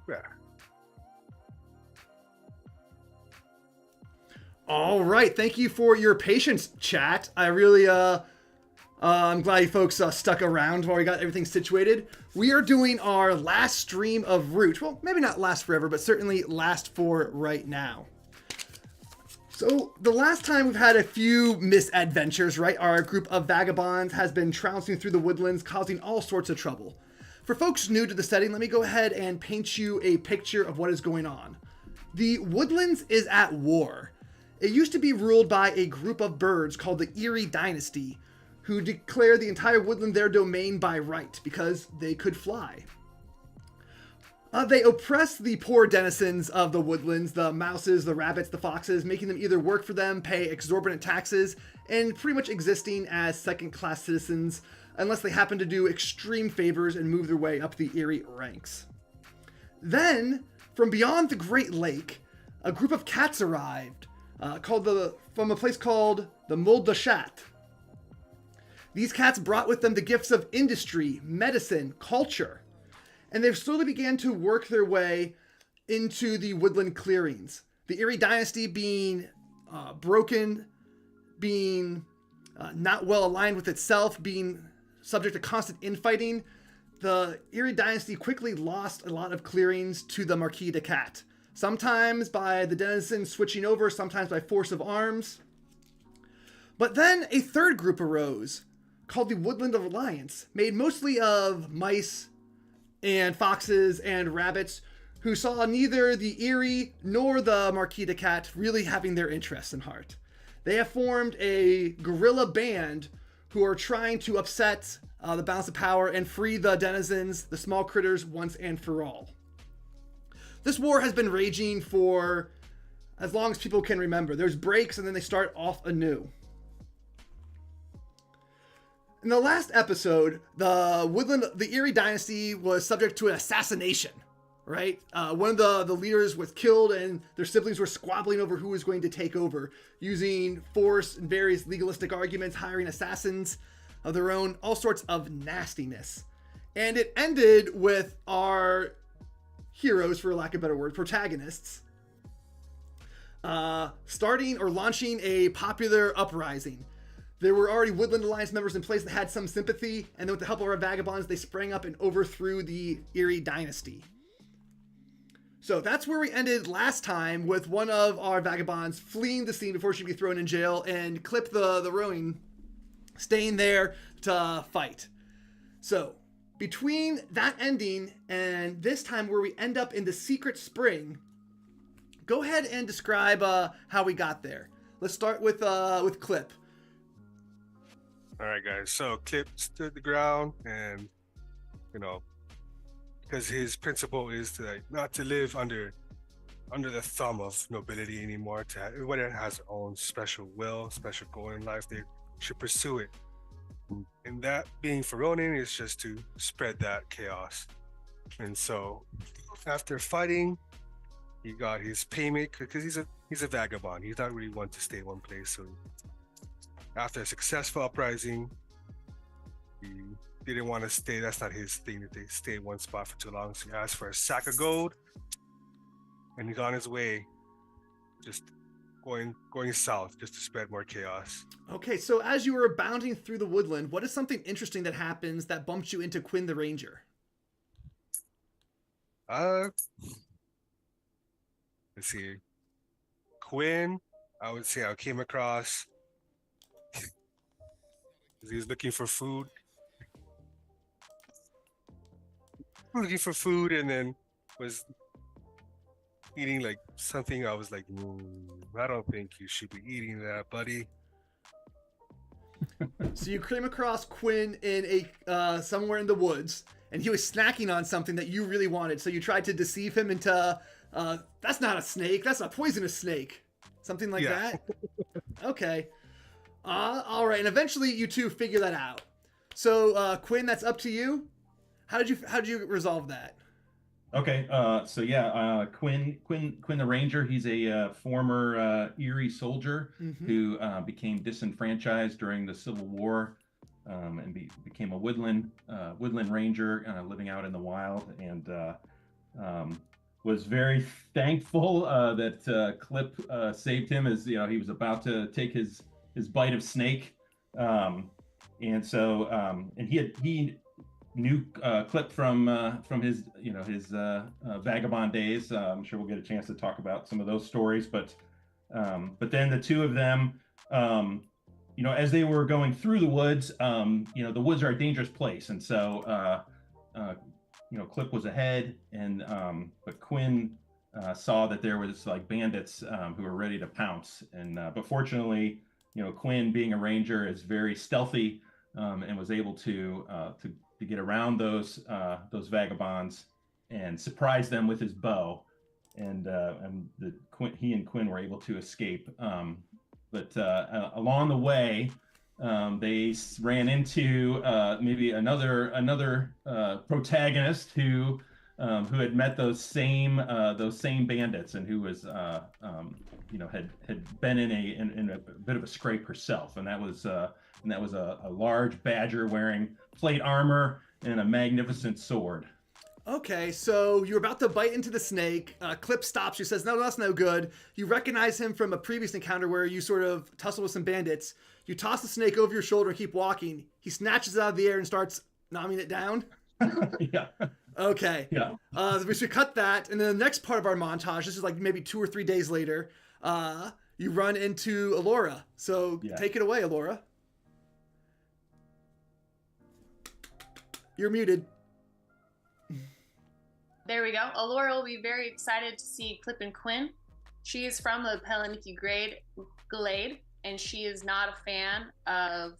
Yeah. All right. Thank you for your patience, chat. I really, I'm glad you folks stuck around while we got everything situated. We are doing our last stream of Root. Well, maybe not last forever, but certainly last for right now. So the last time we've had a few misadventures, right? Our group of vagabonds has been trouncing through the woodlands, causing all sorts of trouble. For folks new to the setting, let me go ahead and paint you a picture of what is going on. The woodlands is at war. It used to be ruled by a group of birds called the Eerie Dynasty, who declared the entire woodland their domain by right because they could fly. They oppressed the poor denizens of the woodlands, the mouses, the rabbits, the foxes, making them either work for them, pay exorbitant taxes, and pretty much existing as second-class citizens unless they happen to do extreme favors and move their way up the Eerie ranks. Then, from beyond the Great Lake, a group of cats arrived, from a place called the Muldashat. These cats brought with them the gifts of industry, medicine, culture, and they slowly began to work their way into the woodland clearings. The Eerie Dynasty being broken, being not well aligned with itself, being subject to constant infighting, the Eerie Dynasty quickly lost a lot of clearings to the Marquis de Cat. Sometimes by the denizens switching over, sometimes by force of arms. But then a third group arose, called the Woodland Alliance, made mostly of mice and foxes and rabbits, who saw neither the Eerie nor the Marquis de Cat really having their interests in heart. They have formed a guerrilla band who are trying to upset the balance of power and free the denizens, the small critters, once and for all. This war has been raging for as long as people can remember. There's breaks and then they start off anew. In the last episode, the Eerie Dynasty was subject to an assassination, right? One of the leaders was killed and their siblings were squabbling over who was going to take over, using force and various legalistic arguments, hiring assassins of their own, all sorts of nastiness. And it ended with our heroes, for lack of a better word, protagonists, starting or launching a popular uprising. There were already Woodland Alliance members in place that had some sympathy, and then with the help of our vagabonds, they sprang up and overthrew the Eerie Dynasty. So that's where we ended last time, with one of our vagabonds fleeing the scene before she'd be thrown in jail, and Clip the rowing staying there to fight. So between that ending and this time where we end up in the secret spring, go ahead and describe how we got there. Let's start with Clip. All right, guys. So Clip stood the ground, and because his principle is to not to live under the thumb of nobility anymore. To everybody has their own special will, special goal in life, they should pursue it. And that being for Ronin is just to spread that chaos. And so, after fighting, he got his payment because he's a vagabond. He's not really one to stay in one place. So after a successful uprising, he didn't want to stay. That's not his thing, that they stay in one spot for too long. So he asked for a sack of gold, and he's on his way, just going south, just to spread more chaos. Okay, so as you were bounding through the woodland, what is something interesting that happens that bumps you into Quinn the Ranger? Let's see. Quinn, I would say I came across. He was looking for food. And then was eating like something. I was like, I don't think you should be eating that, buddy. So you came across Quinn in a somewhere in the woods, and he was snacking on something that you really wanted. So you tried to deceive him into, that's not a snake, that's a poisonous snake. Something like that? Okay. All right, and eventually you two figure that out. So Quinn, that's up to you. How did you resolve that? Okay, so yeah, Quinn the Ranger, he's a former Erie soldier who became disenfranchised during the Civil War, and became a woodland ranger, living out in the wild. And was very thankful that Clip saved him, as he was about to take his bite of snake. And so and he knew Clip from his his vagabond days. I'm sure we'll get a chance to talk about some of those stories, but then the two of them, as they were going through the woods, the woods are a dangerous place, and so Clip was ahead, and but Quinn saw that there was like bandits who were ready to pounce, and but fortunately, Quinn, being a ranger, is very stealthy, and was able to get around those vagabonds and surprise them with his bow, and he and Quinn were able to escape. But along the way, they ran into maybe another protagonist who had met those same bandits, and who was had been in a bit of a scrape herself, and that was a large badger wearing plate armor and a magnificent sword. Okay, so you're about to bite into the snake. Clip stops you, says, "No, that's no good." You recognize him from a previous encounter where you sort of tussled with some bandits. You toss the snake over your shoulder and keep walking. He snatches it out of the air and starts nomming it down. Yeah. Okay. Yeah. We should cut that. And then the next part of our montage, this is like maybe 2 or 3 days later, you run into Alora. So take it away, Alora. You're muted. There we go. Alora will be very excited to see Clip and Quinn. She is from the Pelaniki Glade, and she is not a fan of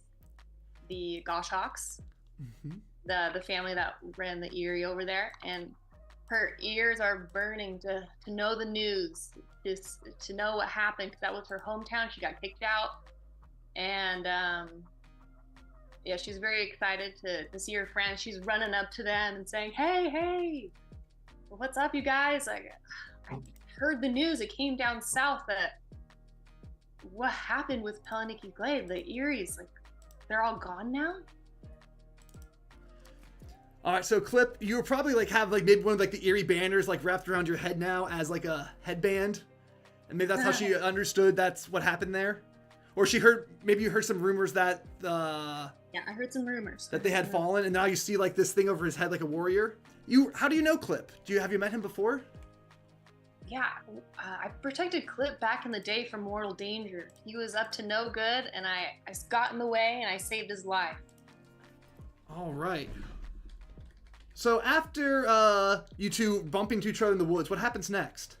the Goshawks, the family that ran the Erie over there. And her ears are burning to know the news, just to know what happened, because that was her hometown. She got kicked out. And she's very excited to see her friends. She's running up to them and saying, hey, what's up, you guys? I heard the news. It came down south that what happened with Pelaniki Glade, the Eries, like, they're all gone now? All right, so Clip, you were probably like have like maybe one of like the Erie banners like wrapped around your head now as like a headband, and maybe that's how she understood that's what happened there, or maybe you heard some rumors that yeah, I heard some rumors that they had fallen, and now you see like this thing over his head like a warrior. How do you know Clip? Have you met him before? Yeah, I protected Clip back in the day from mortal danger. He was up to no good, and I got in the way and I saved his life. All right. So after you two bump into each other in the woods, what happens next?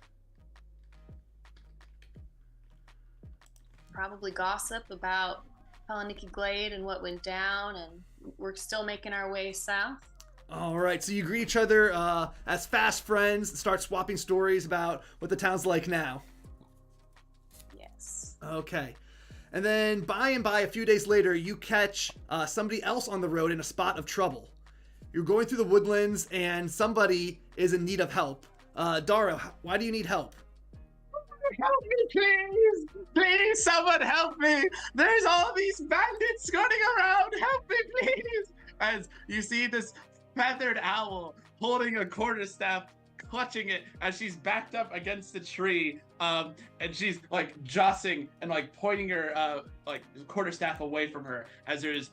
Probably gossip about Pelaniki Glade and what went down, and we're still making our way south. All right, so you greet each other as fast friends, start swapping stories about what the town's like now. Yes. Okay. And then by a few days later, you catch somebody else on the road in a spot of trouble. You're going through the woodlands, and somebody is in need of help. Dara, why do you need help? Help me, please! Please, someone help me! There's all these bandits running around! Help me, please! As you see this feathered owl holding a quarterstaff, clutching it as she's backed up against the tree, and she's like jossing and like pointing her like quarterstaff away from her, as there's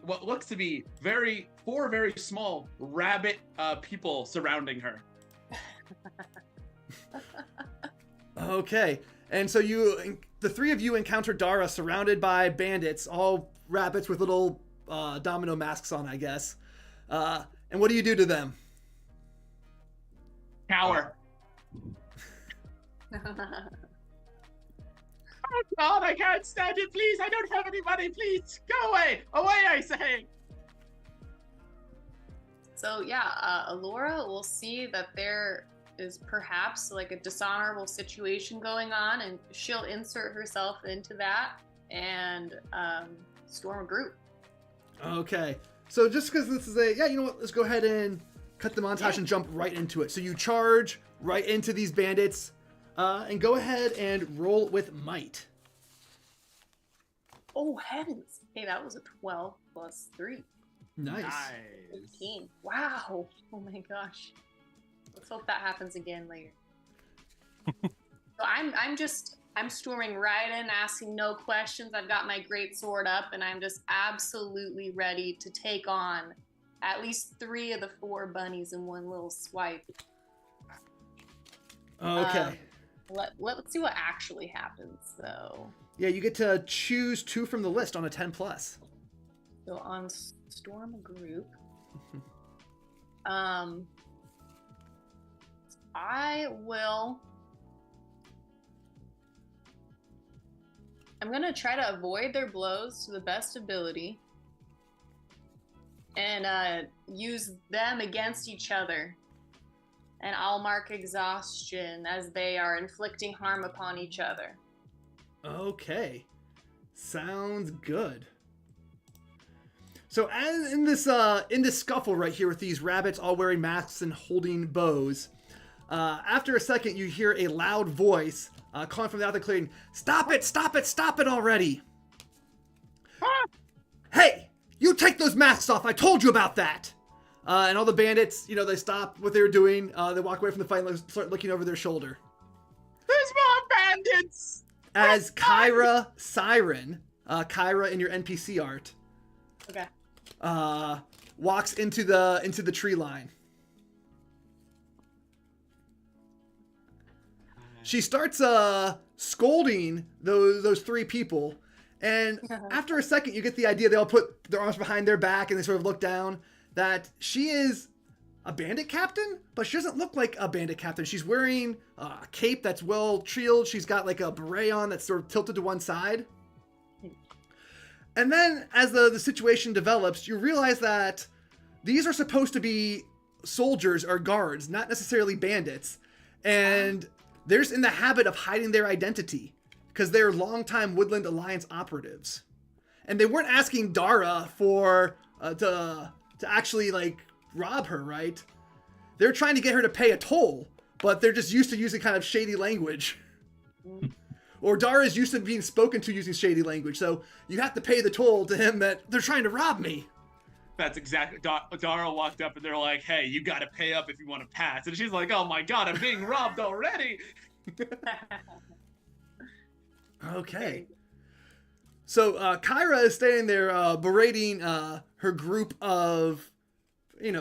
what looks to be four very small rabbit people surrounding her. Okay, and so the three of you encounter Dara surrounded by bandits, all rabbits with little domino masks on, I guess. And what do you do to them? Cower. Oh God, I can't stand it, please! I don't have any money, please! Go away! Away, I say! So yeah, Alora will see that there is perhaps like a dishonorable situation going on, and she'll insert herself into that and storm a group. Okay, so just because this is let's go ahead and cut the montage and jump right into it. So you charge right into these bandits, and go ahead and roll with might. Oh heavens! Hey, that was a 12 plus 3. Nice. 18. Wow! Oh my gosh. Let's hope that happens again later. So I'm storming right in, asking no questions. I've got my great sword up, and I'm just absolutely ready to take on at least 3 of the 4 bunnies in one little swipe. Okay. Let's see what actually happens, though. Yeah, you get to choose 2 from the list on a 10 plus. So on storm a group, I'm gonna try to avoid their blows to the best ability and use them against each other. And I'll mark exhaustion as they are inflicting harm upon each other. Okay. Sounds good. So as in this scuffle right here with these rabbits all wearing masks and holding bows, after a second you hear a loud voice calling from the other clearing, "Stop it! Stop it! Stop it already!" "Hey! You take those masks off! I told you about that!" And all the bandits, they stop what they were doing. They walk away from the fight and start looking over their shoulder. There's more bandits! As Kyra Siren, Kyra in your NPC art, Okay. walks into the tree line. She starts scolding those 3 people, and after a second, you get the idea. They all put their arms behind their back and they sort of look down. That she is a bandit captain, but she doesn't look like a bandit captain. She's wearing a cape that's well treeled. She's got like a beret on that's sort of tilted to one side. And then as the situation develops, you realize that these are supposed to be soldiers or guards, not necessarily bandits. And they're just in the habit of hiding their identity because they're longtime Woodland Alliance operatives. And they weren't asking Dara for to actually like rob her, right? They're trying to get her to pay a toll, but they're just used to using kind of shady language. Or Dara is used to being spoken to using shady language, so you have to pay the toll to him that they're trying to rob me. That's exactly. Dara walked up and they're like, "Hey, you got to pay up if you want to pass." And she's like, "Oh my god, I'm being robbed already." Okay. So Kyra is standing there berating her group of,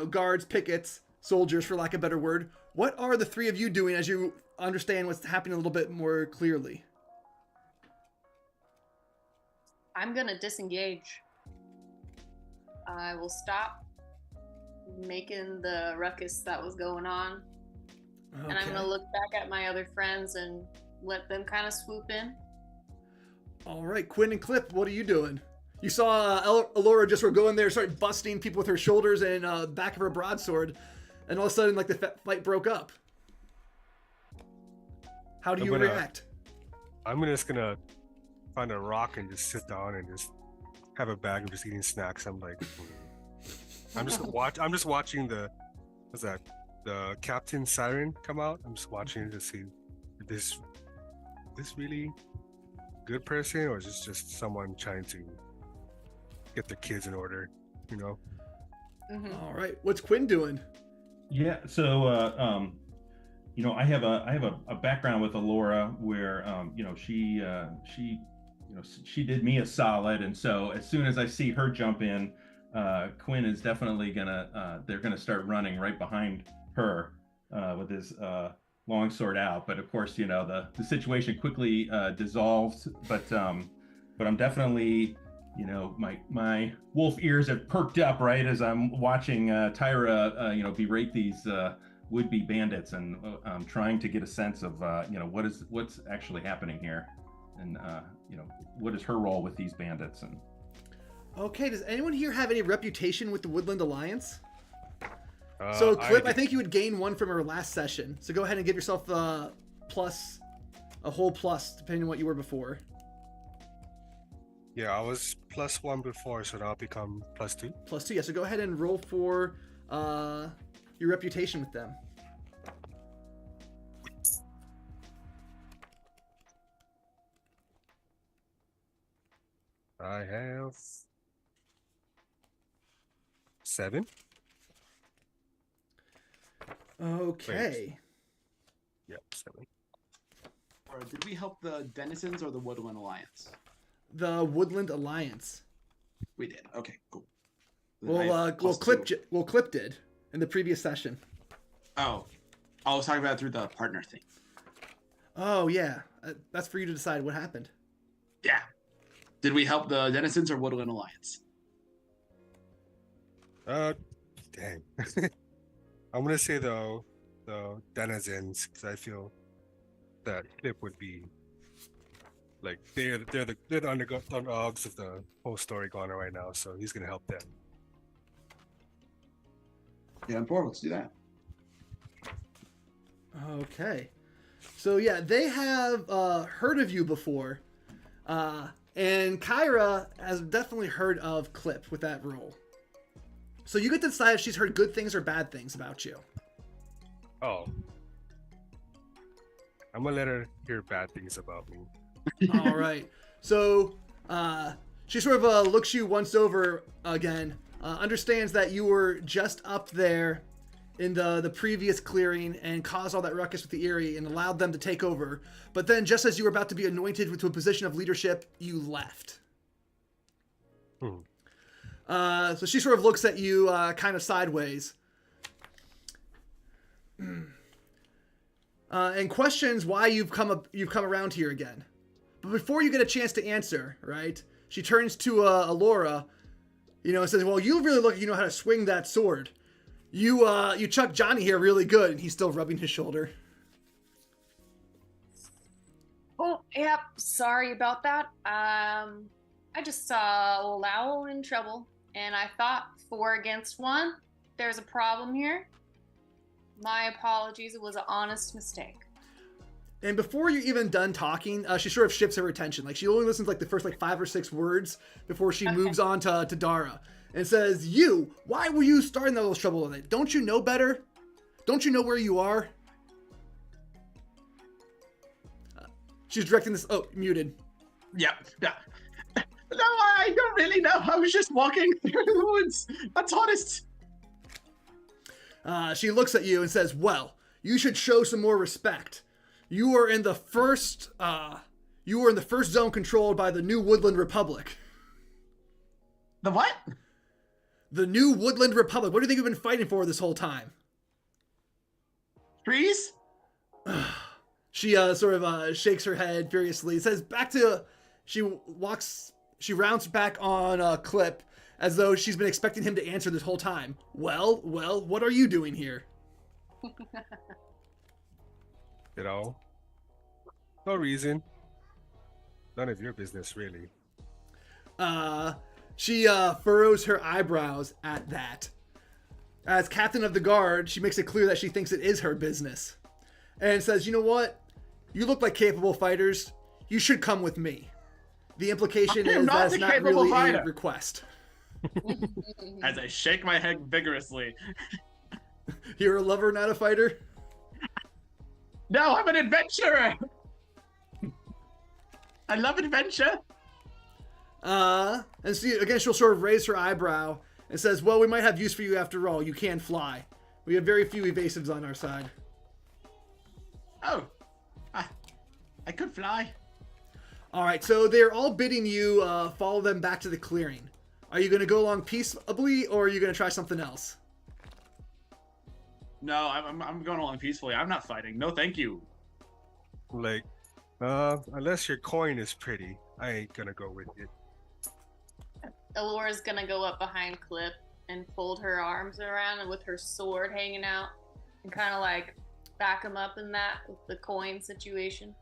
guards, pickets, soldiers, for lack of a better word. What are the 3 of you doing as you understand what's happening a little bit more clearly? I'm gonna disengage. I will stop making the ruckus that was going on. Okay. And I'm gonna look back at my other friends and let them kind of swoop in. All right, Quinn and Clip, what are you doing? You saw Alora just go in there, start busting people with her shoulders and back of her broadsword, and all of a sudden, like, the fight broke up. How do you react? I'm just gonna find a rock and just sit down and just have a bag of just eating snacks. I'm like, I'm just watching the Captain Siren come out. I'm just watching to see if this really good person or is this just someone trying to get their kids in order, Mm-hmm. All right, what's Quinn doing? Yeah, so I have a background with Alora where she did me a solid, and so as soon as I see her jump in, Quinn is definitely they're gonna start running right behind her with his longsword out. But of course, the situation quickly dissolves. But I'm definitely, my wolf ears have perked up right as I'm watching Tyra, berate these would-be bandits, and trying to get a sense of what's actually happening here, and what is her role with these bandits. And Okay, does anyone here have any reputation with the Woodland Alliance? So Clip, I think you would gain 1 from our last session. So go ahead and give yourself a whole plus, depending on what you were before. Yeah, I was +1 before, so now I'll become +2. +2, yeah. So go ahead and roll for your reputation with them. I have 7. Okay. Yep, 7. Or did we help the Denizens or the Woodland Alliance? The Woodland Alliance. We did. Okay, cool. Well, Clip did in the previous session. Oh, I was talking about it through the partner thing. Oh yeah, that's for you to decide what happened. Yeah. Did we help the Denizens or Woodland Alliance? Dang. I'm gonna say the Denizens because I feel that Clip would be like they're the underdogs of the whole story going on right now, so he's gonna help them. Yeah, I'm bored. Let's do that. Okay. So yeah, they have heard of you before, and Kyra has definitely heard of Clip with that role. So you get to decide if she's heard good things or bad things about you. Oh, I'm gonna let her hear bad things about me. All right. So she sort of looks you once over again, understands that you were just up there in the previous clearing and caused all that ruckus with the Eerie and allowed them to take over. But then just as you were about to be anointed to a position of leadership, you left. So she sort of looks at you kind of sideways and questions why you've come around here again. But before you get a chance to answer, right, she turns to Alora, and says, well, you really look like you know how to swing that sword. You chucked Johnny here really good, and he's still rubbing his shoulder. Oh, yep. Sorry about that. I just saw old Owl in trouble, and I thought 4 against 1. There's a problem here. My apologies. It was an honest mistake. And before you're even done talking, she sort of shifts her attention. Like she only listens like the first 5 or 6 words before she moves on to Dara and says, "You, why were you starting all those trouble with it? Don't you know better? Don't you know where you are?" She's directing this. Oh, muted. Yeah. No, I don't really know. I was just walking through the woods. That's honest. She looks at you and says, "Well, you should show some more respect. You were in the first zone controlled by the New Woodland Republic." The what? The New Woodland Republic. What do you think you've been fighting for this whole time? Trees? She sort of shakes her head furiously. Says she rounds back on Clip as though she's been expecting him to answer this whole time. Well, what are you doing here? No reason. None of your business, really. She furrows her eyebrows at that. As captain of the guard, she makes it clear that she thinks it is her business. And says, "You know what? You look like capable fighters. You should come with me." The implication is that it's not really a request. As I shake my head vigorously. You're a lover, not a fighter? No, I'm an adventurer. I love adventure. And see, again, she'll sort of raise her eyebrow and says, "Well, we might have use for you after all. You can fly. We have very few evasives on our side." Oh, I could fly. All right, so they're all bidding you follow them back to the clearing. Are you going to go along peaceably, or are you going to try something else? No, I'm going along peacefully. I'm not fighting. No, thank you. Unless your coin is pretty, I ain't gonna go with it. Alora's gonna go up behind Clip and fold her arms around and with her sword hanging out and kind of back him up in that with the coin situation.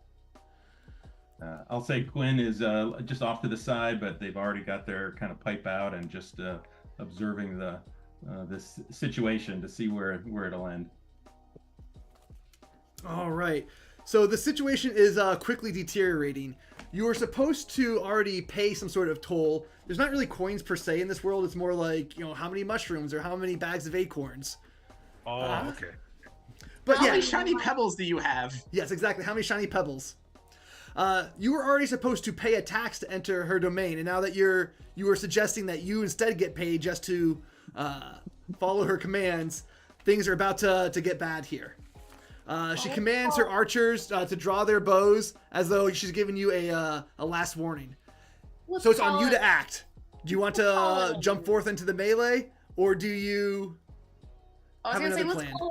I'll say Quinn is just off to the side, but they've already got their kind of pipe out and just observing this situation to see where it'll end. All right. So the situation is quickly deteriorating. You were supposed to already pay some sort of toll. There's not really coins per se in this world. It's more like, how many mushrooms or how many bags of acorns. Oh, okay. But How many shiny pebbles do you have? Yes, exactly. How many shiny pebbles? You were already supposed to pay a tax to enter her domain, and now that you were suggesting that you instead get paid just to follow her commands, things are about to get bad here. She commands her archers to draw their bows as though she's giving you a last warning. So it's on you to act. Do you want to jump forth into the melee, or do you I was have gonna say, another let's plan?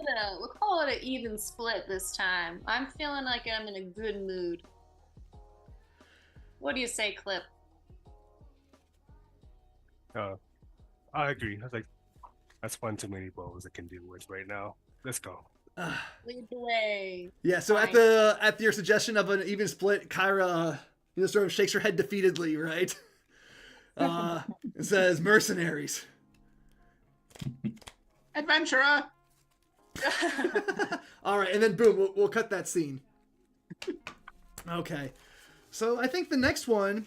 call it an even split this time. I'm feeling like I'm in a good mood. What do you say, Clip? I agree. I was like, that's one too many bows I can deal with right now. Let's go. Lead the way. Yeah. So Fine. at your suggestion of an even split, Kyra sort of shakes her head defeatedly, right? It says mercenaries. Adventurer. All right, and then boom, we'll cut that scene. Okay, so I think the next one,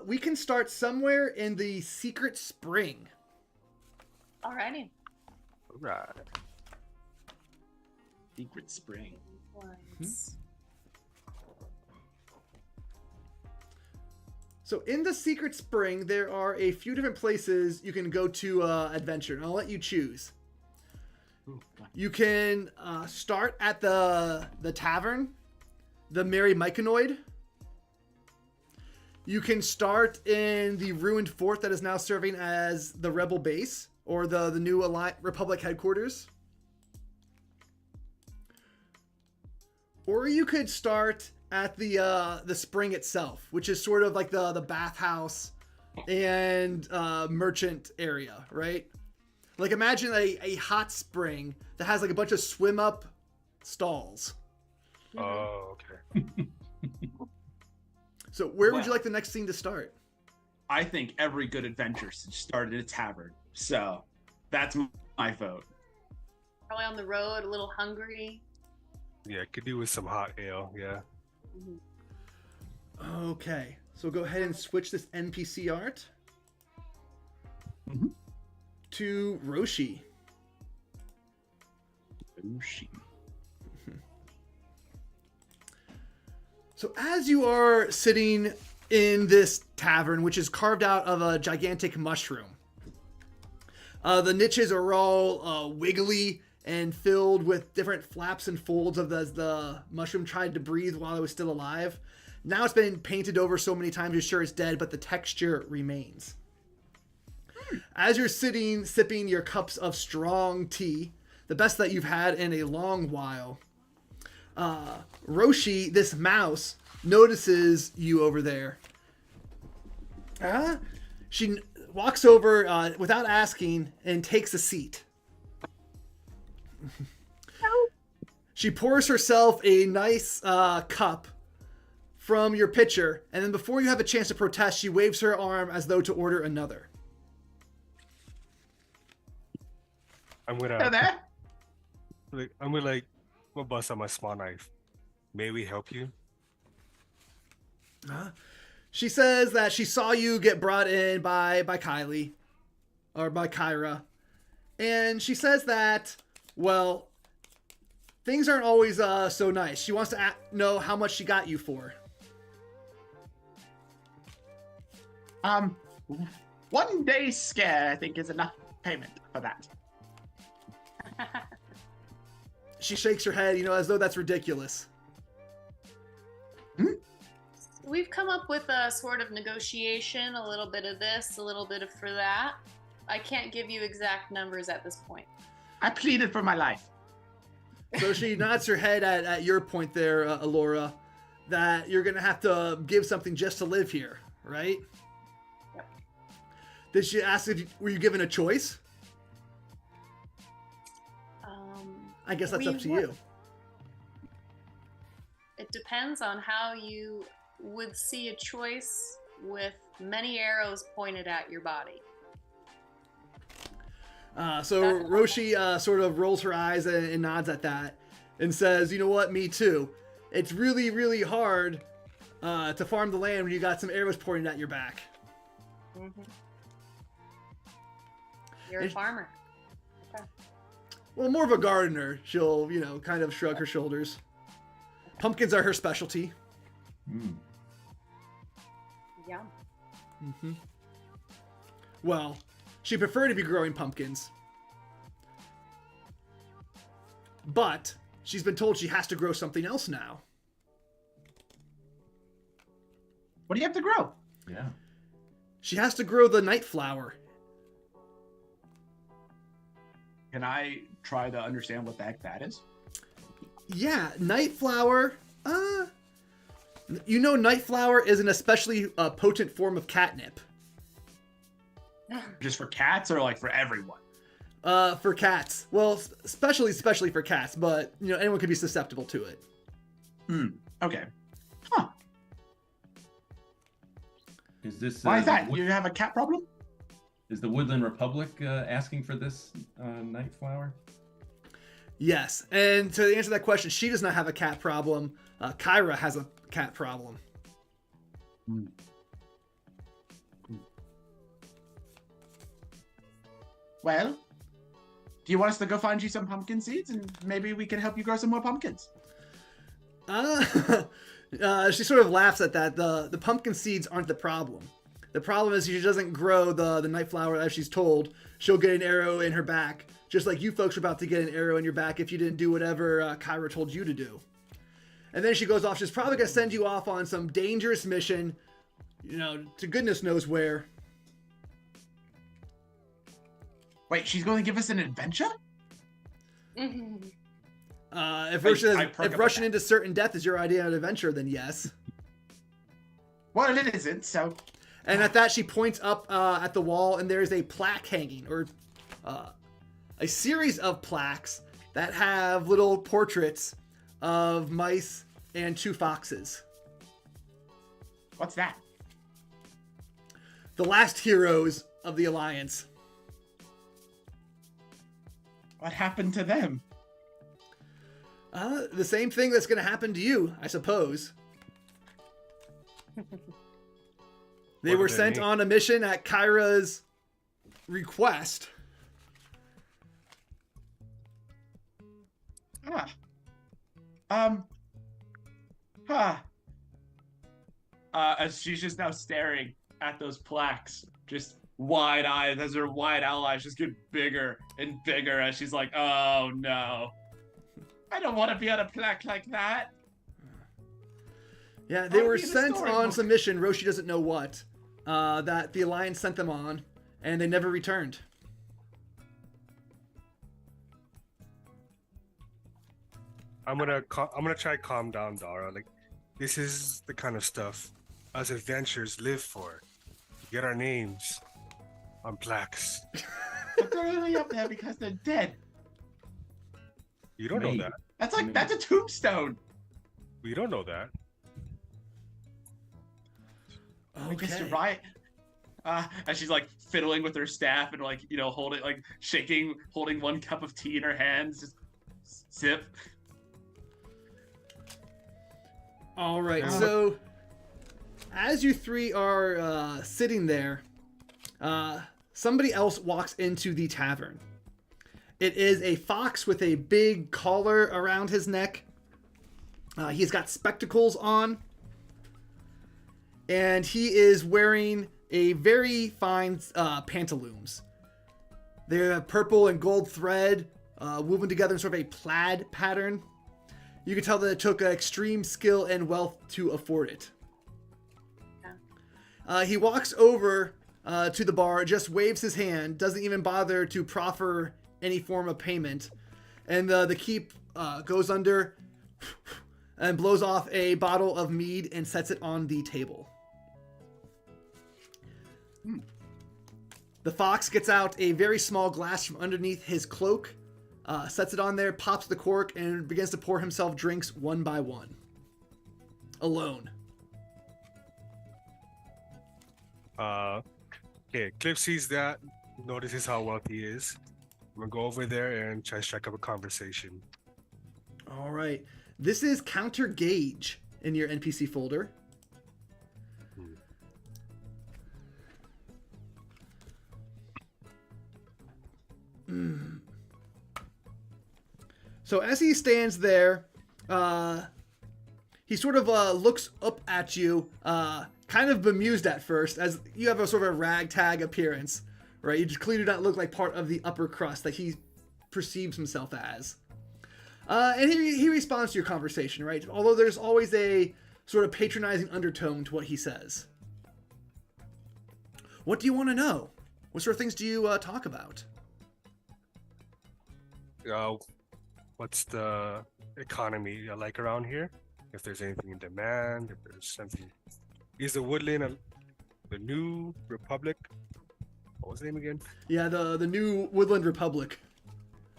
we can start somewhere in the secret spring. Alrighty. All right. Secret spring. So in the secret spring, there are a few different places you can go to adventure, and I'll let you choose. You can start at the tavern, the Merry Myconoid. You can start in the ruined fort that is now serving as the Rebel base, or the new Republic headquarters. Or you could start at the spring itself, which is sort of like the bathhouse and merchant area, right? Like imagine a hot spring that has like a bunch of swim up stalls. Oh, okay. So where would you like the next scene to start? I think every good adventure should start at a tavern. So that's my vote. Probably on the road, a little hungry. Yeah, could do with some hot ale. Yeah. Okay, so go ahead and switch this NPC art to Roshi. So as you are sitting in this tavern, which is carved out of a gigantic mushroom, the niches are all wiggly and filled with different flaps and folds of the mushroom tried to breathe while it was still alive. Now it's been painted over so many times you're sure it's dead, but the texture remains. As you're sitting, sipping your cups of strong tea, the best that you've had in a long while, Roshi, this mouse, notices you over there. She walks over without asking and takes a seat. She pours herself a nice cup from your pitcher, and then before you have a chance to protest, she waves her arm as though to order another. I'm Hello gonna there. we'll bust out my small knife. May we help you? She says that she saw you get brought in by Kylie, or by Kyra, and she says that, well, things aren't always so nice. She wants to know how much she got you for. 1 day scare, I think, is enough payment for that. She shakes her head, as though that's ridiculous. We've come up with a sort of negotiation, a little bit of this, a little bit of for that. I can't give you exact numbers at this point. I pleaded for my life. So she nods her head at your point there, Alora, that you're going to have to give something just to live here, right? Yep. Did she ask were you given a choice? I guess that's up to you. It depends on how you would see a choice with many arrows pointed at your body. So Roshi sort of rolls her eyes and nods at that and says, you know what, me too. It's really, really hard to farm the land when you got some arrows pointed at your back. Mm-hmm. You're a farmer. Okay. Well, more of a gardener. She'll, kind of shrug her shoulders. Pumpkins are her specialty. Yum. Mm-hmm. Well, she'd prefer to be growing pumpkins. but she's been told she has to grow something else now. What do you have to grow? Yeah. She has to grow the night flower. Can I try to understand what the heck that is? Yeah, night flower. You know, night flower is an especially potent form of catnip. Just for cats or like for everyone? For cats. Well, especially for cats, but you know, anyone could be susceptible to it. Okay. Huh. Is this? Why is that? You have a cat problem? Is the Woodland Republic asking for this night flower? Yes, and to answer that question, she does not have a cat problem. Kyra has a cat problem. Well, do you want us to go find you some pumpkin seeds and maybe we can help you grow some more pumpkins? She sort of laughs at that. The pumpkin seeds aren't the problem. The problem is she doesn't grow the night flower as she's told. She'll get an arrow in her back, just like you folks are about to get an arrow in your back if you didn't do whatever Kyra told you to do. And then she goes off. She's probably going to send you off on some dangerous mission, you know, to goodness knows where. Wait, she's going to give us an adventure? If perk rushing up into certain death is your idea of an adventure, then yes. Well, it isn't, so... And at that, she points up at the wall, and there's a plaque hanging, or a series of plaques that have little portraits of mice and 2 foxes. What's that? The last heroes of the Alliance. What happened to them? The same thing that's going to happen to you, I suppose. They were sent on a mission at Kyra's request. As she's just now staring at those plaques, just wide eyes, as her wide owl eyes just get bigger and bigger as she's like, oh no. I don't want to be on a plaque like that. Yeah, they I'll were be in a sent storybook. on some mission, Roshi doesn't know what, that the Alliance sent them on, and they never returned. I'm gonna try to calm down Dara. Like, this is the kind of stuff us adventurers live for. Get our names on plaques. But they're only up there because they're dead. You don't know Maybe. that. That's a tombstone. We don't know that. I guess you're Okay. right. As she's like fiddling with her staff and like, you know, holding one cup of tea in her hands, just sip. All right, so as you 3 are sitting there, somebody else walks into the tavern. It is a fox with a big collar around his neck. He's got spectacles on. And he is wearing a very fine pantaloons. They're purple and gold thread woven together in sort of a plaid pattern. You can tell that it took extreme skill and wealth to afford it. He walks over to the bar, just waves his hand, doesn't even bother to proffer any form of payment. And the keep goes under and blows off a bottle of mead and sets it on the table. The fox gets out a very small glass from underneath his cloak, sets it on there, pops the cork, and begins to pour himself drinks one by one. Alone. Okay, Cliff sees that, notices how wealthy he is. I'm gonna go over there and try to strike up a conversation. All right. This is counter gauge in your NPC folder. So as he stands there, he sort of looks up at you, kind of bemused at first, as you have a sort of a ragtag appearance, right? You just clearly do not look like part of the upper crust that he perceives himself as. And he responds to your conversation, right? Although there's always a sort of patronizing undertone to what he says. What do you want to know? What sort of things do you talk about? What's the economy like around here? If there's anything in demand, if there's something. Is the Woodland the New Republic? What was the name again? Yeah, the new Woodland Republic.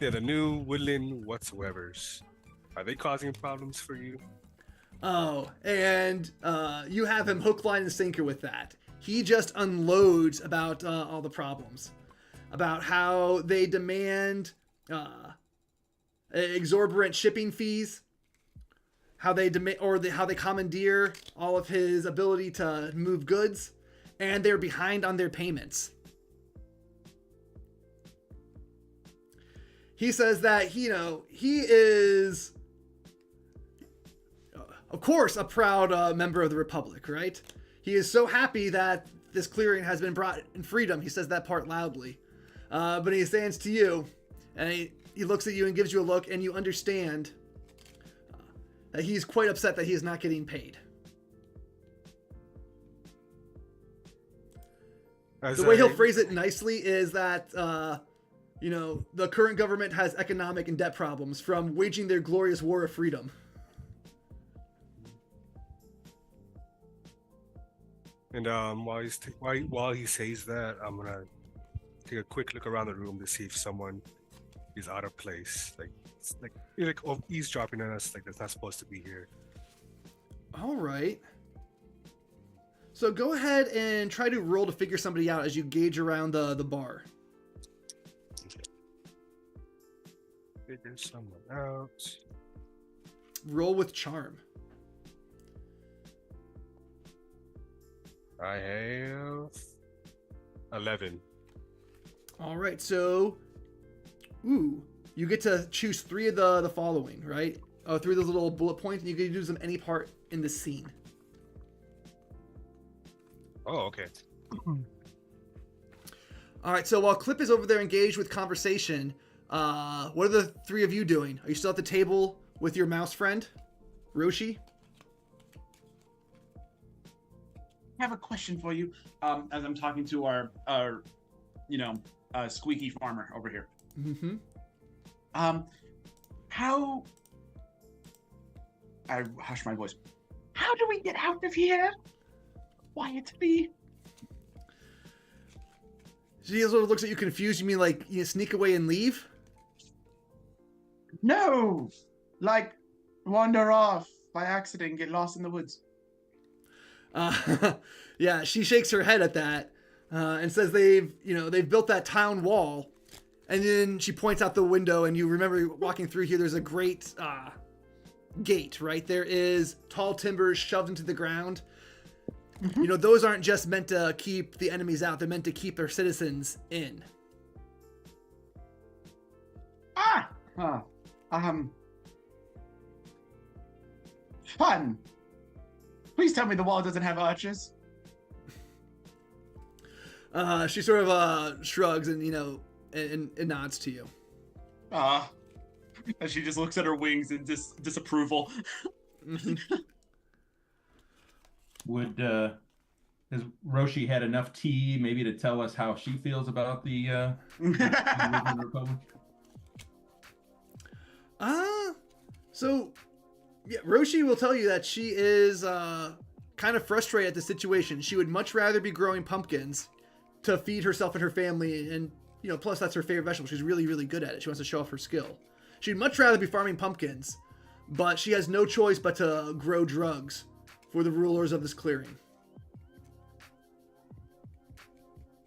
Yeah, the New Woodland whatsoever's. Are they causing problems for you? Oh, and you have him hook, line, and sinker with that. He just unloads about all the problems, about how they demand exorbitant shipping fees, how they demand how they commandeer all of his ability to move goods, and they're behind on their payments. He says that he is, of course, a proud member of the Republic, right? He is so happy that this clearing has been brought in freedom. He says that part loudly. But he stands to you, and he looks at you and gives you a look, and you understand that he's quite upset that he is not getting paid. The way he'll phrase it nicely is that, the current government has economic and debt problems from waging their glorious war of freedom. And while he says that, I'm gonna take a quick look around the room to see if someone is out of place, like eavesdropping on us, like that's not supposed to be here. All right. So go ahead and try to roll to figure somebody out as you gauge around the bar. Figure someone out. Roll with charm. I have 11. All right, so you get to choose 3 of the following, right? 3 of those little bullet points, and you can use them any part in the scene. Oh, okay. All right, so while Clip is over there engaged with conversation, what are the 3 of you doing? Are you still at the table with your mouse friend, Roshi? I have a question for you. As I'm talking to our squeaky farmer over here. Mm-hmm. How? I hush my voice. How do we get out of here quietly? She sort of looks at you confused. You mean like you sneak away and leave? No, like wander off by accident and get lost in the woods. Yeah, she shakes her head at that and says they've built that town wall, and then she points out the window, and you remember walking through here. There's a great gate, right? There is tall timbers shoved into the ground. Mm-hmm. Those aren't just meant to keep the enemies out; they're meant to keep their citizens in. Fun. Please tell me the wall doesn't have arches. She sort of shrugs and and nods to you. And she just looks at her wings in disapproval. Has Roshi had enough tea maybe to tell us how she feels about the Republic? So yeah, Roshi will tell you that she is kind of frustrated at the situation. She would much rather be growing pumpkins to feed herself and her family, and plus that's her favorite vegetable. She's really, really good at it. She wants to show off her skill. She'd much rather be farming pumpkins, but she has no choice but to grow drugs for the rulers of this clearing.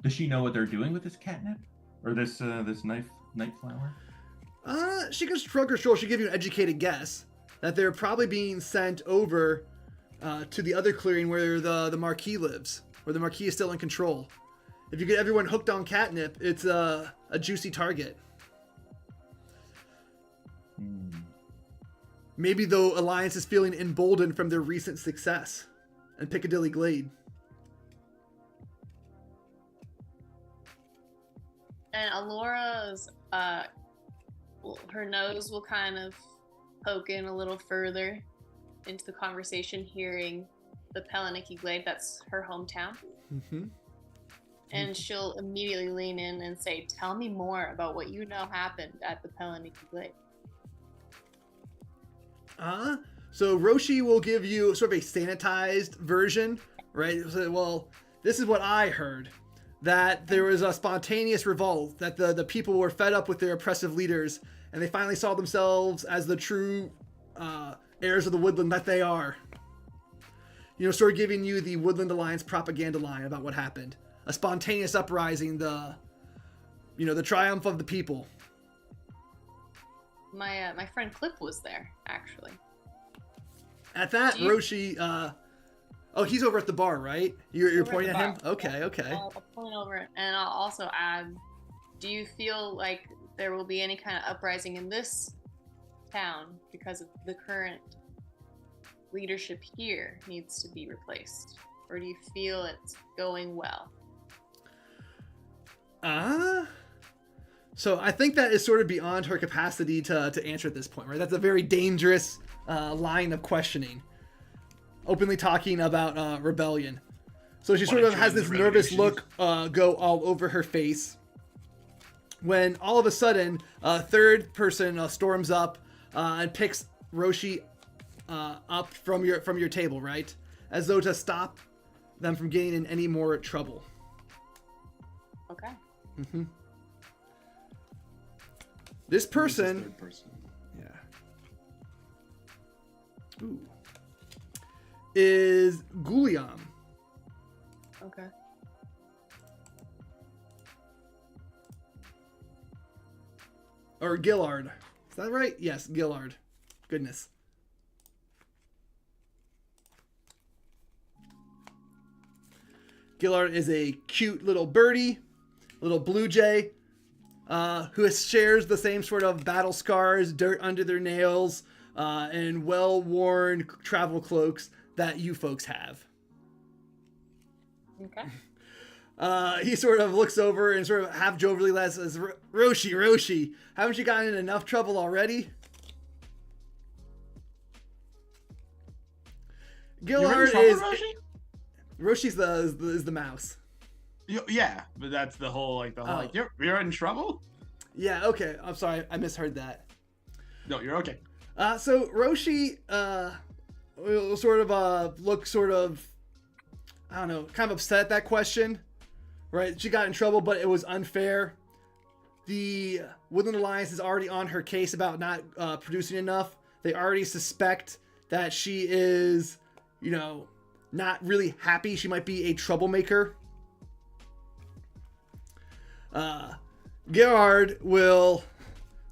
Does she know what they're doing with this catnip or this night flower? She can shrug her shoulders. She give you an educated guess that they're probably being sent over to the other clearing where the Marquis lives, where the Marquis is still in control. If you get everyone hooked on catnip, it's a juicy target. Maybe though Alliance is feeling emboldened from their recent success in Piccadilly Glade. And Alora's, her nose will kind of poke in a little further into the conversation, hearing the Pelaniki Glade, that's her hometown. Mm-hmm. And she'll immediately lean in and say, tell me more about what you know happened at the Pelaniki Glade. So Roshi will give you sort of a sanitized version, right? So, well, this is what I heard. That there was a spontaneous revolt, that the people were fed up with their oppressive leaders, and they finally saw themselves as the true heirs of the woodland that they are. You know, sort of giving you the Woodland Alliance propaganda line about what happened. A spontaneous uprising, the triumph of the people. My friend Clip was there, actually. At that, Roshi, he's over at the bar, right? You're pointing at him? Okay. I'll point over, and I'll also add, do you feel like there will be any kind of uprising in this town because of the current leadership here needs to be replaced? Or do you feel it's going well? So I think that is sort of beyond her capacity to answer at this point, right? That's a very dangerous line of questioning. Openly talking about rebellion. So she sort of has this nervous look go all over her face. When all of a sudden, a third person storms up and picks Roshi up from your table, right? As though to stop them from getting in any more trouble. Okay. Mm-hmm. This person. Third person. Yeah. Ooh. Is Guliam. Okay. Or Gillard. Is that right? Yes, Gillard. Goodness. Gillard is a cute little birdie, little blue jay, who shares the same sort of battle scars, dirt under their nails, and well-worn travel cloaks that you folks have. Okay. He sort of looks over and sort of half jovially says, Roshi, haven't you gotten in enough trouble already? Gillard is... Roshi's the mouse. Yeah, but that's the whole you're in trouble? Yeah, okay. I'm sorry. I misheard that. No, you're okay. So Roshi will sort of look sort of, I don't know, kind of upset at that question. Right? She got in trouble, but it was unfair. The Woodland Alliance is already on her case about not producing enough. They already suspect that she is, not really happy. She might be a troublemaker. Gerard will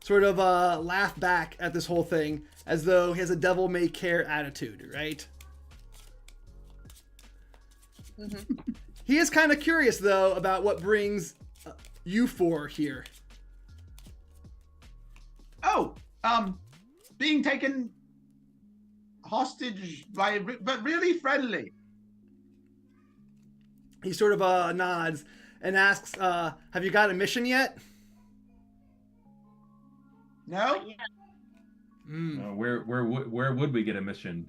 sort of laugh back at this whole thing as though he has a devil-may-care attitude, right? Mm-hmm. He is kind of curious, though, about what brings you four here. Oh, being taken hostage but really friendly. He sort of nods and asks, have you got a mission yet? No? Where would we get a mission?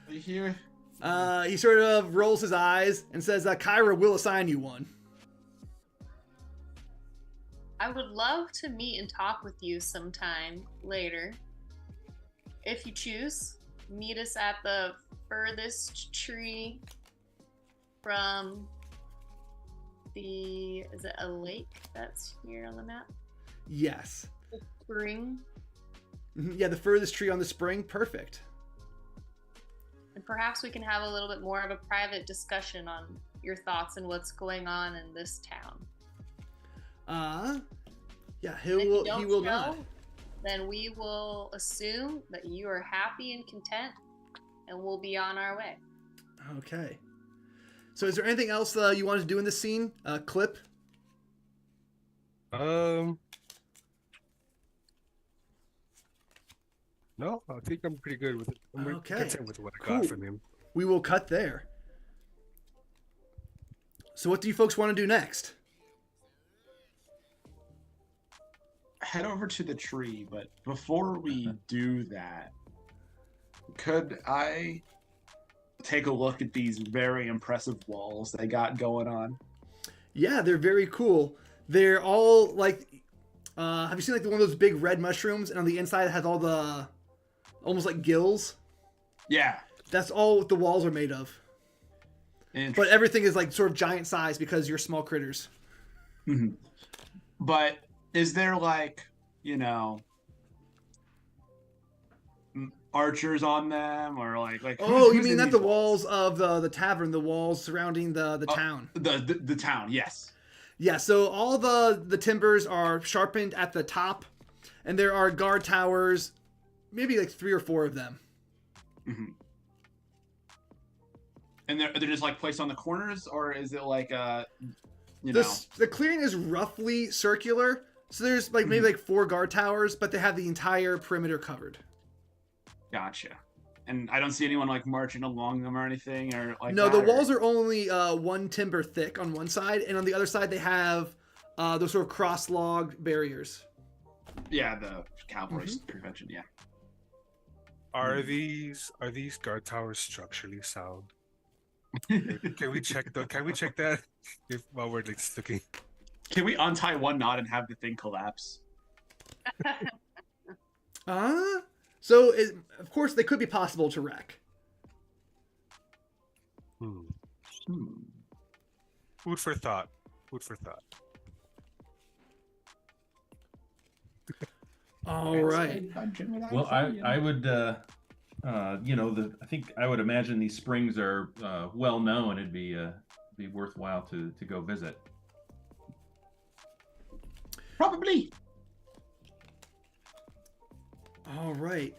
Here. He sort of rolls his eyes and says, Kyra will assign you one. I would love to meet and talk with you sometime later. If you choose, meet us at the furthest tree from is it a lake that's here on the map? Yes. The spring. Yeah, the furthest tree on the spring. Perfect. And perhaps we can have a little bit more of a private discussion on your thoughts and what's going on in this town. Yeah, he will nod. Then we will assume that you are happy and content, and we'll be on our way. Okay. So is there anything else you wanted to do in this scene? Clip? No, I think I'm pretty good with it. I'm content with what I got from him. We will cut there. So what do you folks want to do next? head over to the tree, but before we do that, could I take a look at these very impressive walls they got going on? Yeah, they're very cool. They're all like, have you seen like one of those big red mushrooms, and on the inside it has all the almost like gills? Yeah. That's all the walls are made of. But everything is like sort of giant size because you're small critters. Mm-hmm. But is there like, archers on them, or like? Oh, you who's mean in not these the walls of the tavern, the walls surrounding the town? The town, yes. Yeah. So all the timbers are sharpened at the top, and there are guard towers, maybe like 3 or 4 of them. Mm-hmm. And they're just like placed on the corners, or is it like The clearing is roughly circular, so there's like maybe like 4 guard towers, but they have the entire perimeter covered. Gotcha. And I don't see anyone like marching along them or anything, or like. No, the walls are only 1 timber thick on one side, and on the other side they have those sort of cross log barriers. Yeah, the cavalry prevention. Yeah. Are these guard towers structurally sound? Can we check that while we're like looking? Can we untie one knot and have the thing collapse? So of course they could be possible to wreck. Food for thought. All right. Well, I would I think I would imagine these springs are well known. It'd be worthwhile to go visit. Probably. All right.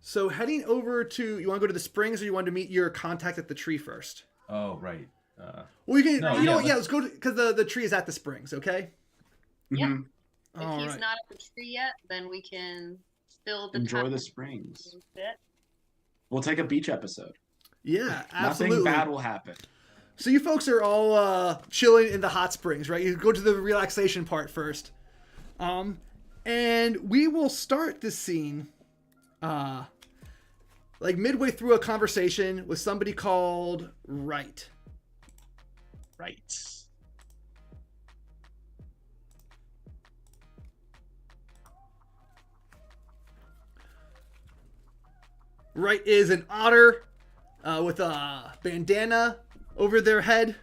So heading over to, you want to go to the springs, or you want to meet your contact at the tree first? Oh, right. Well, you can. No, let's go because the tree is at the springs. Okay. Yeah. Mhm. If he's not at the tree yet, then we can fill the Enjoy time the springs. a bit. We'll take a beach episode. Yeah, absolutely. Nothing bad will happen. So you folks are all chilling in the hot springs, right? You go to the relaxation part first. And we will start this scene like midway through a conversation with somebody called Wright. Right. Wright is an otter with a bandana over their head.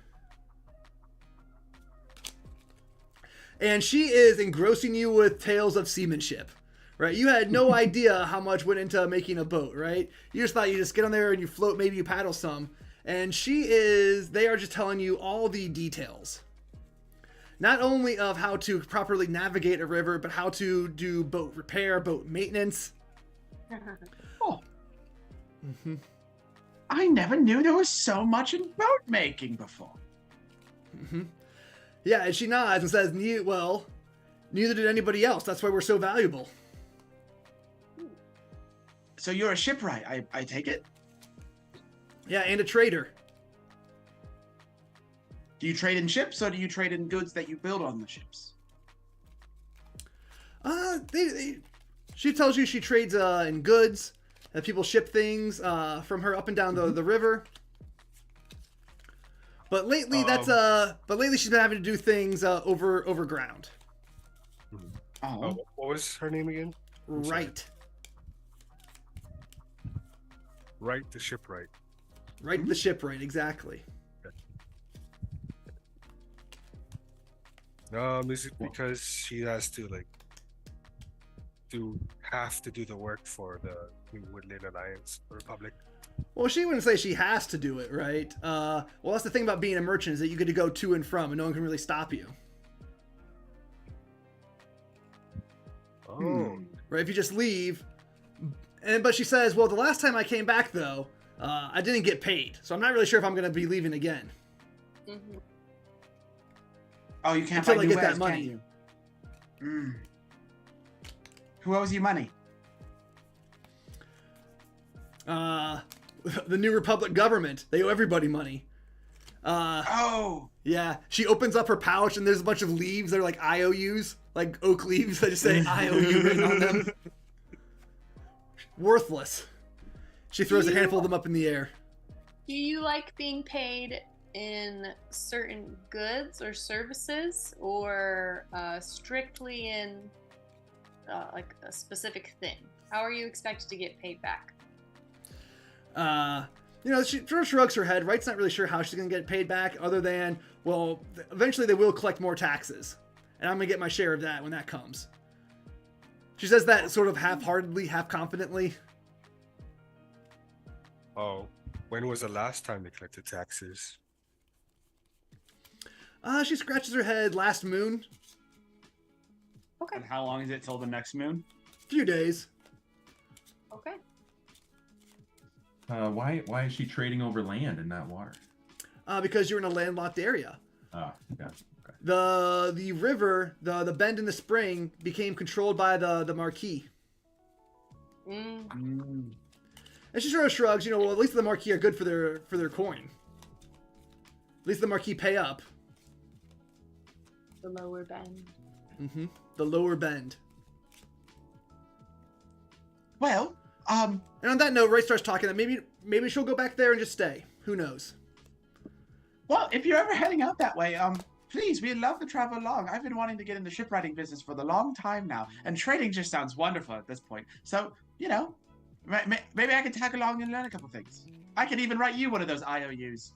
And she is engrossing you with tales of seamanship, right? You had no idea how much went into making a boat, right? You just thought you just get on there and you float, maybe you paddle some. And they are just telling you all the details. Not only of how to properly navigate a river, but how to do boat repair, boat maintenance. Oh. Mm-hmm. I never knew there was so much in boat making before. Mm-hmm. Yeah, and she nods and says, neither did anybody else. That's why we're so valuable. So you're a shipwright, I take it? Yeah, and a trader. Do you trade in ships, or do you trade in goods that you build on the ships? She tells you she trades in goods, that people ship things from her up and down the river. But lately, she's been having to do things over ground. What was her name again? Right. Right, the shipwright. Right, the shipwright, exactly. Is it because she has to have to do the work for the Woodland Alliance Republic? Well, she wouldn't say she has to do it, right? Well, that's the thing about being a merchant, is that you get to go to and from, and no one can really stop you. Oh. Right, if you just leave. But she says, well, the last time I came back, though, I didn't get paid. So I'm not really sure if I'm going to be leaving again. Mm-hmm. Oh, you can't Until buy I new get wares, that money. can you? Mm. Who owes you money? The New Republic government. They owe everybody money. Oh, Yeah, she opens up her pouch and there's a bunch of leaves that are like IOUs, like oak leaves that just say IOU written on them. Worthless. She throws a handful of them up in the air. Do you like being paid in certain goods or services, or strictly in like a specific thing? How are you expected to get paid back? She sort of shrugs her head. Wright's not really sure how she's going to get paid back, other than, well, eventually they will collect more taxes. And I'm going to get my share of that when that comes. She says that sort of half-heartedly, half-confidently. Oh, when was the last time they collected taxes? She scratches her head last moon. Okay. and how long is it till the next moon? Few days. Okay. Why is she trading over land and not water? Because you're in a landlocked area. Oh, yeah. Okay. The river, the bend in the spring, became controlled by the Marquis. Mm. And she sort of shrugs, well, at least the Marquis are good for their coin. At least the Marquis pay up. The lower bend. Mm-hmm. The lower bend. Well, And on that note, Ray starts talking that maybe she'll go back there and just stay. Who knows? well, if you're ever heading out that way, please, we'd love to travel along. I've been wanting to get in the shipwriting business for the long time now, and trading just sounds wonderful at this point. So, maybe I could tag along and learn a couple things. I could even write you one of those IOUs.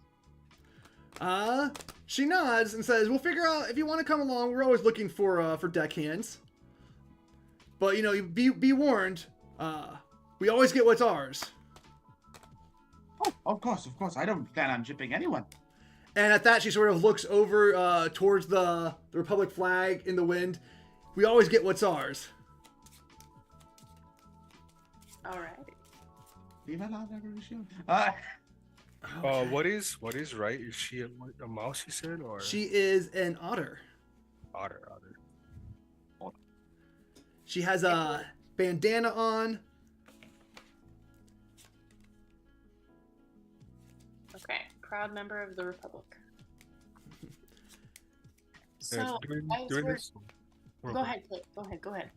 She nods and says, "We'll figure out if you want to come along. We're always looking for deckhands. But be warned. We always get what's ours." Oh, of course. I don't plan on shipping anyone. And at that, she sort of looks over towards the Republic flag in the wind. We always get what's ours. All right. Viva la revolution. What is right? Is she a mouse? You said, or She is an otter. otter? She has a bandana on. Okay. Proud member of the Republic. Yeah, So, during this. go ahead, Clip. Go ahead.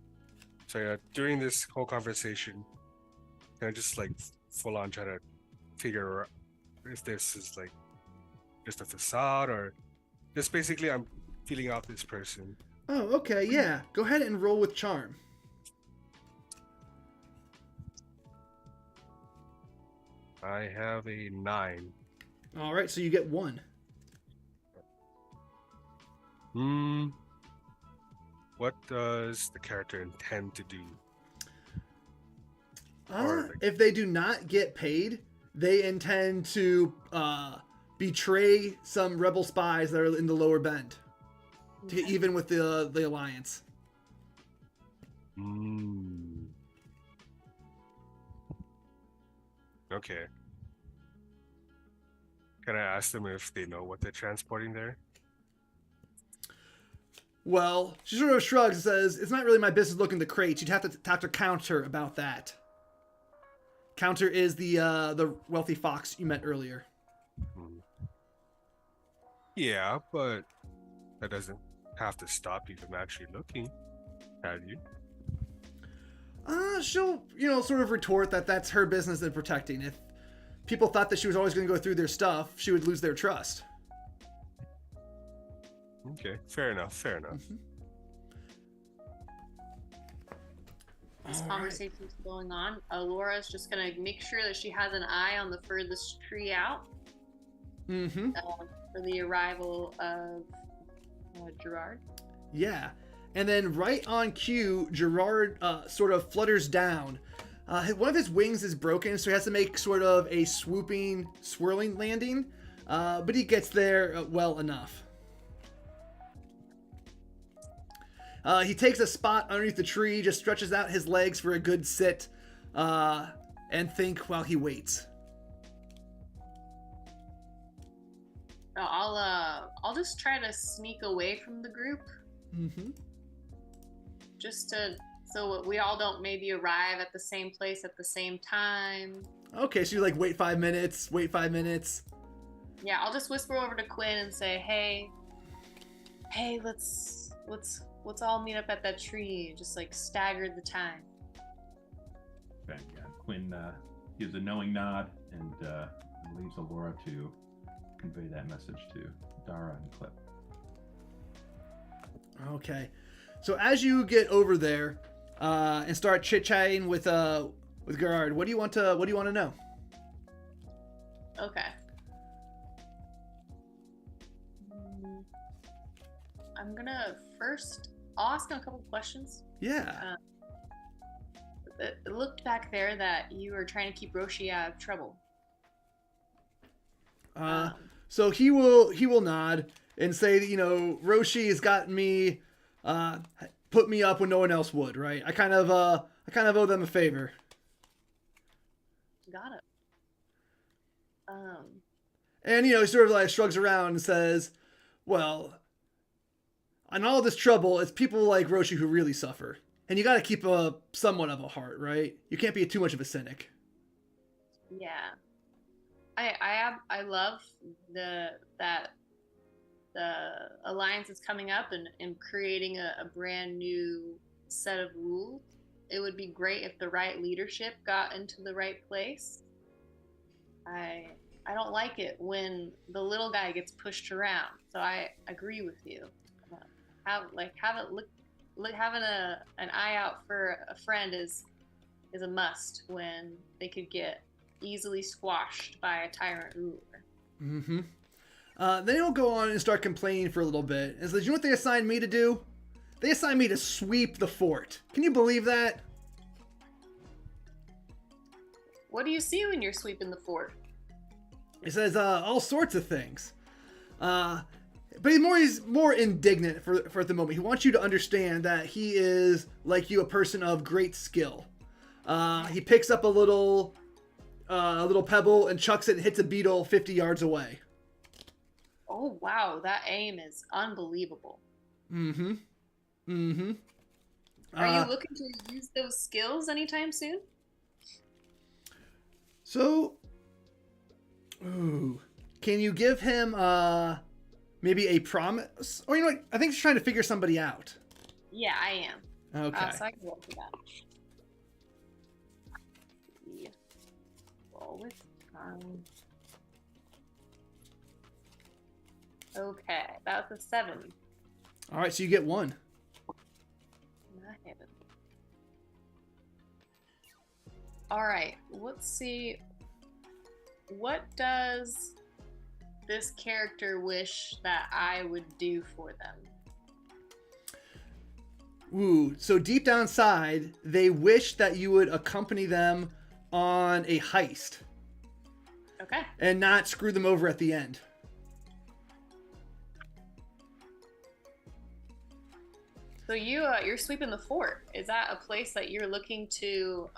So during this whole conversation, can I just like full on try to figure out if this is like just a facade or just basically I'm feeling out this person. Oh, okay, yeah. Go ahead and roll with charm. I have a 9. All right, so you get 1. What does the character intend to do? Or, like- If they do not get paid, they intend to betray some rebel spies that are in the lower bend to get even with the alliance. Okay. Can I ask them if they know what they're transporting there? Well, she sort of shrugs and says, "It's not really my business looking the crates. You'd have to talk to Counter about that." Counter is the wealthy fox you met earlier. Yeah, but that doesn't have to stop you from actually looking, have you? She'll, sort of retort that that's her business they're protecting. If people thought that she was always going to go through their stuff, she would lose their trust. Okay, fair enough. This conversation's going on. Laura's just gonna make sure that she has an eye on the furthest tree out for the arrival of Gerard. Yeah. And then right on cue, Gerard sort of flutters down. One of his wings is broken, so he has to make sort of a swooping, swirling landing. But he gets there well enough. He takes a spot underneath the tree, just stretches out his legs for a good sit, and think while he waits. I'll just try to sneak away from the group, so we all don't maybe arrive at the same place at the same time. Okay, so you wait 5 minutes, Yeah, I'll just whisper over to Quinn and say, hey, let's all meet up at that tree. Just like stagger the time. Okay, yeah. Quinn gives a knowing nod and leaves Alora to convey that message to Dara and Clip. Okay. So as you get over there and start chit-chatting with Gerard, what do you want to know? Okay. I'm gonna first ask him a couple questions. Yeah. It looked back there that you were trying to keep Roshi out of trouble. So he will nod and say that, Roshi has gotten me, put me up when no one else would, right? I kind of owe them a favor. Got it. And he sort of like shrugs around and says, well, on all this trouble, it's people like Roshi who really suffer. And you got to keep somewhat of a heart, right? You can't be too much of a cynic. Yeah. I love that the alliance is coming up and creating a brand new set of rules. It would be great if the right leadership got into the right place. I don't like it when the little guy gets pushed around. So I agree with you. Having an eye out for a friend is a must when they could get easily squashed by a tyrant ruler. Mm-hmm. Then he'll go on and start complaining for a little bit. And says, you know what they assigned me to do? They assigned me to sweep the fort. Can you believe that? What do you see when you're sweeping the fort? It says all sorts of things. But he's more indignant for at the moment. He wants you to understand that he is, like you, a person of great skill. He picks up a little pebble and chucks it and hits a beetle 50 yards away. Oh, wow. That aim is unbelievable. Mm-hmm. Mm-hmm. Are you looking to use those skills anytime soon? So, can you give him maybe a promise? Or you know what? I think he's trying to figure somebody out. Yeah, I am. Okay. So I can roll for that. Yeah. Roll with Okay, that was a 7. All right, so you get 1. Not heaven. All right, let's see. What does this character wish that I would do for them? Ooh, so deep down inside, they wish that you would accompany them on a heist. Okay. And not screw them over at the end. So you're sweeping the fort. Is that a place that you're looking to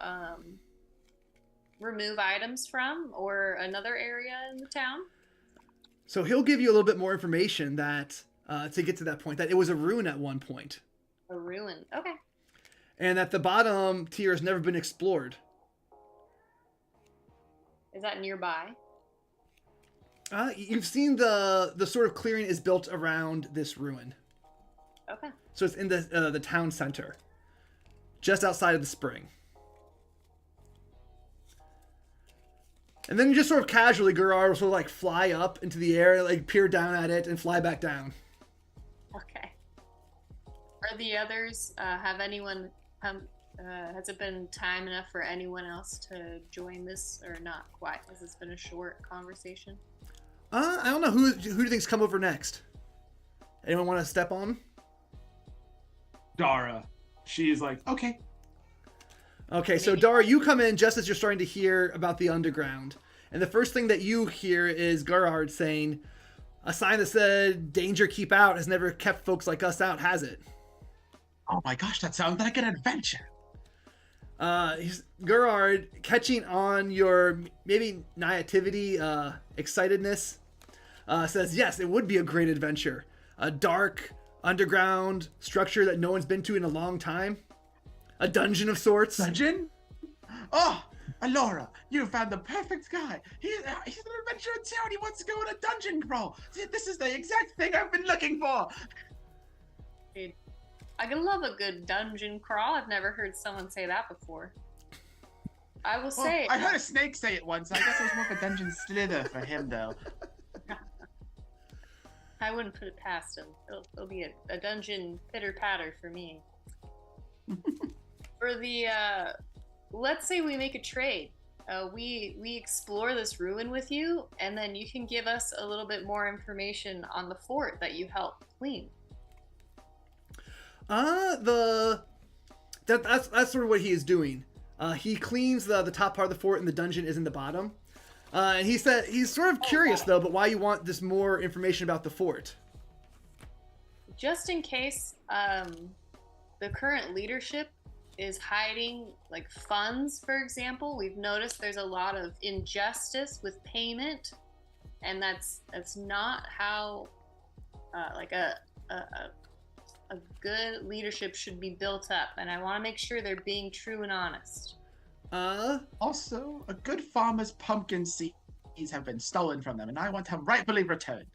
remove items from, or another area in the town? So he'll give you a little bit more information that to get to that point, that it was a ruin at one point. A ruin. Okay. And that the bottom tier has never been explored. Is that nearby? You've seen the sort of clearing is built around this ruin. Okay. So it's in the town center, just outside of the spring. And then just sort of casually, Gerard will sort of like fly up into the air, like peer down at it, and fly back down. Okay. Are the others? Have anyone come? Has it been time enough for anyone else to join this, or not quite? Has this been a short conversation? I don't know. Who do you think's come over next? Anyone want to step on? Dara. She's like, okay. Okay, so Dara, you come in just as you're starting to hear about the underground. And the first thing that you hear is Gerard saying, a sign that said, danger, keep out, has never kept folks like us out, has it? Oh my gosh, that sounds like an adventure. Gerard, catching on your maybe naivety, excitedness, says, yes, it would be a great adventure. A dark, underground structure that no one's been to in a long time. A dungeon of sorts. Dungeon? Oh, Alora, you found the perfect guy. He's an adventurer too, and he wants to go on a dungeon crawl. This is the exact thing I've been looking for. Dude, I love a good dungeon crawl. I've never heard someone say that before. I will say. I heard a snake say it once. I guess it was more of a dungeon slither for him, though. I wouldn't put it past him. It'll be a dungeon pitter-patter for me. For the, let's say we make a trade. We explore this ruin with you, and then you can give us a little bit more information on the fort that you helped clean. That's sort of what he is doing. He cleans the top part of the fort, and the dungeon is in the bottom. And he said he's sort of curious though, but why you want this more information about the fort? Just in case the current leadership is hiding like funds, for example. We've noticed there's a lot of injustice with payment, and that's not how like a good leadership should be built up. And I want to make sure they're being true and honest. Also, a good farmer's pumpkin seeds have been stolen from them, and I want them rightfully returned.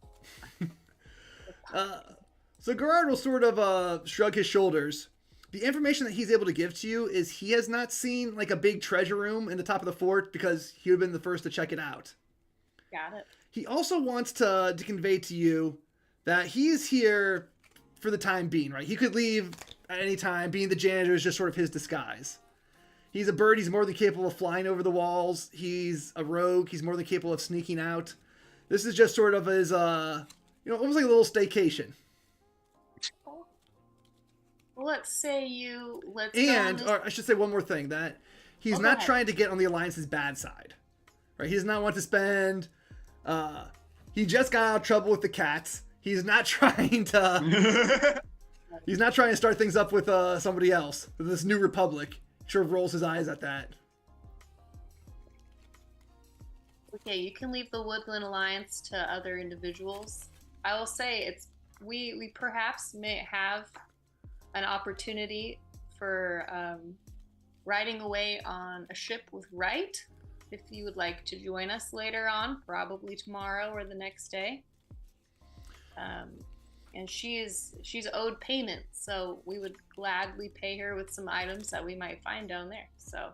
So Gerard will sort of shrug his shoulders. The information that he's able to give to you is he has not seen like a big treasure room in the top of the fort because he would have been the first to check it out. Got it. He also wants to convey to you that he's here for the time being, right? He could leave at any time. Being the janitor is just sort of his disguise. He's a bird. He's more than capable of flying over the walls. He's a rogue. He's more than capable of sneaking out. This is just sort of his, almost like a little staycation. Let's say you or I should say one more thing, that he's not trying to get on the Alliance's bad side, right? He does not want to spend. He just got out of trouble with the cats. He's not trying to. He's not trying to start things up with somebody else, with this new republic. He sort of rolls his eyes at that. Okay, you can leave the Woodland Alliance to other individuals. I will say we perhaps may have an opportunity for riding away on a ship with Wright, if you would like to join us later on, probably tomorrow or the next day. And she's owed payment, so we would gladly pay her with some items that we might find down there. So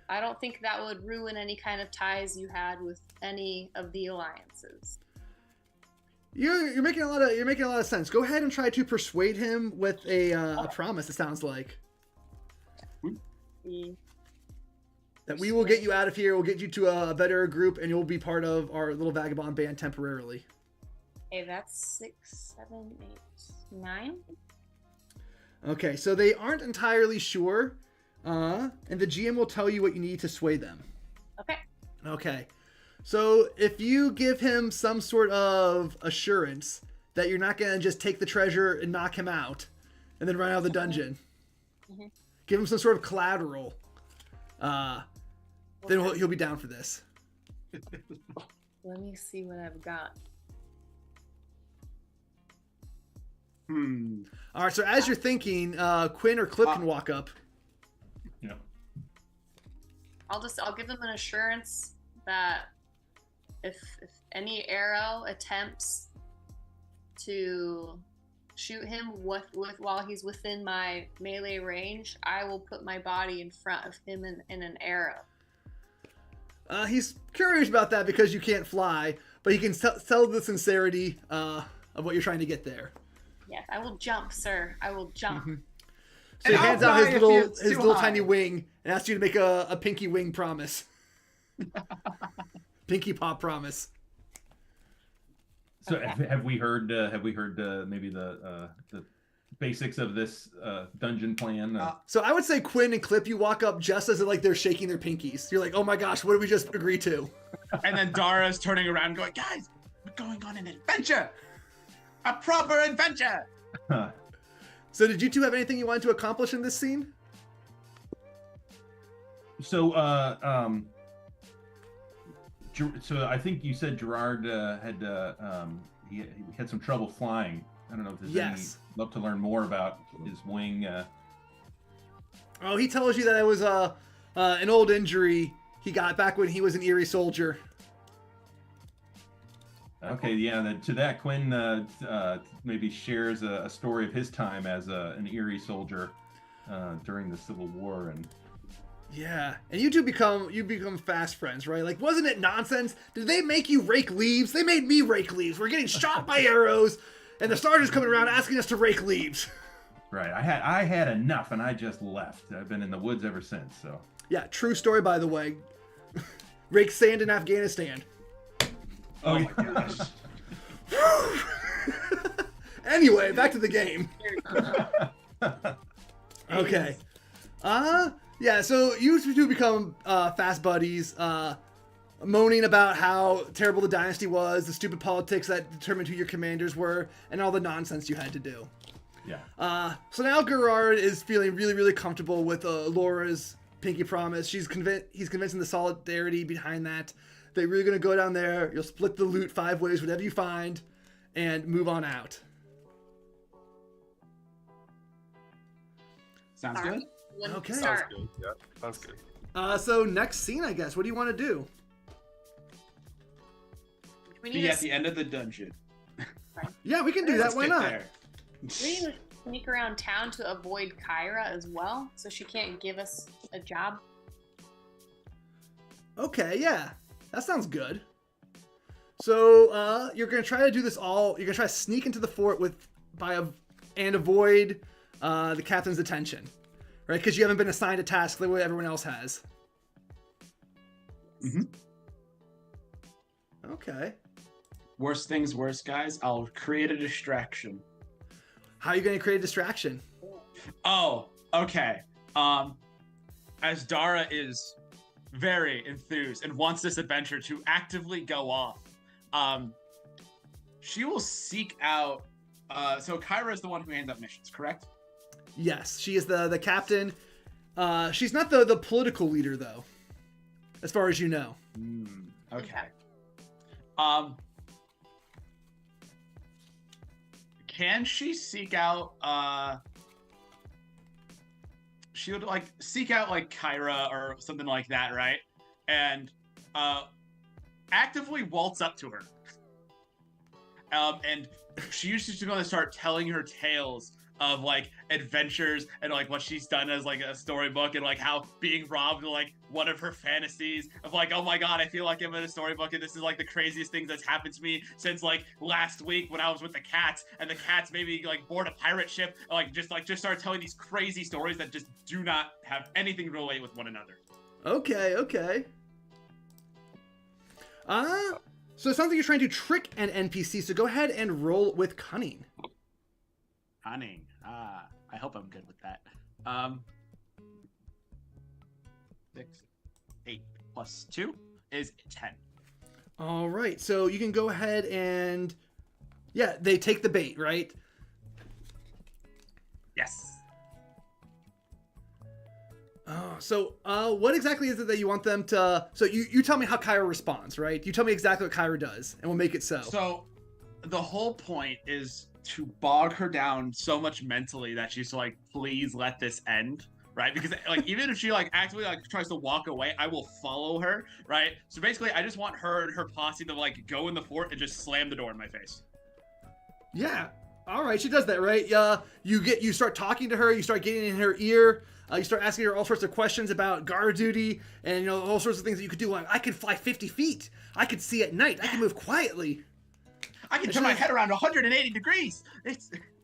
I don't think that would ruin any kind of ties you had with any of the alliances. You're making a lot of sense. Go ahead and try to persuade him with a promise. It sounds like that we will get you out of here. We'll get you to a better group, and you'll be part of our little vagabond band temporarily. Okay, that's 6, 7, 8, 9. Okay, so they aren't entirely sure, and the GM will tell you what you need to sway them. Okay. So if you give him some sort of assurance that you're not going to just take the treasure and knock him out and then run out of the dungeon, give him some sort of collateral, then he'll be down for this. Let me see what I've got. All right, so as you're thinking, Quinn or Clip can walk up. Yeah. I'll give them an assurance that if any arrow attempts to shoot him while he's within my melee range, I will put my body in front of him in an arrow. He's curious about that because you can't fly, but he can tell the sincerity of what you're trying to get there. Yes, I will jump, sir. I will jump. So he hands out his little tiny wing and asks you to make a pinky wing promise. Pinky paw promise. So have we heard maybe the basics of this dungeon plan? So I would say Quinn and Clip, you walk up just as they're shaking their pinkies. You're like, oh my gosh, what did we just agree to? And then Dara's turning around going, guys, we're going on an adventure. A proper adventure. So did you two have anything you wanted to accomplish in this scene? So so I think you said Gerard he had some trouble flying. I don't know if there's any. Love to learn more about his wing. Oh, he tells you that it was an old injury he got back when he was an Erie soldier. Okay, yeah. To that, Quinn maybe shares a story of his time as an Erie soldier during the Civil War, and Yeah, and you two become fast friends, right? Like, wasn't it nonsense? Did they make you rake leaves? They made me rake leaves. We're getting shot by arrows, and the sergeant's coming around asking us to rake leaves. right. I had enough, and I just left. I've been in the woods ever since. So Yeah, true story, by the way. Rake sand in Afghanistan. oh my gosh. Anyway, back to the game. Okay. Yeah, so you two become fast buddies, moaning about how terrible the dynasty was, the stupid politics that determined who your commanders were, and all the nonsense you had to do. Yeah. So now Gerard is feeling really, really comfortable with Laura's pinky promise. He's convincing the solidarity behind that. They're really going to go down there, you'll split the loot 5 ways, whatever you find, and move on out. Sounds good. Okay. Sounds Start. good. Yeah, sounds good. So next scene, I guess. What do you want to do? We need Be to at the end of the dungeon. Yeah, we can do that. Let's Why get not? there. We need to sneak around town to avoid Kyra as well, so she can't give us a job. Okay, yeah. That sounds good. So, you're going to try to do this all... You're going to try to sneak into the fort and avoid the captain's attention. Right? Because you haven't been assigned a task the way everyone else has. Mm-hmm. Okay. Worst things worst, guys. I'll create a distraction. How are you going to create a distraction? Oh, okay. As Dara is very enthused and wants this adventure to actively go off, she will seek out. So Kyra is the one who hands out missions, correct? Yes, she is the captain. She's not the political leader, though, as far as you know. Okay. Can she seek out? She would like seek out like Kyra or something like that, right? And actively waltz up to her. And she used to going to start telling her tales of like adventures and like what she's done as like a storybook, and like how being robbed like one of her fantasies of like, oh my god, I feel like I'm in a storybook and this is like the craziest thing that's happened to me since like last week when I was with the cats, and the cats made me like board a pirate ship, and just start telling these crazy stories that just do not have anything to relate with one another. Okay. So it sounds like you're trying to trick an NPC, so go ahead and roll with cunning. Cunning. I hope I'm good with that. 6, 8 plus 2 is 10. All right, so you can go ahead and... Yeah, they take the bait, right? Yes. So what exactly is it that you want them to... So you tell me how Kyra responds, right? You tell me exactly what Kyra does, and we'll make it so. So the whole point is to bog her down so much mentally that she's like, please let this end, right? Because like even if she like actively like tries to walk away, I will follow her, right? So basically I just want her and her posse to like go in the fort and just slam the door in my face. Yeah. All right, she does that, right? You start talking to her, you start getting in her ear, you start asking her all sorts of questions about guard duty, and all sorts of things that you could do. Like, I could fly 50 feet. I could see at night. I can move quietly. I can turn my head around 180 degrees.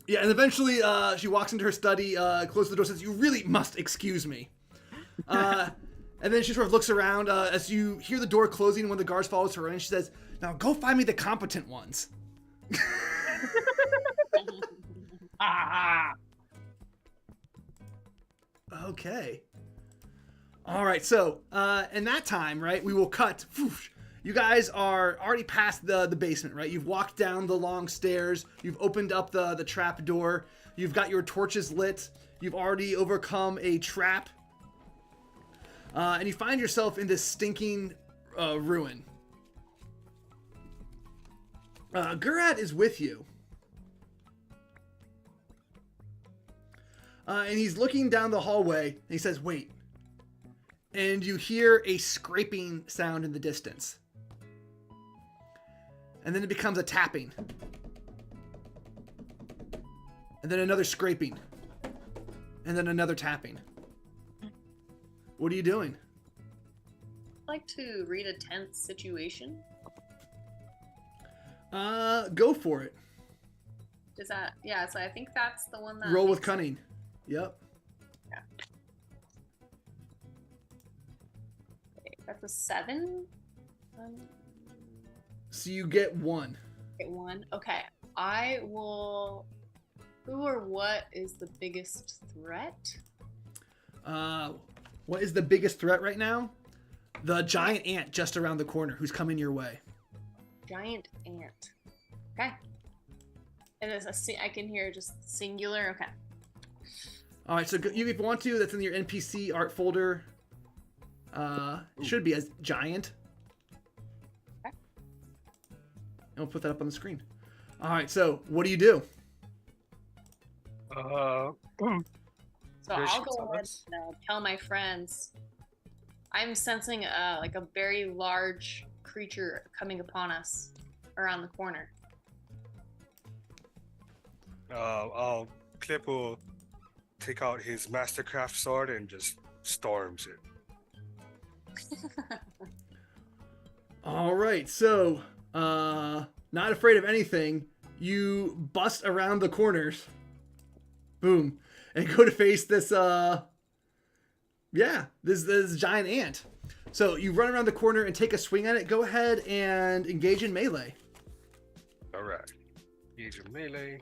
Yeah, and eventually she walks into her study, closes the door, says, "You really must excuse me." And then she sort of looks around as you hear the door closing, and one of the guards follows her in, and she says, "Now go find me the competent ones." Okay. All right, so in that time, right, we will cut. Whoosh, you guys are already past the basement, right? You've walked down the long stairs. You've opened up the trap door. You've got your torches lit. You've already overcome a trap. And you find yourself in this stinking ruin. Gurad is with you. And he's looking down the hallway, and he says, "Wait, and you hear a scraping sound in the distance. And then it becomes a tapping. And then another scraping. And then another tapping. What are you doing? I'd like to read a tense situation. Go for it. Does that? Yeah, so I think that's the one that. Roll with cunning. Yep. Yeah. Okay, that's a 7. So you get 1. Get 1. Okay, I will. Who or what is the biggest threat? What is the biggest threat right now? The giant ant just around the corner who's coming your way. Giant ant. Okay. And I can hear just singular. Okay. All right, so if you want to, that's in your NPC art folder. It should be as giant. Okay. And we'll put that up on the screen. All right, so what do you do? So I'll go ahead and tell my friends. I'm sensing like a very large creature coming upon around the corner. Clip will take out his mastercraft sword and just storms it. All right, so not afraid of anything. You bust around the corners. Boom. And go to face this this giant ant. So you run around the corner and take a swing at it. Go ahead and engage in melee. All right. Engage in melee.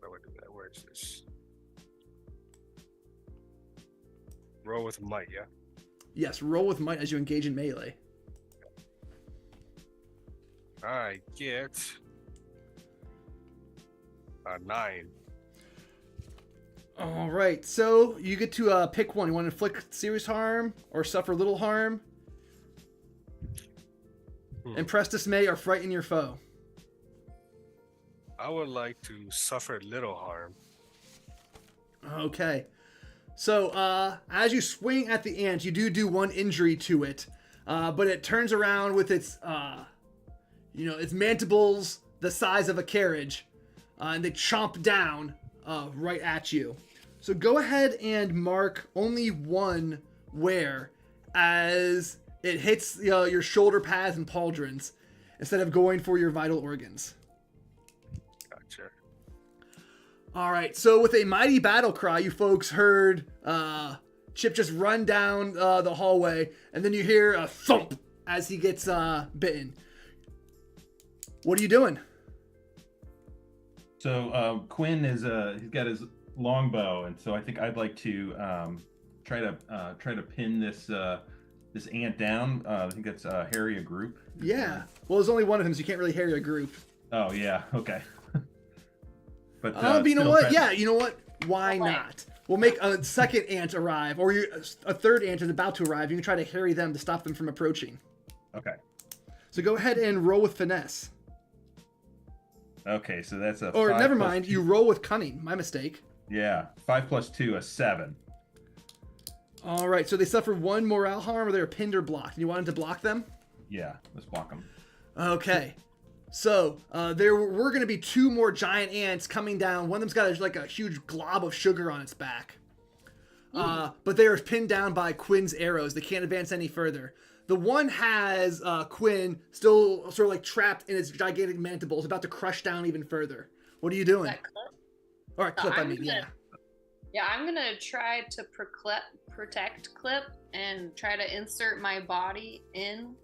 Where would I do that? Where is this? Roll with might, yeah? Yes, roll with might as you engage in melee. I get a 9. All right, so you get to pick one. You want to inflict serious harm or suffer little harm? Impress, dismay, or frighten your foe. I would like to suffer little harm. Okay. So as you swing at the ant, you do 1 injury to it, but it turns around with its its mandibles the size of a carriage, and they chomp down right at you. So go ahead and mark only 1 wear as it hits your shoulder pads and pauldrons instead of going for your vital organs. Gotcha. All right, so with a mighty battle cry, you folks heard Chip just run down the hallway, and then you hear a thump as he gets bitten. What are you doing? So Quinn is he's got his longbow, and so I think I'd like to try to pin this ant down. I think that's harry a group. Yeah. Well, there's only one of them, so you can't really harry a group. Oh yeah. Okay. But you know what? Yeah, you know what? Why not? We'll make a second ant arrive, or a third ant is about to arrive. You can try to harry them to stop them from approaching. Okay. So go ahead and roll with finesse. Okay, so that's a. Or 5 never plus mind, 2. you roll with cunning. My mistake. Yeah, 5 plus 2, a 7. All right, so they suffer 1 morale harm, or they're pinned or blocked. You wanted to block them? Yeah, let's block them. Okay. So there were going to be 2 more giant ants coming down. One of them's got like a huge glob of sugar on its back. But they are pinned down by Quinn's arrows. They can't advance any further. The one has Quinn still sort of like trapped in its gigantic mandibles, about to crush down even further. What are you doing? All right, Clip, yeah. Yeah, I'm going to try to protect Clip and try to insert my body in.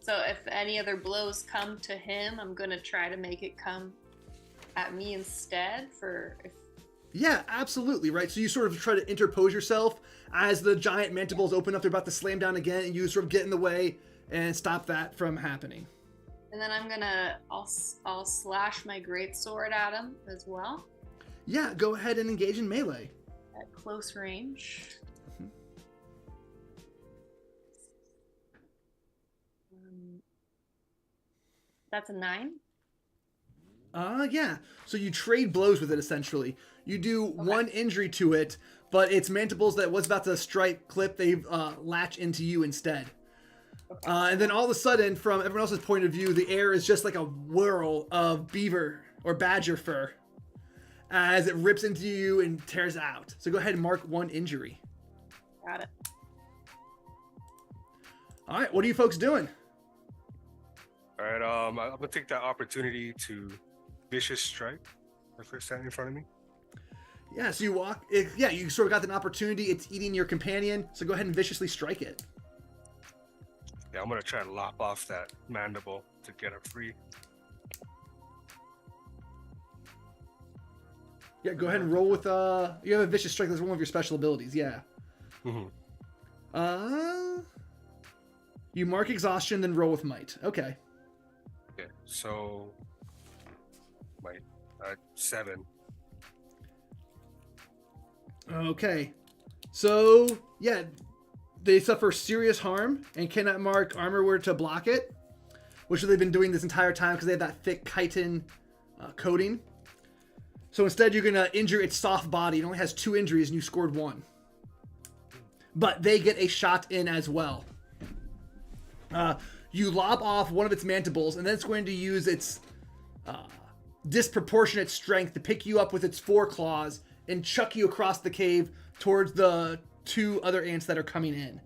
So if any other blows come to him, I'm going to try to make it come at me instead Yeah, absolutely, right? So you sort of try to interpose yourself as the giant mandibles open up. They're about to slam down again, and you sort of get in the way and stop that from happening. And then I'll slash my greatsword at him as well. Yeah, go ahead and engage in melee. At close range. That's a 9. Yeah. So you trade blows with it, essentially. You do 1 injury to it, but its mandibles that was about to strike Clip, they latch into you instead. And then all of a sudden, from everyone else's point of view, the air is just like a whirl of beaver or badger fur as it rips into you and tears out. So go ahead and mark 1 injury. Got it. All right, what are you folks doing? All right, I'm gonna take that opportunity to vicious strike the first standing in front of me. Yeah, so you walk. You sort of got an opportunity. It's eating your companion, so go ahead and viciously strike it. Yeah, I'm gonna try to lop off that mandible to get it free. Yeah, go ahead and roll with you have a vicious strike. That's one of your special abilities. Yeah. Mhm. You mark exhaustion, then roll with might. Okay. Okay, so my 7. Okay. So yeah, they suffer serious harm and cannot mark armor word to block it, which they've been doing this entire time because they have that thick chitin coating. So instead, you're gonna injure its soft body. It only has 2 injuries, and you scored 1. But they get a shot in as well. You lob off one of its mandibles, and then it's going to use its disproportionate strength to pick you up with its 4 claws and chuck you across the cave towards the 2 other ants that are coming in.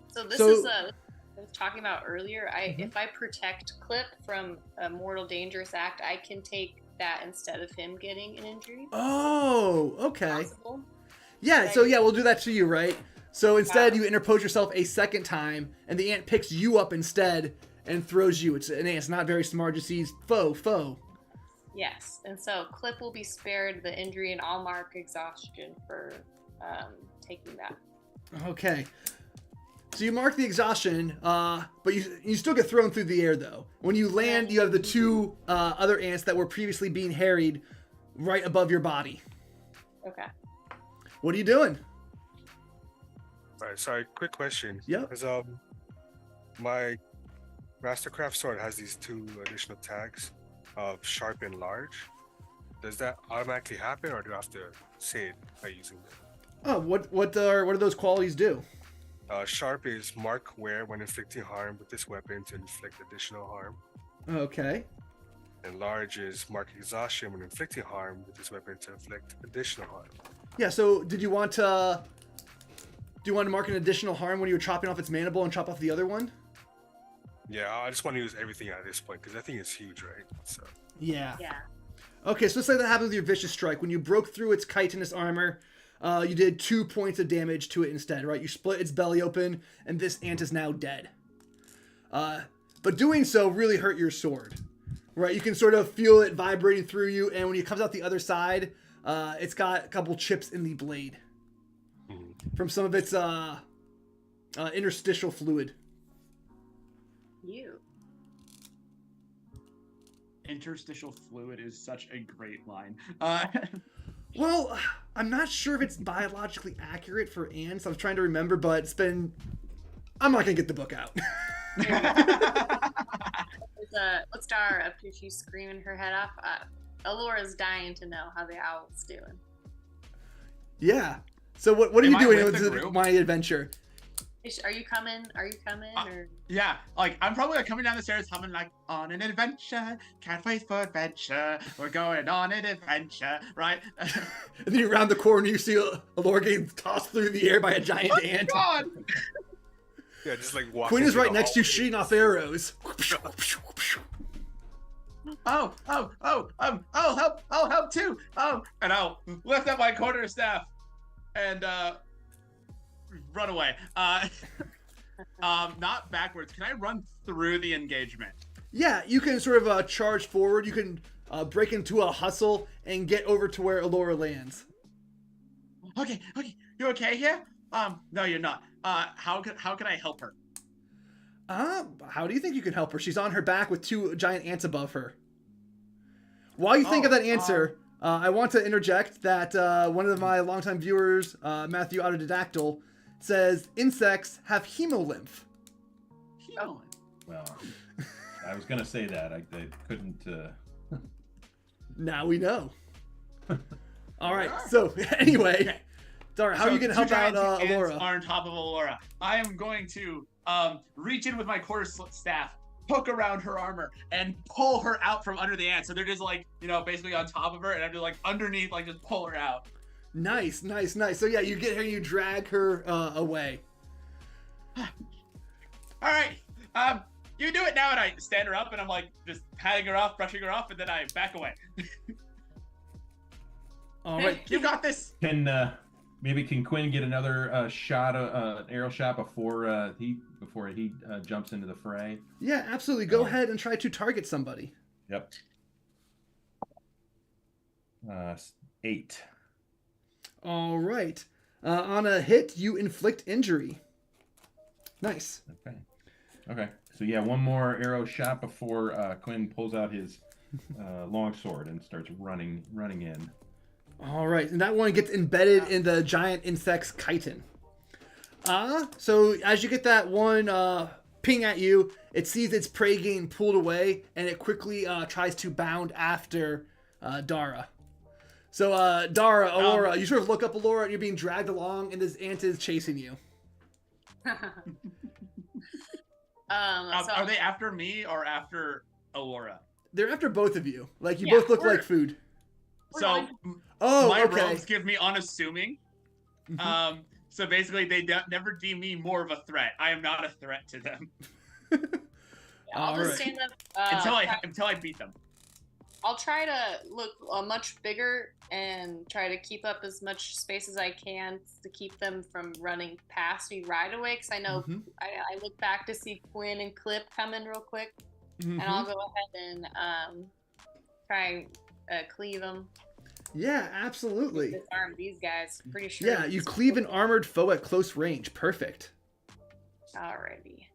So this is I was talking about earlier. If I protect Clip from a mortal dangerous act, I can take that instead of him getting an injury. Oh, okay. Possible? Yeah, so yeah, we'll do that to you, right? So instead, Wow. you interpose yourself a second time, and the ant picks you up instead and throws you. It's an ant. It's not very smart. Just sees foe. Yes, and so Clip will be spared the injury, and I'll mark exhaustion for taking that. Okay. So you mark the exhaustion, but you still get thrown through the air, though. When you land, you have the 2 other ants that were previously being harried right above your body. Okay. What are you doing? All right, sorry, quick question. Yeah. Because my Mastercraft sword has these 2 additional tags of sharp and large. Does that automatically happen, or do I have to say it by using it? Oh, what do those qualities do? Sharp is mark wear when inflicting harm with this weapon to inflict additional harm. Okay. And large is mark exhaustion when inflicting harm with this weapon to inflict additional harm. Yeah. So did you want to? Do you want to mark an additional harm when you were chopping off its mandible and chop off the other one? Yeah, I just want to use everything at this point because I think it's huge, right? So. Yeah. Yeah. Okay, so let's say that happened with your vicious strike. When you broke through its chitinous armor, you did 2 points of damage to it instead, right? You split its belly open, and this ant is now dead. But doing so really hurt your sword, right? You can sort of feel it vibrating through you, and when it comes out the other side, it's got a couple chips in the blade from some of its interstitial fluid. You. Interstitial fluid is such a great line. Well, I'm not sure if it's biologically accurate for ants. I was trying to remember, but it's been... I'm not going to get the book out. Let's start up to she's screaming her head off. Alora's dying to know how the owl's doing. Yeah. So what are Am you I doing with the with group? my adventure? Are you coming? Or Yeah, like I'm probably like coming down the stairs humming like on an adventure, can't wait for adventure, we're going on an adventure, right? And then you round the corner, you see Alora getting tossed through the air by a giant ant. God! Yeah, just like walking. Quinn is through right the next to you, hallway. shooting off arrows. I'll help too. And I'll lift up my quarterstaff and run away. Not backwards. Can I run through the engagement? Yeah, you can sort of charge forward. You can break into a hustle and get over to where Alora lands. Okay. You okay here? No, you're not. How can I help her? How do you think you can help her? She's on her back with 2 giant ants above her. While you think of that answer, I want to interject that one of my longtime viewers, Matthew Autodidactyl, says insects have hemolymph. Oh. Well, I was gonna say that. I couldn't. Now we know. All right. So anyway, Dara, how are you gonna help out Alora? Are on top of Alora. I am going to reach in with my quarter staff, hook around her armor, and pull her out from under the ant. So they're just like, basically on top of her, and I'm just like underneath, like just pull her out. Nice. So yeah, you get her and you drag her away. All right. You do it now, and I stand her up, and I'm like just patting her off, brushing her off, and then I back away. All right, you got this. Can Quinn get another shot, an arrow shot before he jumps into the fray? Yeah, absolutely. Go ahead and try to target somebody. Yep. 8. All right. On a hit, you inflict injury. Nice. Okay. So yeah, one more arrow shot before Quinn pulls out his longsword and starts running in. All right, and that one gets embedded in the giant insect's chitin. So as you get that one ping at you, it sees its prey getting pulled away, and it quickly tries to bound after Dara. So Dara, Alora, you sort of look up Alora, and you're being dragged along, and this ant is chasing you. Are they after me or after Alora? They're after both of you. Like, you both look like food. So, my robes give me unassuming. So basically, they never deem me more of a threat. I am not a threat to them. I'll just stand up until I beat them. I'll try to look much bigger and try to keep up as much space as I can to keep them from running past me right away. Because I know I look back to see Quinn and Clip come in real quick, and I'll go ahead and try cleave them. Yeah, absolutely. Disarm these guys. Pretty sure. Yeah, you cleave an armored foe at close range. Perfect. Alrighty.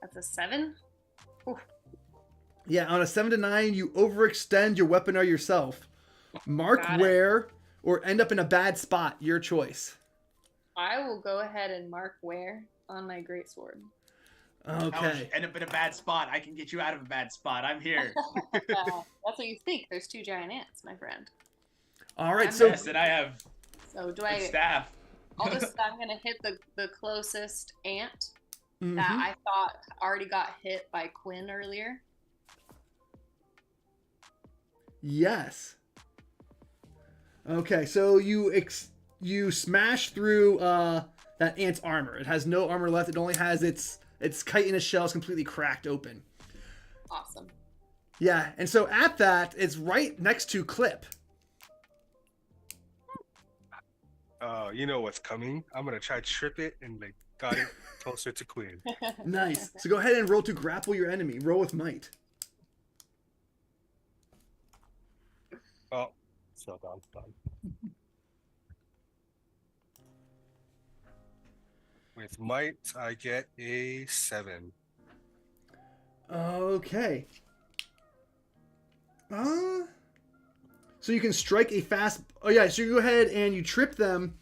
That's a 7. Ooh. Yeah, on a 7 to 9, you overextend your weapon or yourself. Mark where or end up in a bad spot. Your choice. I will go ahead and mark where on my greatsword. Okay. End up in a bad spot. I can get you out of a bad spot. I'm here. That's what you think. There's 2 giant ants, my friend. All right. Yes, and I have staff. I'm gonna hit the closest ant that I thought already got hit by Quinn earlier. Yes. Okay, so you smash through that ant's armor. It has no armor left. It only has its chitinous shell is completely cracked open. Awesome. Yeah, and so at that, it's right next to Clip. You know what's coming. I'm gonna try to trip it and got it closer to Quinn. Nice. So go ahead and roll to grapple your enemy. Roll with might. Oh, so done. With might, I get a 7. Okay. So you can strike a fast. Oh yeah. So you go ahead and you trip them.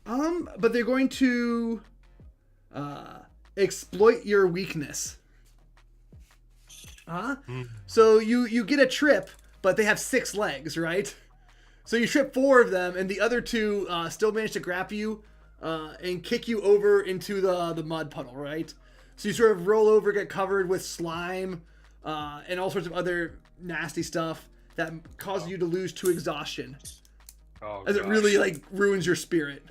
But they're going to exploit your weakness. So you get a trip, but they have 6 legs, right? So you trip 4 of them, and the other 2 still manage to grab you and kick you over into the mud puddle, right? So you sort of roll over, get covered with slime and all sorts of other nasty stuff that causes you to lose to exhaustion. As it really ruins your spirit.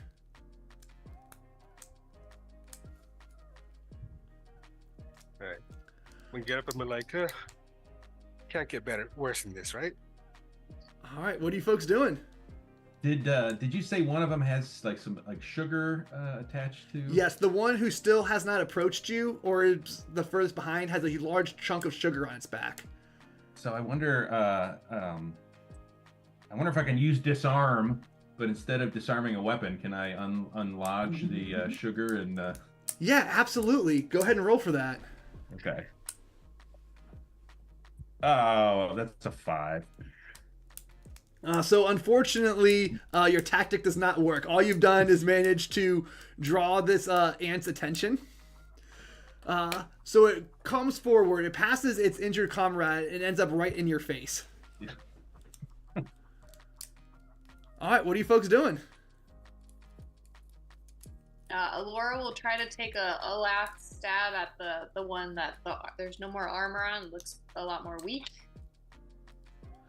Right. When you get up, I'm like, can't get worse than this, right? All right, what are you folks doing? Did you say one of them has some sugar attached to? Yes, the one who still has not approached you, or is the furthest behind, has a large chunk of sugar on its back. So I wonder if I can use disarm, but instead of disarming a weapon, can I unlodge the sugar and? Yeah, absolutely. Go ahead and roll for that. Okay. Oh, that's a 5. So unfortunately, your tactic does not work. All you've done is manage to draw this ant's attention. So it comes forward, it passes its injured comrade, and ends up right in your face. Yeah. All right, what are you folks doing? Alora will try to take a last stab at the one that there's no more armor on. Looks a lot more weak.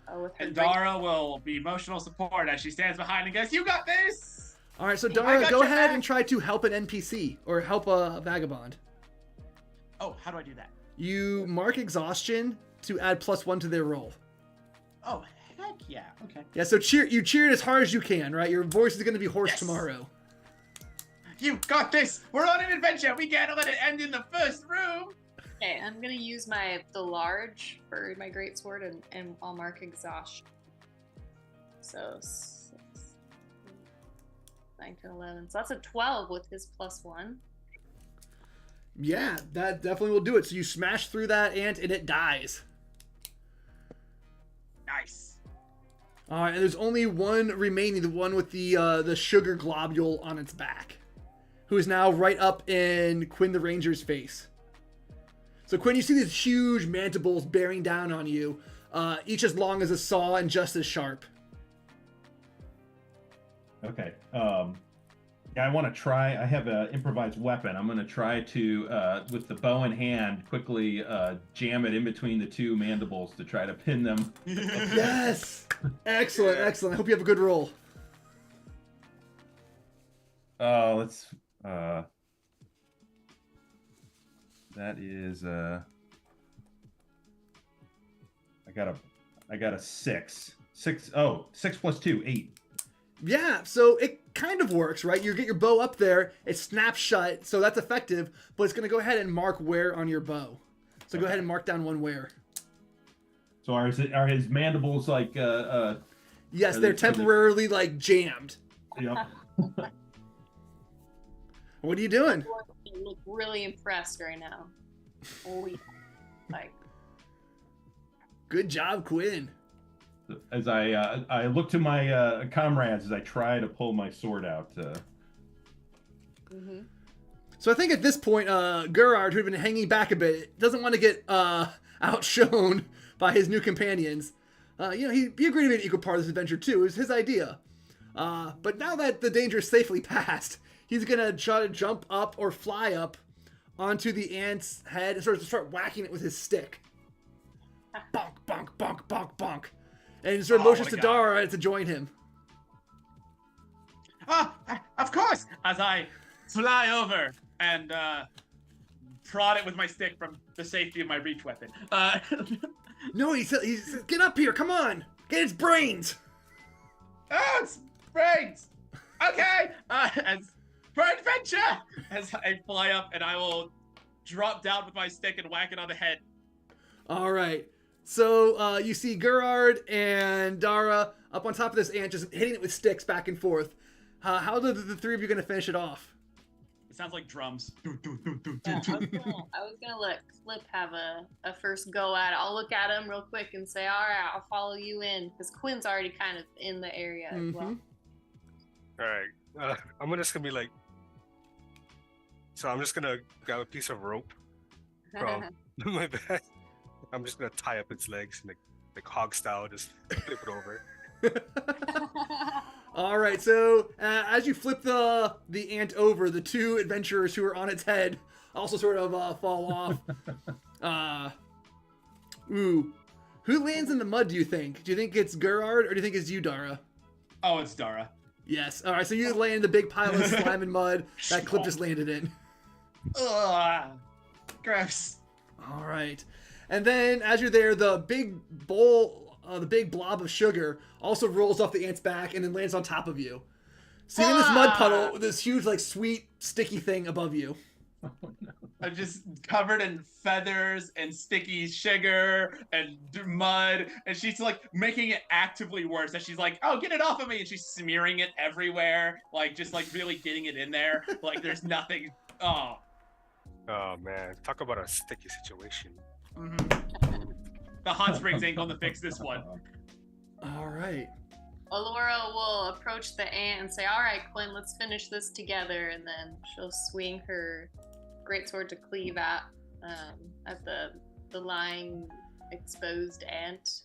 With her And Dara will be emotional support as she stands behind and goes, "You got this!" All right, so I Dara, got go your ahead back. and try to help an NPC or help a vagabond. Oh, how do I do that? You mark exhaustion to add +1 to their roll. Oh, heck yeah. Okay. Yeah, so you cheer it as hard as you can, right? Your voice is going to be hoarse Yes. tomorrow. You got this! We're on an adventure! We can't let it end in the first room! Okay, I'm gonna use the large for my greatsword and I'll mark exhaustion. So 6, 9, 10, 11. So that's a 12 with his +1. Yeah, that definitely will do it. So you smash through that ant and it dies. Nice. All right, and there's only one remaining, the one with the sugar globule on its back, who is now right up in Quinn the Ranger's face. So Quinn, you see these huge mandibles bearing down on you, each as long as a saw and just as sharp. Okay. Yeah, I want to try. I have an improvised weapon. I'm going to try to, with the bow in hand, quickly jam it in between the two mandibles to try to pin them. Yes! Excellent, excellent. I hope you have a good roll. Let's. That is. I got a 6. 6. Oh, 6 plus 2, 8. Yeah, so it kind of works, right? You get your bow up there, it snaps shut, so that's effective, but it's going to go ahead and mark wear on your bow. So go ahead and mark down 1 wear. So are his mandibles like? Yes, Are they're they- temporarily like jammed. Yeah. What are you doing? You look really impressed right now. Oh yeah. Like Good job, Quinn. As I look to my comrades as I try to pull my sword out. mhm. So I think at this point, Gerard, who had been hanging back a bit, doesn't want to get outshone by his new companions. He agreed to be an equal part of this adventure too. It was his idea. But now that the danger is safely past, he's gonna try to jump up or fly up onto the ant's head and start whacking it with his stick. Bonk, bonk, bonk, bonk, bonk. And he sort of Oh, motions what to a guy. Dara to join him. Of course! As I fly over and prod it with my stick from the safety of my reach weapon. No, he said, get up here, come on! Get its brains! Oh, it's brains! Okay! As for adventure! As I fly up and I will drop down with my stick and whack it on the head. Alright. So you see Gerard and Dara up on top of this ant, just hitting it with sticks back and forth. How are the three of you going to finish it off? It sounds like drums. Yeah, I was gonna let Flip have a first go at it. I'll look at him real quick and say, all right, I'll follow you in, because Quinn's already kind of in the area as well. All right. I'm just gonna be like. So I'm just gonna grab a piece of rope from my bag. I'm just gonna tie up its legs and like hog style, just flip it over. All right, so as you flip the ant over, the two adventurers who are on its head also sort of fall off. Who lands in the mud, do you think? Do you think it's Gerard, or do you think it's you, Dara? Oh, it's Dara. Yes. All right, so you land in the big pile of slime and mud that Clip just landed in. Ugh. Gross. All right. And then as you're there, the big bowl, the big blob of sugar also rolls off the ant's back and then lands on top of you. So you're in this mud puddle with this huge, like, sweet, sticky thing above you. Oh, no. I'm just covered in feathers and sticky sugar and mud, and she's like making it actively worse. And she's like, "Oh, get it off of me!" And she's smearing it everywhere, like just like really getting it in there. Like there's nothing. Oh. Oh man, talk about a sticky situation. Mhm. The hot springs ain't gonna fix this one. All right. Alora will approach the ant and say, all right, Quinn, let's finish this together. And then she'll swing her greatsword to cleave at the lying exposed ant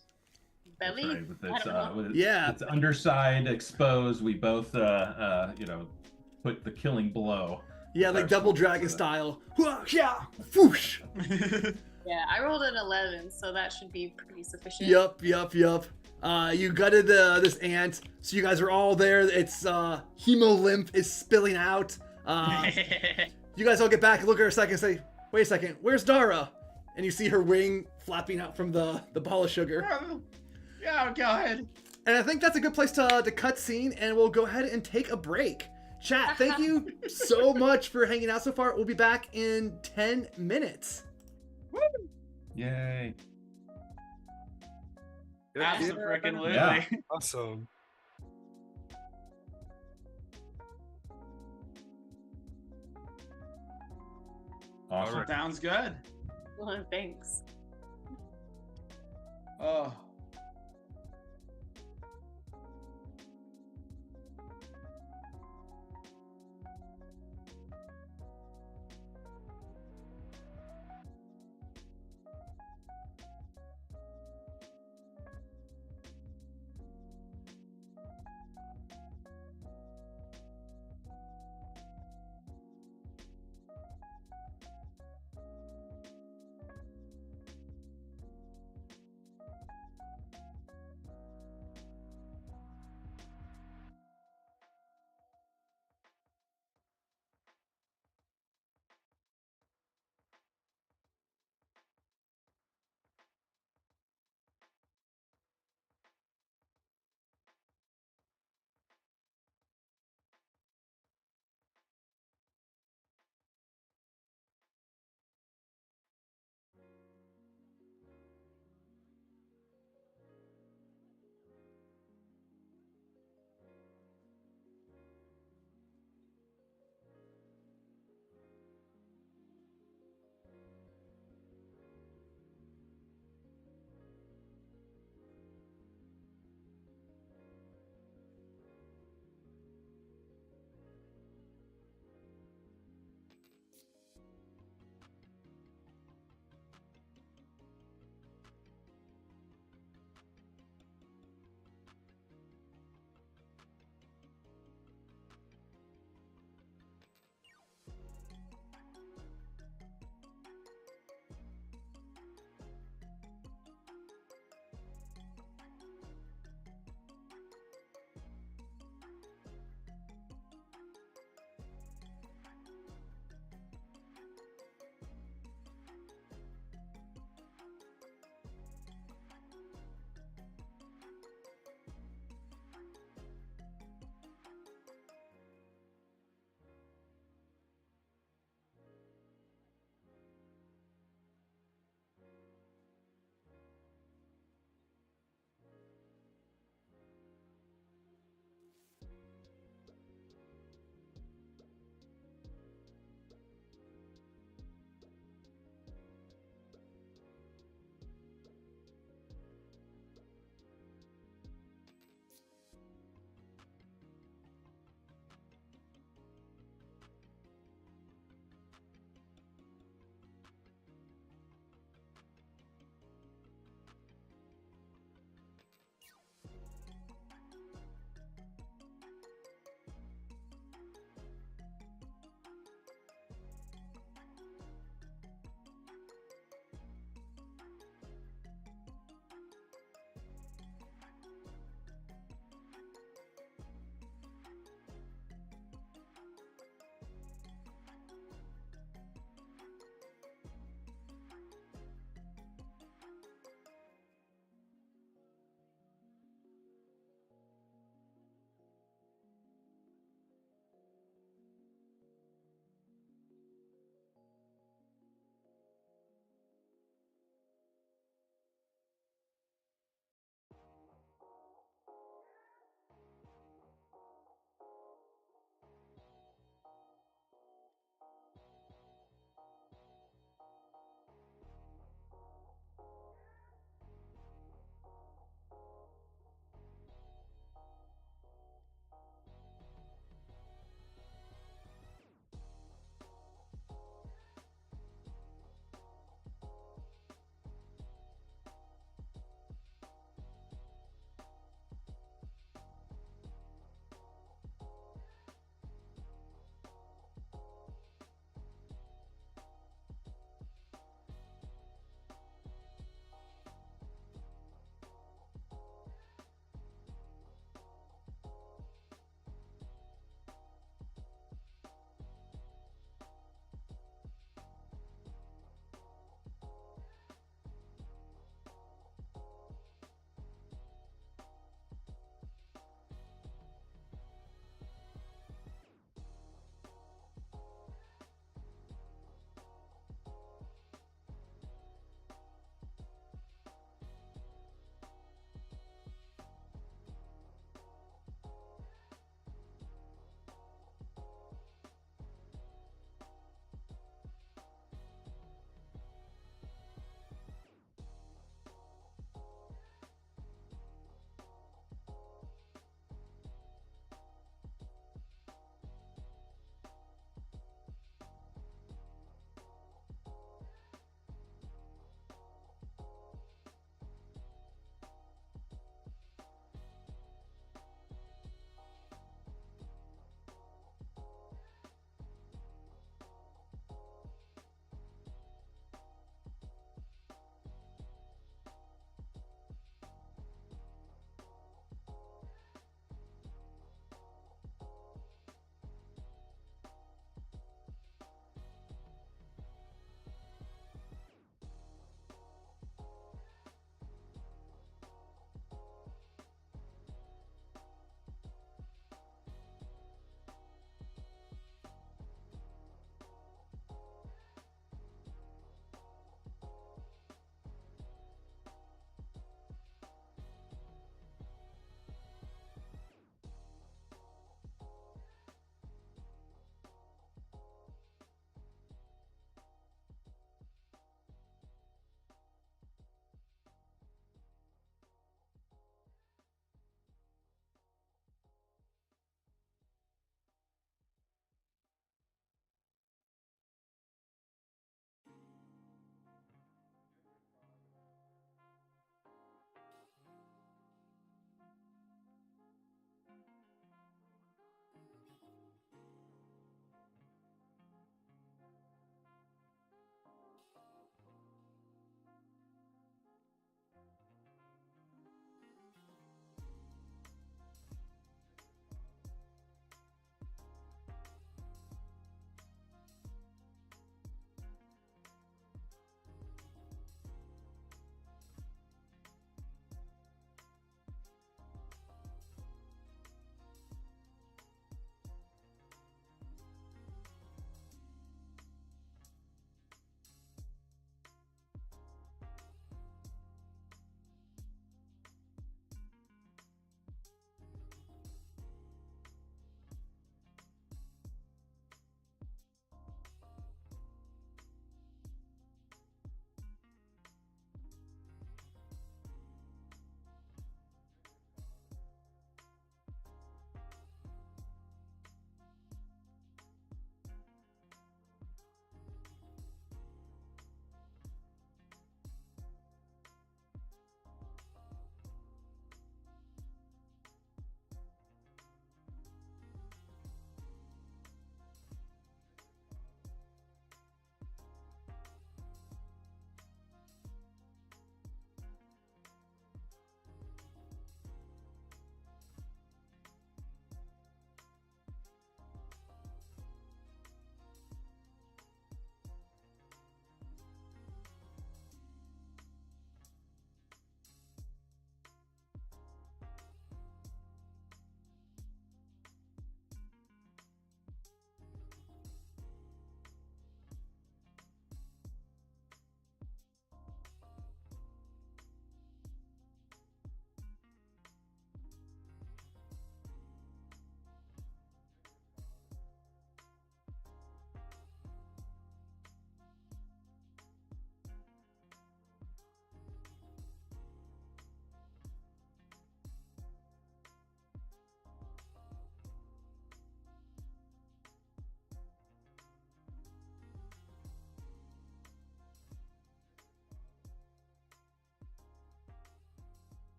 belly. Right, with I its, don't know. Yeah. its underside exposed, we both, put the killing blow. Yeah, with like our double swords, dragon style. Hua, yeah, whoosh. Yeah, I rolled an 11, so that should be pretty sufficient. Yup. You gutted this ant, so you guys are all there. It's hemolymph is spilling out. You guys all get back and look at her a second and say, wait a second, where's Dara? And you see her wing flapping out from the ball of sugar. Yeah, go ahead. And I think that's a good place to cut scene, and we'll go ahead and take a break. Chat, thank you so much for hanging out so far. We'll be back in 10 minutes. Yay. Absolutely. Yeah. Awesome. Awesome. Alright. Sounds good. Well, thanks. Oh.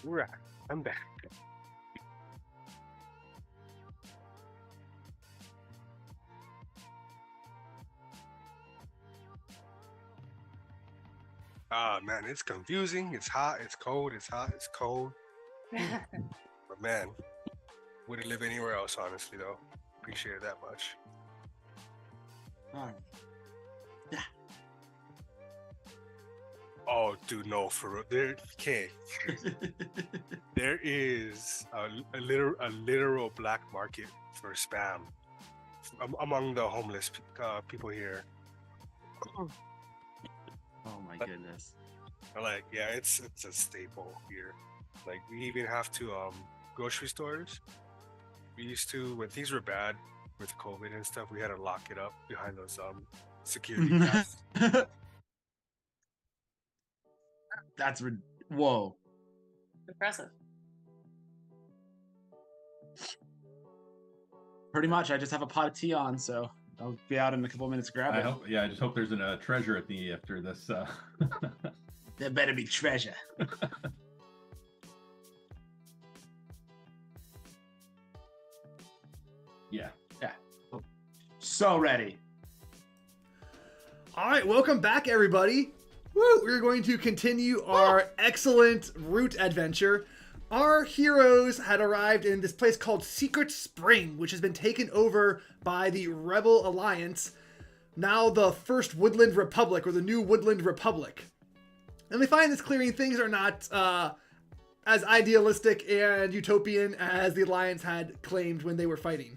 Right, I'm back. Ah, man, it's confusing. It's hot. It's cold. It's hot. It's cold. But man, wouldn't live anywhere else, honestly, though. Appreciate it that much. All right. Oh, dude, no, for real. There, okay. There is a literal black market for spam among the homeless people here. Oh my goodness. Like, yeah, it's a staple here. Like, we even have to grocery stores. We used to, when things were bad with COVID and stuff, we had to lock it up behind those security guards. Whoa. Impressive. Pretty much, I just have a pot of tea on, so I'll be out in a couple minutes to grab it. I just hope there's a treasure at the after this. There better be treasure. Yeah. So ready. All right, welcome back, everybody. Woo! We're going to continue our excellent route adventure. Our heroes had arrived in this place called Secret Spring, which has been taken over by the Rebel Alliance, now the First Woodland Republic, or the New Woodland Republic. And they find this clearing things are not as idealistic and utopian as the Alliance had claimed when they were fighting.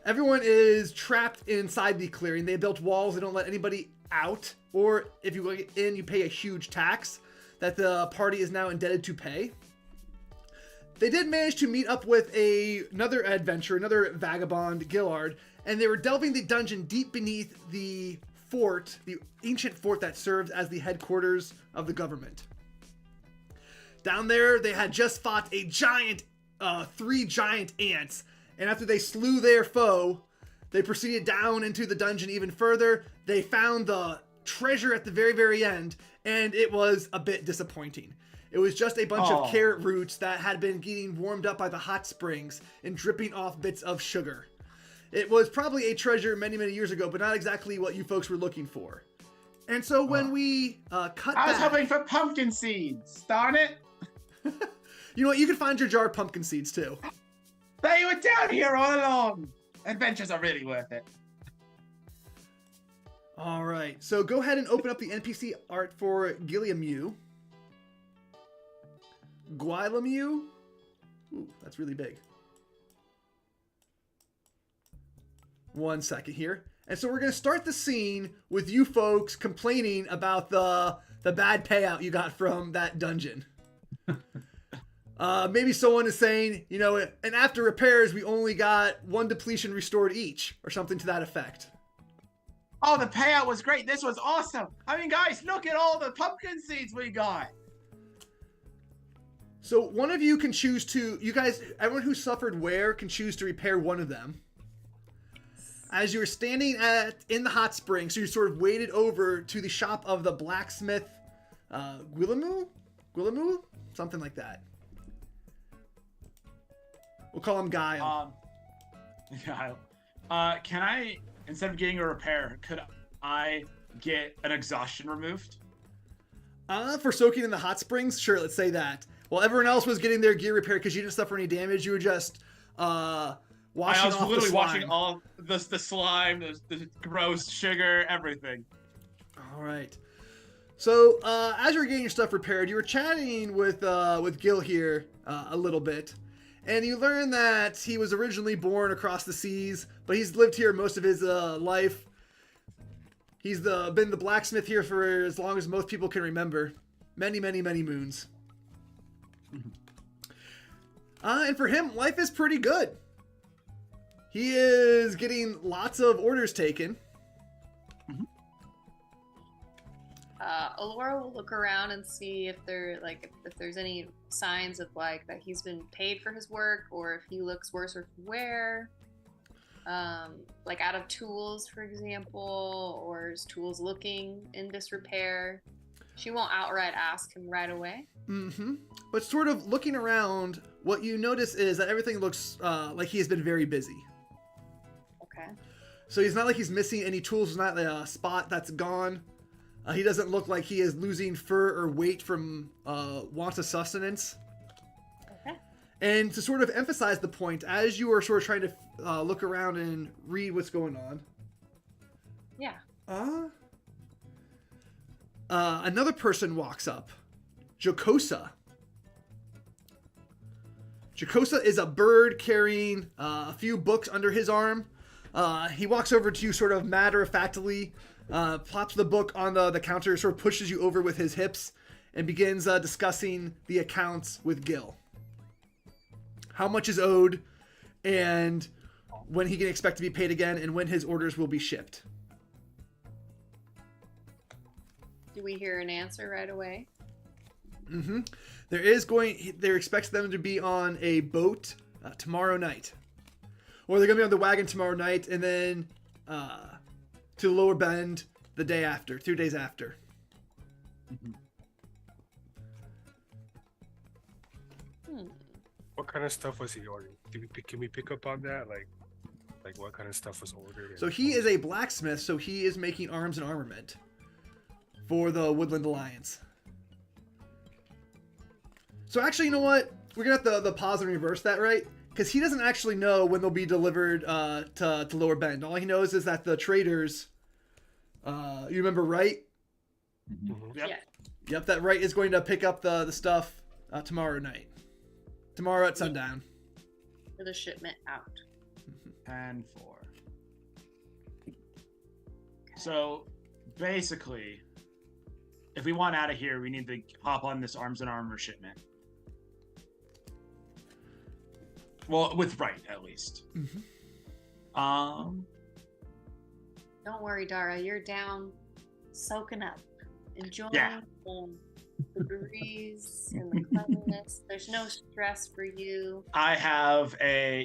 Everyone is trapped inside the clearing. They built walls. They don't let anybody out. Or if you go in, you pay a huge tax that the party is now indebted to pay. They did manage to meet up with another adventurer, another vagabond, Gillard, and they were delving the dungeon deep beneath the fort, the ancient fort that serves as the headquarters of the government. Down there, they had just fought a giant, 3 giant ants, and after they slew their foe, they proceeded down into the dungeon even further. They found the treasure at the very, very end, and it was a bit disappointing. It was just a bunch of carrot roots that had been getting warmed up by the hot springs and dripping off bits of sugar. It was probably a treasure many, many years ago, but not exactly what you folks were looking for. And so when we cut I was back... hoping for pumpkin seeds. Darn it. You know what? You can find your jar of pumpkin seeds, too. They were down here all along. Adventures are really worth it. All right. So go ahead and open up the NPC art for Gilliamew. Guilamew? Ooh, that's really big. One second here. And so we're going to start the scene with you folks complaining about the bad payout you got from that dungeon. Maybe someone is saying, you know, and after repairs, we only got 1 depletion restored each, or something to that effect. Oh, the payout was great. This was awesome. I mean, guys, look at all the pumpkin seeds we got. So one of you can choose to, you guys, everyone who suffered wear can choose to repair one of them. As you were standing in the hot spring, so you sort of waded over to the shop of the blacksmith, Guilamew? Something like that. We'll call him Guile. Guile. Can I, instead of getting a repair, could I get an exhaustion removed? For soaking in the hot springs? Sure, let's say that. While everyone else was getting their gear repaired because you didn't suffer any damage, you were just washing I was off literally the slime. washing all the slime, the gross sugar, everything. All right. So as you were getting your stuff repaired, you were chatting with Gil here a little bit, and you learned that he was originally born across the seas, but he's lived here most of his life. He's been the blacksmith here for as long as most people can remember, many, many, many moons. And for him, life is pretty good. He is getting lots of orders taken. Alora will look around and see if there's any signs of like that he's been paid for his work, or if he looks worse for wear, like out of tools, for example, or is tools looking in disrepair. She won't outright ask him right away. Mm-hmm. But sort of looking around, what you notice is that everything looks like he has been very busy. Okay. So he's not like he's missing any tools. It's not a spot that's gone. He doesn't look like he is losing fur or weight from want of sustenance. Okay. And to sort of emphasize the point, as you are sort of trying to look around and read what's going on. Yeah. Another person walks up. Jocosa. Jocosa is a bird carrying a few books under his arm. He walks over to you sort of matter-of-factly, plops the book on the counter, sort of pushes you over with his hips, and begins discussing the accounts with Gil. How much is owed, and when he can expect to be paid again, and when his orders will be shipped. Do we hear an answer right away? Mm-hmm. There expects them to be on a boat tomorrow night. Or they're going to be on the wagon tomorrow night, and then to Lower Bend the day after, 2 days after. What kind of stuff was he ordering? Can we pick up on that? Like what kind of stuff was ordered? So he is a blacksmith, so he is making arms and armament for the Woodland Alliance. So actually, you know what? We're going to have to pause and reverse that, right? Because he doesn't actually know when they'll be delivered to Lower Bend. All he knows is that the traders, you remember Wright? Mm-hmm. Yep. Yeah. Yep, that Wright is going to pick up the stuff tomorrow night. Tomorrow at sundown. For the shipment out. 10-4. So basically, if we want out of here, we need to hop on this arms and armor shipment. Well, with Wright at least. Mm-hmm. Don't worry, Dara. You're down, soaking up, enjoying the breeze and the cleanliness. There's no stress for you. I have a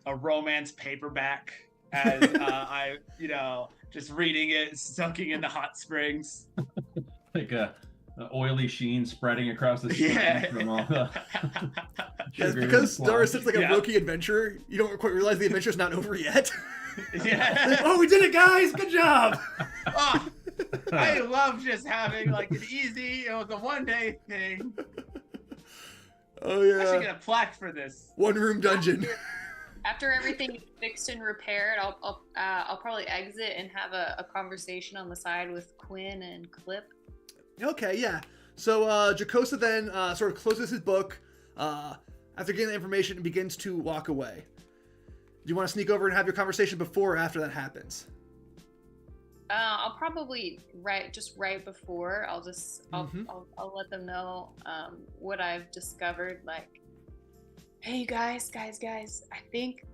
romance paperback as I just reading it, soaking in the hot springs. Like an oily sheen spreading across the screen from all the Yes, sugar because and Dara is slime. such like a rookie adventurer, you don't quite realize the adventure's not over yet. Yeah. Oh, we did it, guys! Good job! Oh, I love just having like an easy, it was a one-day thing. Oh I should yeah. get a plaque for this. One room dungeon. After everything is fixed and repaired, I'll probably exit and have a conversation on the side with Quinn and Clip. Okay, yeah. So Jocosa then sort of closes his book after getting the information and begins to walk away. Do you want to sneak over and have your conversation before or after that happens? I'll probably right before. I'll let them know what I've discovered. Like, hey, you guys. I think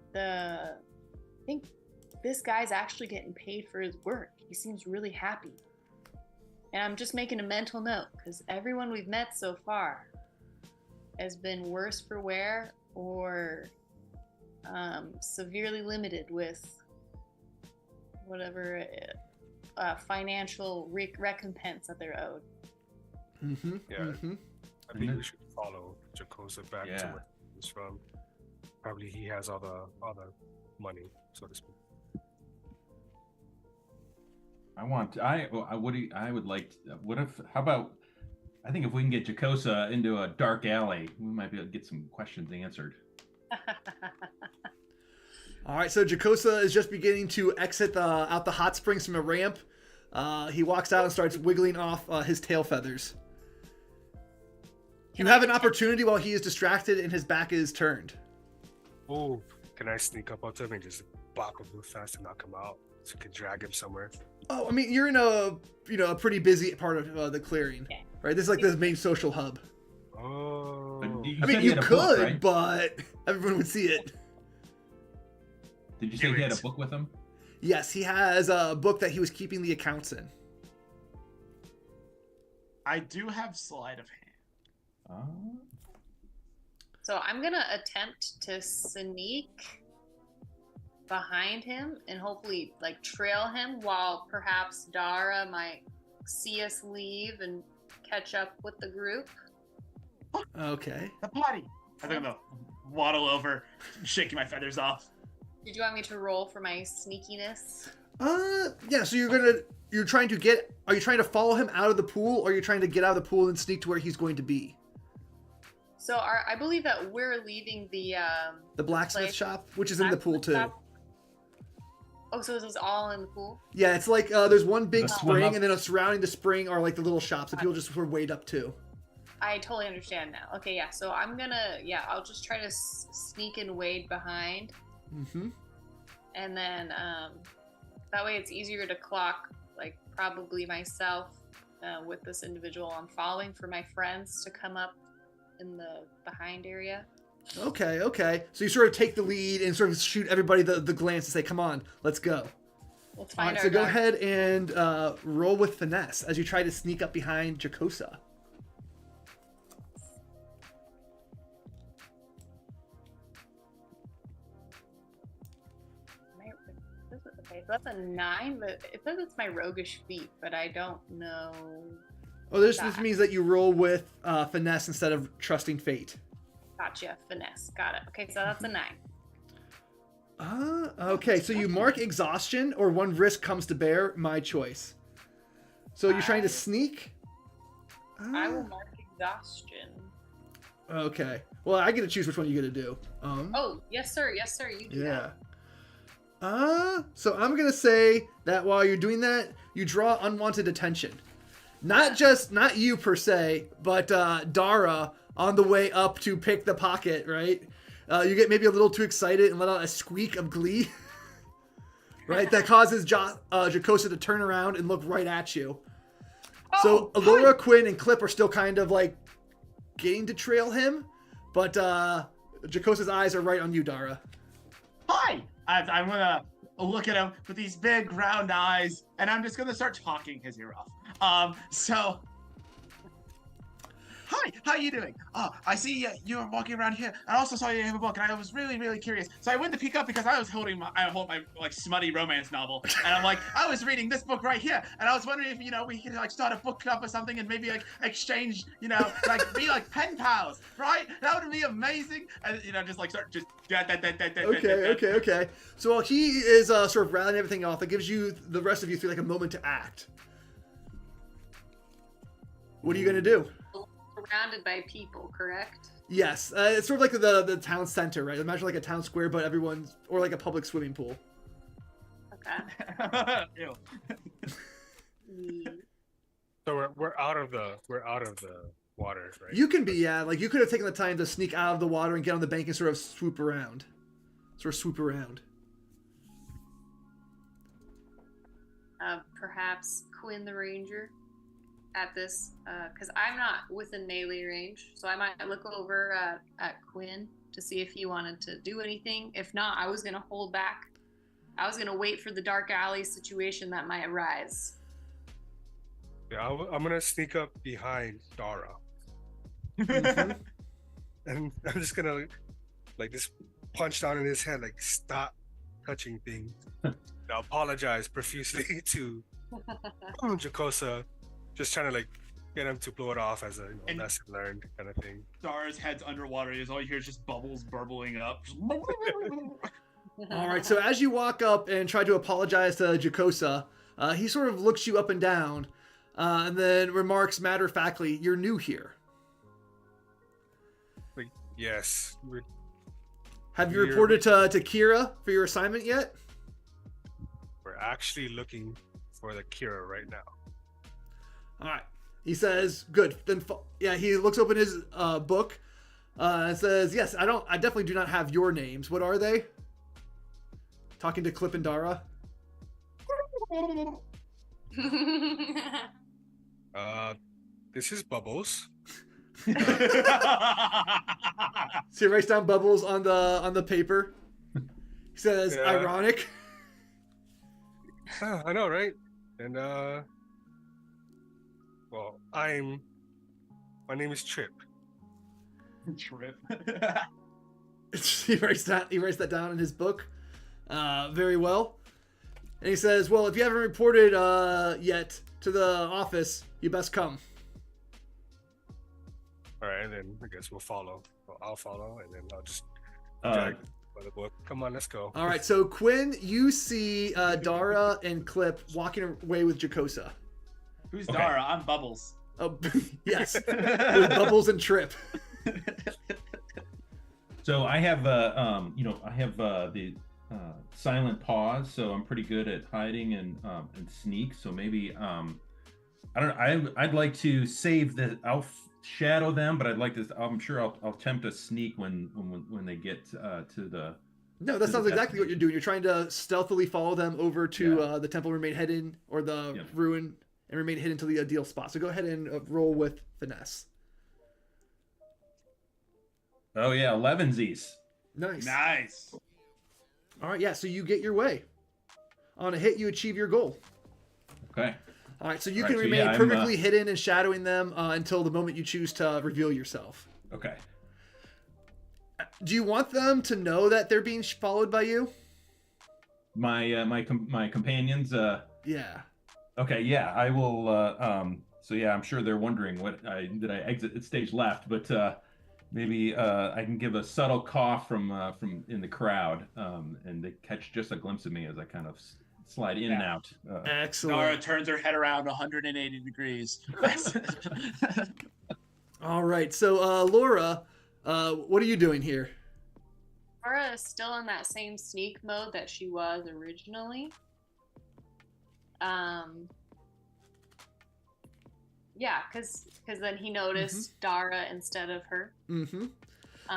this guy's actually getting paid for his work. He seems really happy. And I'm just making a mental note because everyone we've met so far has been worse for wear or severely limited with whatever financial recompense that they're owed. Mm-hmm. Yeah. Mm-hmm. I think we should follow Jocosa back to Yeah. where he's from. Probably he has all the money, so to speak. I would like. How about? I think if we can get Jocosa into a dark alley, we might be able to get some questions answered. All right, so Jocosa is just beginning to exit out the hot springs from a ramp. He walks out and starts wiggling off his tail feathers. You have an opportunity while he is distracted and his back is turned. Oh, can I sneak up onto him and just block him real fast and knock him out so we can drag him somewhere? Oh, I mean, you're in a pretty busy part of the clearing, Okay. right? This is like the main social hub. Oh. But I mean, said he you had a could, book, right? but everyone would see it. Did you say he had a book with him? Yes, he has a book that he was keeping the accounts in. I do have sleight of hand. So I'm gonna attempt to sneak behind him and hopefully like trail him while perhaps Dara might see us leave and catch up with the group. Okay. The potty. I think I'm gonna waddle over, shaking my feathers off. Did you want me to roll for my sneakiness? Yeah, so you're trying to follow him out of the pool, or you're trying to get out of the pool and sneak to where he's going to be? So I believe that we're leaving the blacksmith place. shop, which is in the pool too. Shop. Oh, so this is all in the pool? Yeah, it's like there's one big Oh. spring, and then surrounding the spring are like the little shops that people just sort of wade up to. I totally understand now. Okay, yeah. So I'll just try to sneak and wade behind. Mm-hmm. And then that way it's easier to clock, like, probably myself with this individual I'm following for my friends to come up in the behind area. Okay. So you sort of take the lead and sort of shoot everybody the glance and say, come on, let's go. Let's All find right, our so go dog. ahead and roll with finesse as you try to sneak up behind Jacosa. Okay, so that's a 9, but it says it's my roguish feat, but I don't know. Oh, this means that you roll with finesse instead of trusting fate. Gotcha, finesse. Got it. Okay, so that's a 9. Okay, so you mark exhaustion or one risk comes to bear, my choice. So you're trying to sneak? I will mark exhaustion. Okay. Well, I get to choose which one you get to do. Oh, yes, sir. Yes, sir. You do Yeah. that. So I'm going to say that while you're doing that, you draw unwanted attention. Not you per se, but Dara on the way up to pick the pocket, right? You get maybe a little too excited and let out a squeak of glee, right? That causes Jacosa to turn around and look right at you. So Allura, Quinn, and Clip are still kind of like getting to trail him, but Jacosa's eyes are right on you, Dara. Hi! I'm gonna look at him with these big round eyes, and I'm just gonna start talking his ear off. Hi, how you doing? I see you were walking around here. I also saw you have a book, and I was really, really curious. So I went to peek up because I hold my like smutty romance novel, and I'm like, I was reading this book right here, and I was wondering if we could like start a book club or something, and maybe like exchange, like be like pen pals, right? That would be amazing. And just like start just. Okay. So while he is sort of rallying everything off, it gives you the rest of you three like a moment to act. What are you gonna do? Surrounded by people, correct? Yes, it's sort of like the town center, right? Imagine like a town square, but everyone's or like a public swimming pool. Okay. Ew. So we're out of the water, right? You can be, like you could have taken the time to sneak out of the water and get on the bank and sort of swoop around. Perhaps Quinn the Ranger at this, because I'm not within melee range, so I might look over at Quinn to see if he wanted to do anything. If not, I was going to hold back. I was going to wait for the dark alley situation that might arise. Yeah, I'm gonna sneak up behind Dara, Mhm. and I'm just gonna like just punch down in his head, like stop touching things. I apologize profusely to Jacosa, just trying to like get him to blow it off as a And- lesson learned kind of thing. Dara's head's underwater. Is all you hear is just bubbles burbling up. All right, so as you walk up and try to apologize to Jacosa, he sort of looks you up and down, and then remarks matter-of-factly, "You're new here. Like, yes, Have you We're- reported to Kira for your assignment yet?" we're actually looking for the Kira right now. All right. He says, "Good." Then, he looks open his book and says, "Yes, I definitely do not have your names. What are they?" Talking to Clip and Dara. This is Bubbles. So he writes down Bubbles on the paper. He says, Yeah. "Ironic." I know, right? And well, my name is Trip. Trip. He writes that down in his book. Very well. And he says, "Well, if you haven't reported yet to the office, you best come." All right, and then I guess we'll follow. Well, I'll follow, and then I'll just Uh, drag by the book. Come on, let's go. All right, so Quinn, you see Dara and Clip walking away with Jacosa. Who's Okay. Dara? I'm Bubbles. Oh, yes, with Bubbles and Trip. So I have, I have the silent pause, so I'm pretty good at hiding and sneak. So maybe, I don't know. I'd like to save the. I'll shadow them, but I'd like to. I'm sure I'll attempt to sneak when they get to the. No, that sounds exactly what you're doing. You're trying to stealthily follow them over to the temple, remain hidden, or the ruin, and remain hidden until the ideal spot. So go ahead and roll with finesse. Oh yeah, 11sies. Nice. Nice. All right, yeah. So you get your way. On a hit, you achieve your goal. Okay. All right, so you All can right, so remain yeah, I'm, perfectly hidden and shadowing them until the moment you choose to reveal yourself. Okay. Do you want them to know that they're being followed by you? My companions. Yeah. Okay. Yeah, I will. So yeah, I'm sure they're wondering did I exit stage left, but maybe I can give a subtle cough from in the crowd, and they catch just a glimpse of me as I kind of slide in and out. Excellent. Dara turns her head around 180 degrees. All right, so Laura, what are you doing here? Laura is still in that same sneak mode that she was originally. Yeah, because then he noticed Dara instead of her. Mm-hmm.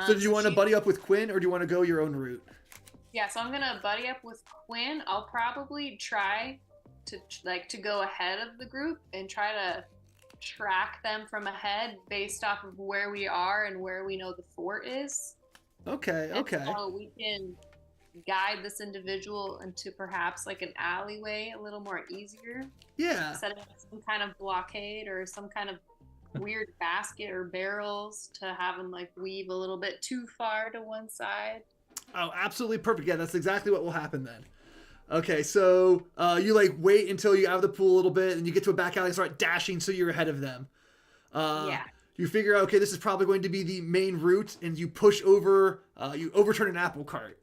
So do you want to buddy up with Quinn, or do you want to go your own route? Yeah, so I'm gonna buddy up with Quinn. I'll probably try to go ahead of the group and try to track them from ahead based off of where we are and where we know the fort is. Okay. So we can guide this individual into perhaps like an alleyway a little more easier. Yeah. Setting up some kind of blockade or some kind of weird basket or barrels to have them like weave a little bit too far to one side. Oh, absolutely perfect. Yeah, that's exactly what will happen then. Okay, so you like wait until you out of the pool a little bit, and you get to a back alley and start dashing, so you're ahead of them. Yeah. You figure out, okay, this is probably going to be the main route, and you push over, you overturn an apple cart.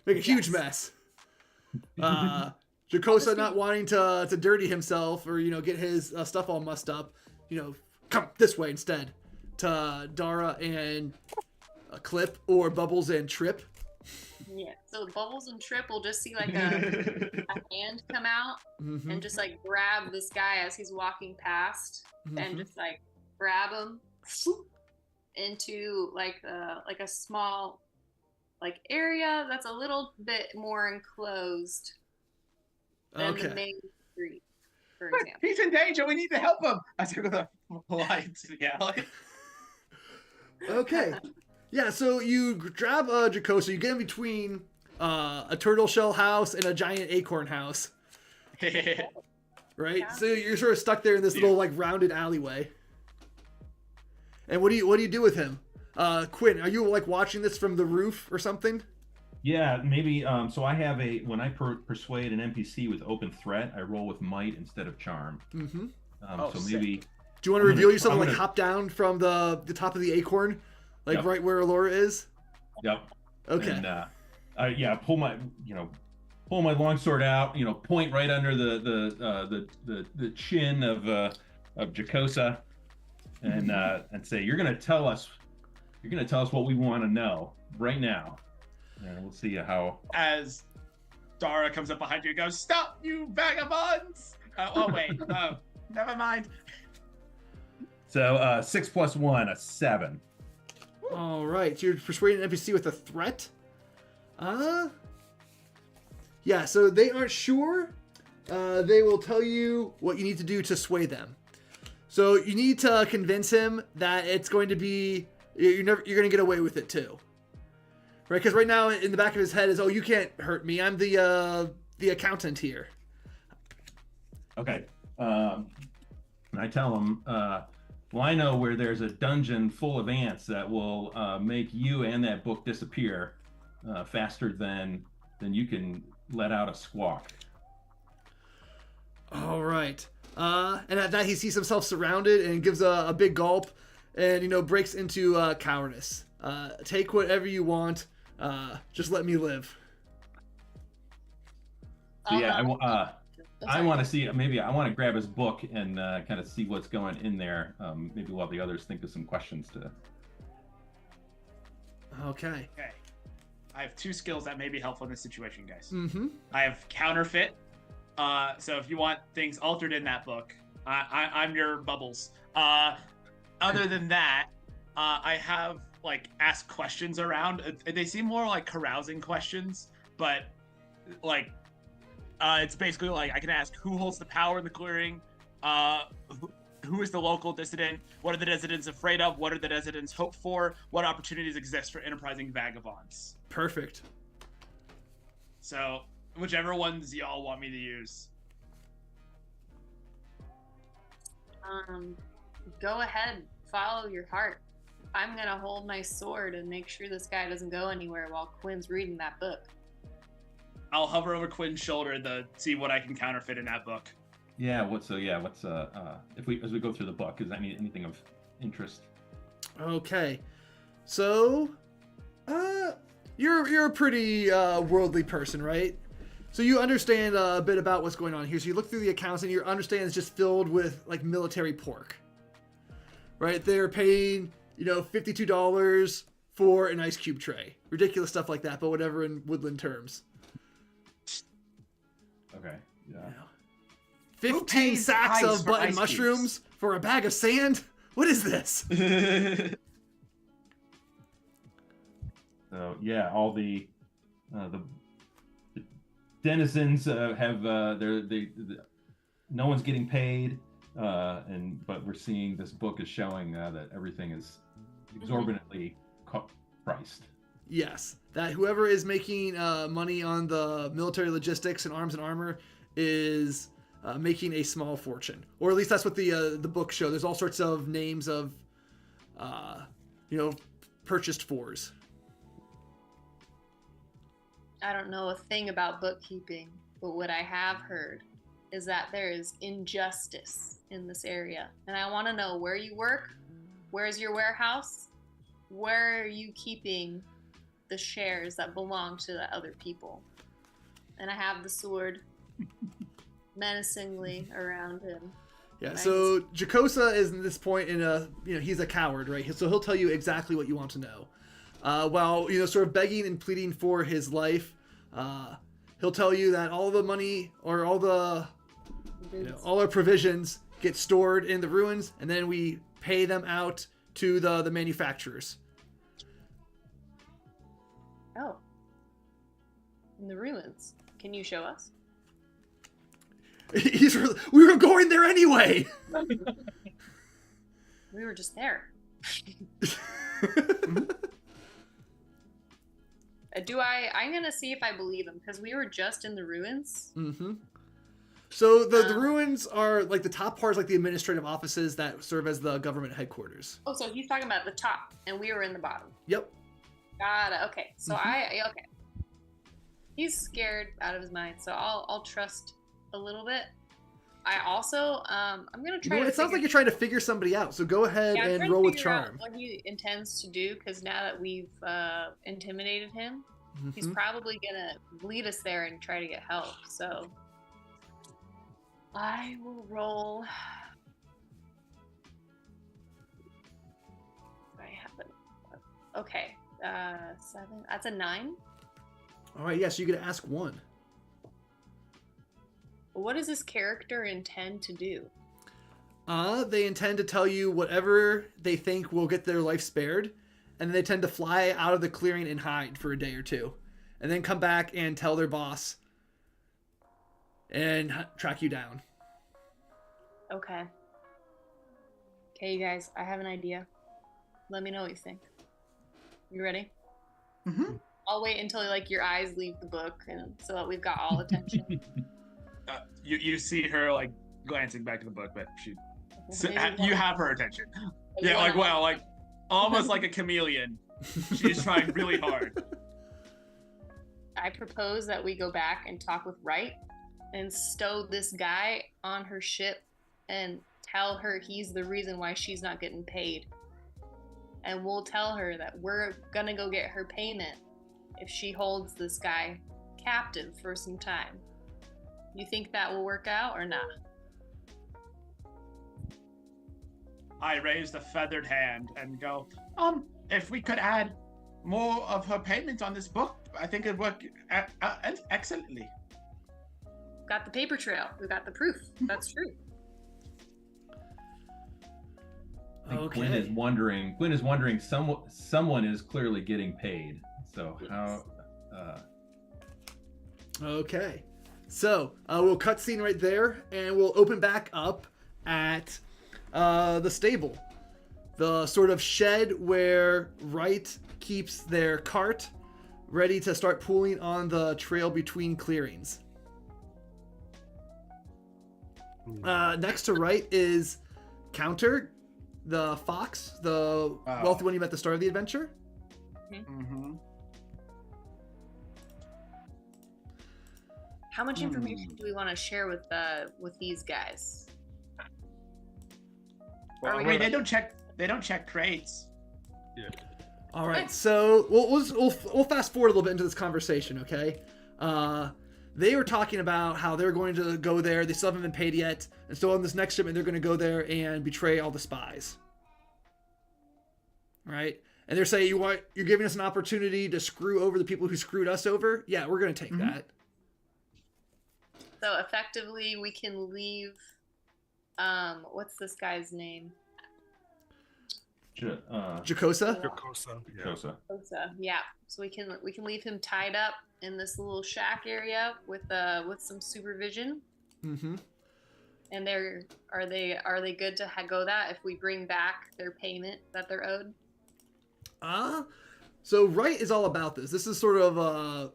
Make a huge mess. Jacosa not wanting to dirty himself or, get his stuff all mussed up, come this way instead to Dara and Clip or Bubbles and Trip. Yeah, so Bubbles and Trip will just see like a hand come out and just like grab this guy as he's walking past and just like grab him into like a small like area that's a little bit more enclosed than the main street, for example. He's in danger. We need to help him. I took the fly into the alley. Okay. Yeah, so you grab Jacosa, you get in between a turtle shell house and a giant acorn house. Right? Yeah. So you're sort of stuck there in this little like rounded alleyway. And what do you do with him? Quinn, are you like watching this from the roof or something? Yeah, maybe. So I have when I persuade an NPC with open threat, I roll with might instead of charm. Mm-hmm. So maybe. Do you want to reveal yourself and like hop down from the top of the acorn? Like right where Laura is? Yep. Okay. And pull my longsword out, point right under the chin of Jacosa and say, you're gonna tell us what we want to know right now. And we'll see how. As Dara comes up behind you and goes, "Stop, you vagabonds!" Wait. Never mind. So 6 + 1, a 7. All right, so you're persuading an NPC with a threat? Yeah, so they aren't sure. They will tell you what you need to do to sway them. So you need to convince him that it's going to be, you're going to get away with it too. Right? Because right now in the back of his head is, oh, you can't hurt me. I'm the accountant here. Okay. And I tell him, well, I know where there's a dungeon full of ants that will make you and that book disappear faster than you can let out a squawk. All right. And at that, he sees himself surrounded and gives a big gulp and breaks into cowardice. Take whatever you want. Just let me live. So yeah, I Sorry. want to see. Maybe I want to grab his book and kind of see what's going in there. Maybe while the others think of some questions to. Okay. Okay. I have 2 skills that may be helpful in this situation, guys. Mm-hmm. I have counterfeit. So if you want things altered in that book, I'm your bubbles. Other than that, I have like ask questions around. They seem more like carousing questions, but like it's basically like I can ask who holds the power in the clearing, who is the local dissident, what are the dissidents afraid of, what are the dissidents hope for, what opportunities exist for enterprising vagabonds. Perfect. So whichever ones y'all want me to use. Go ahead, follow your heart. I'm gonna hold my sword and make sure this guy doesn't go anywhere while Quinn's reading that book. I'll hover over Quinn's shoulder to see what I can counterfeit in that book. Yeah. What's if we as we go through the book, is anything of interest? Okay. So, you're a pretty worldly person, right? So you understand a bit about what's going on here. So you look through the accounts and you understand it's just filled with like military pork. Right? They're paying, $52 for an ice cube tray. Ridiculous stuff like that, but whatever in woodland terms. Okay. Yeah. 15 pays sacks ice of for button ice mushrooms for a bag of sand? What is this? So yeah, all the denizens have no one's getting paid, but we're seeing this book is showing that everything is exorbitantly priced. Yes, that whoever is making money on the military logistics and arms and armor is making a small fortune, or at least that's what the book show. There's all sorts of names of purchased fours. I don't know a thing about bookkeeping, but what I have heard is that there is injustice in this area. And I want to know where you work, where's your warehouse, where are you keeping the shares that belong to the other people? And I have the sword menacingly around him. Yeah, Nice. so Jacosa is at this point he's a coward, right? So he'll tell you exactly what you want to know. While, sort of begging and pleading for his life, he'll tell you that all the money or all the, all our provisions get stored in the ruins, and then we pay them out to the manufacturers. Oh. In the ruins. Can you show us? We were going there anyway! We were just there. I'm gonna see if I believe him, because we were just in the ruins. Mm-hmm. So the ruins are like the top part is like the administrative offices that serve as the government headquarters. Oh, so he's talking about the top, and we were in the bottom. Yep. Got it. Okay. So okay. He's scared out of his mind, so I'll trust a little bit. I also I'm gonna try. It sounds like you're trying to figure somebody out. So go ahead and roll with charm. What he intends to do, because now that we've intimidated him, he's Mm-hmm. probably gonna lead us there and try to get help. So I will roll. I have it. Okay, 7. That's a 9. All right, yes, you get to ask one. What does this character intend to do? They intend to tell you whatever they think will get their life spared, and then they tend to fly out of the clearing and hide for a day or two, and then come back and tell their boss and track you down. Okay. Okay, you guys, I have an idea. Let me know what you think. You ready? Mm-hmm. I'll wait until your eyes leave the book, and so that we've got all attention. You see her like glancing back to the book, but Maybe you have her attention. maybe Yeah, one eye. almost like a chameleon. She's trying really hard. I propose that we go back and talk with Wright and stow this guy on her ship and tell her he's the reason why she's not getting paid. and we'll tell her that we're gonna go get her payment if she holds this guy captive for some time. You think that will work out or not? I raise the feathered hand and go, if we could add more of her payment on this book, I think it'd work excellently. Got the paper trail. We got the proof. That's true. I think Okay. Quinn is wondering someone is clearly getting paid. So how Okay. So we'll cut scene right there, and we'll open back up at the stable. The sort of shed where Wright keeps their cart ready to start pulling on the trail between clearings. Next to Wright is Counter, the fox, the wealthy one you met at the start of the adventure. Mm-hmm. How much information do we want to share with these guys? Well, Wait, they don't check crates. Yeah. All right, so we'll fast forward a little bit into this conversation, okay? They were talking about how they're going to go there. They still haven't been paid yet, and so on this next shipment, they're going to go there and betray all the spies. Right? And they're saying, you're giving us an opportunity to screw over the people who screwed us over? Yeah, we're going to take that. So effectively, we can leave. What's this guy's name? Jacosa? Yeah. Kosa. Yeah. So we can leave him tied up in this little shack area with some supervision. Mm-hmm. And are they good to go that if we bring back their payment that they're owed? So Wright is all about this. This is sort of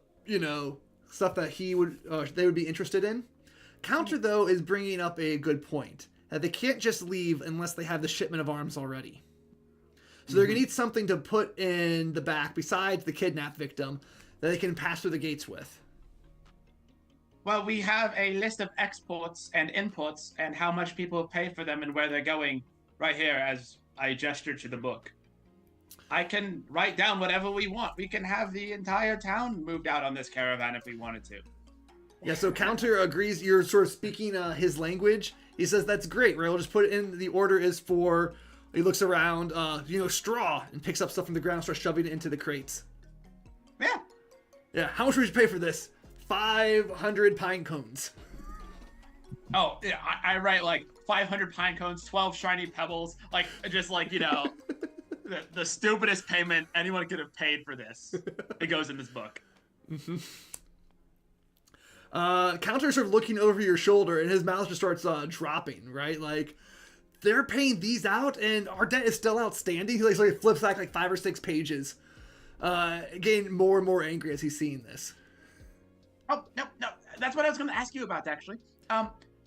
stuff that they would be interested in. Counter though is bringing up a good point that they can't just leave unless they have the shipment of arms already. So they're gonna need something to put in the back besides the kidnapped victim that they can pass through the gates with. Well, we have a list of exports and imports and how much people pay for them and where they're going right here as I gesture to the book. I can write down whatever we want. We can have the entire town moved out on this caravan if we wanted to. Yeah, so Counter agrees. You're sort of speaking his language. He says, that's great, right? We'll just put it in. The order is for, he looks around, straw, and picks up stuff from the ground, starts shoving it into the crates. Yeah. Yeah, how much would you pay for this? 500 pine cones. Oh, yeah, I write like 500 pine cones, 12 shiny pebbles, the stupidest payment anyone could have paid for this. It goes in this book. Mm-hmm. Counter sort of looking over your shoulder, and his mouth just starts dropping, right? Like, they're paying these out, and our debt is still outstanding. He like flips back like 5 or 6 pages, getting more and more angry as he's seeing this. Oh, no, that's what I was going to ask you about, actually.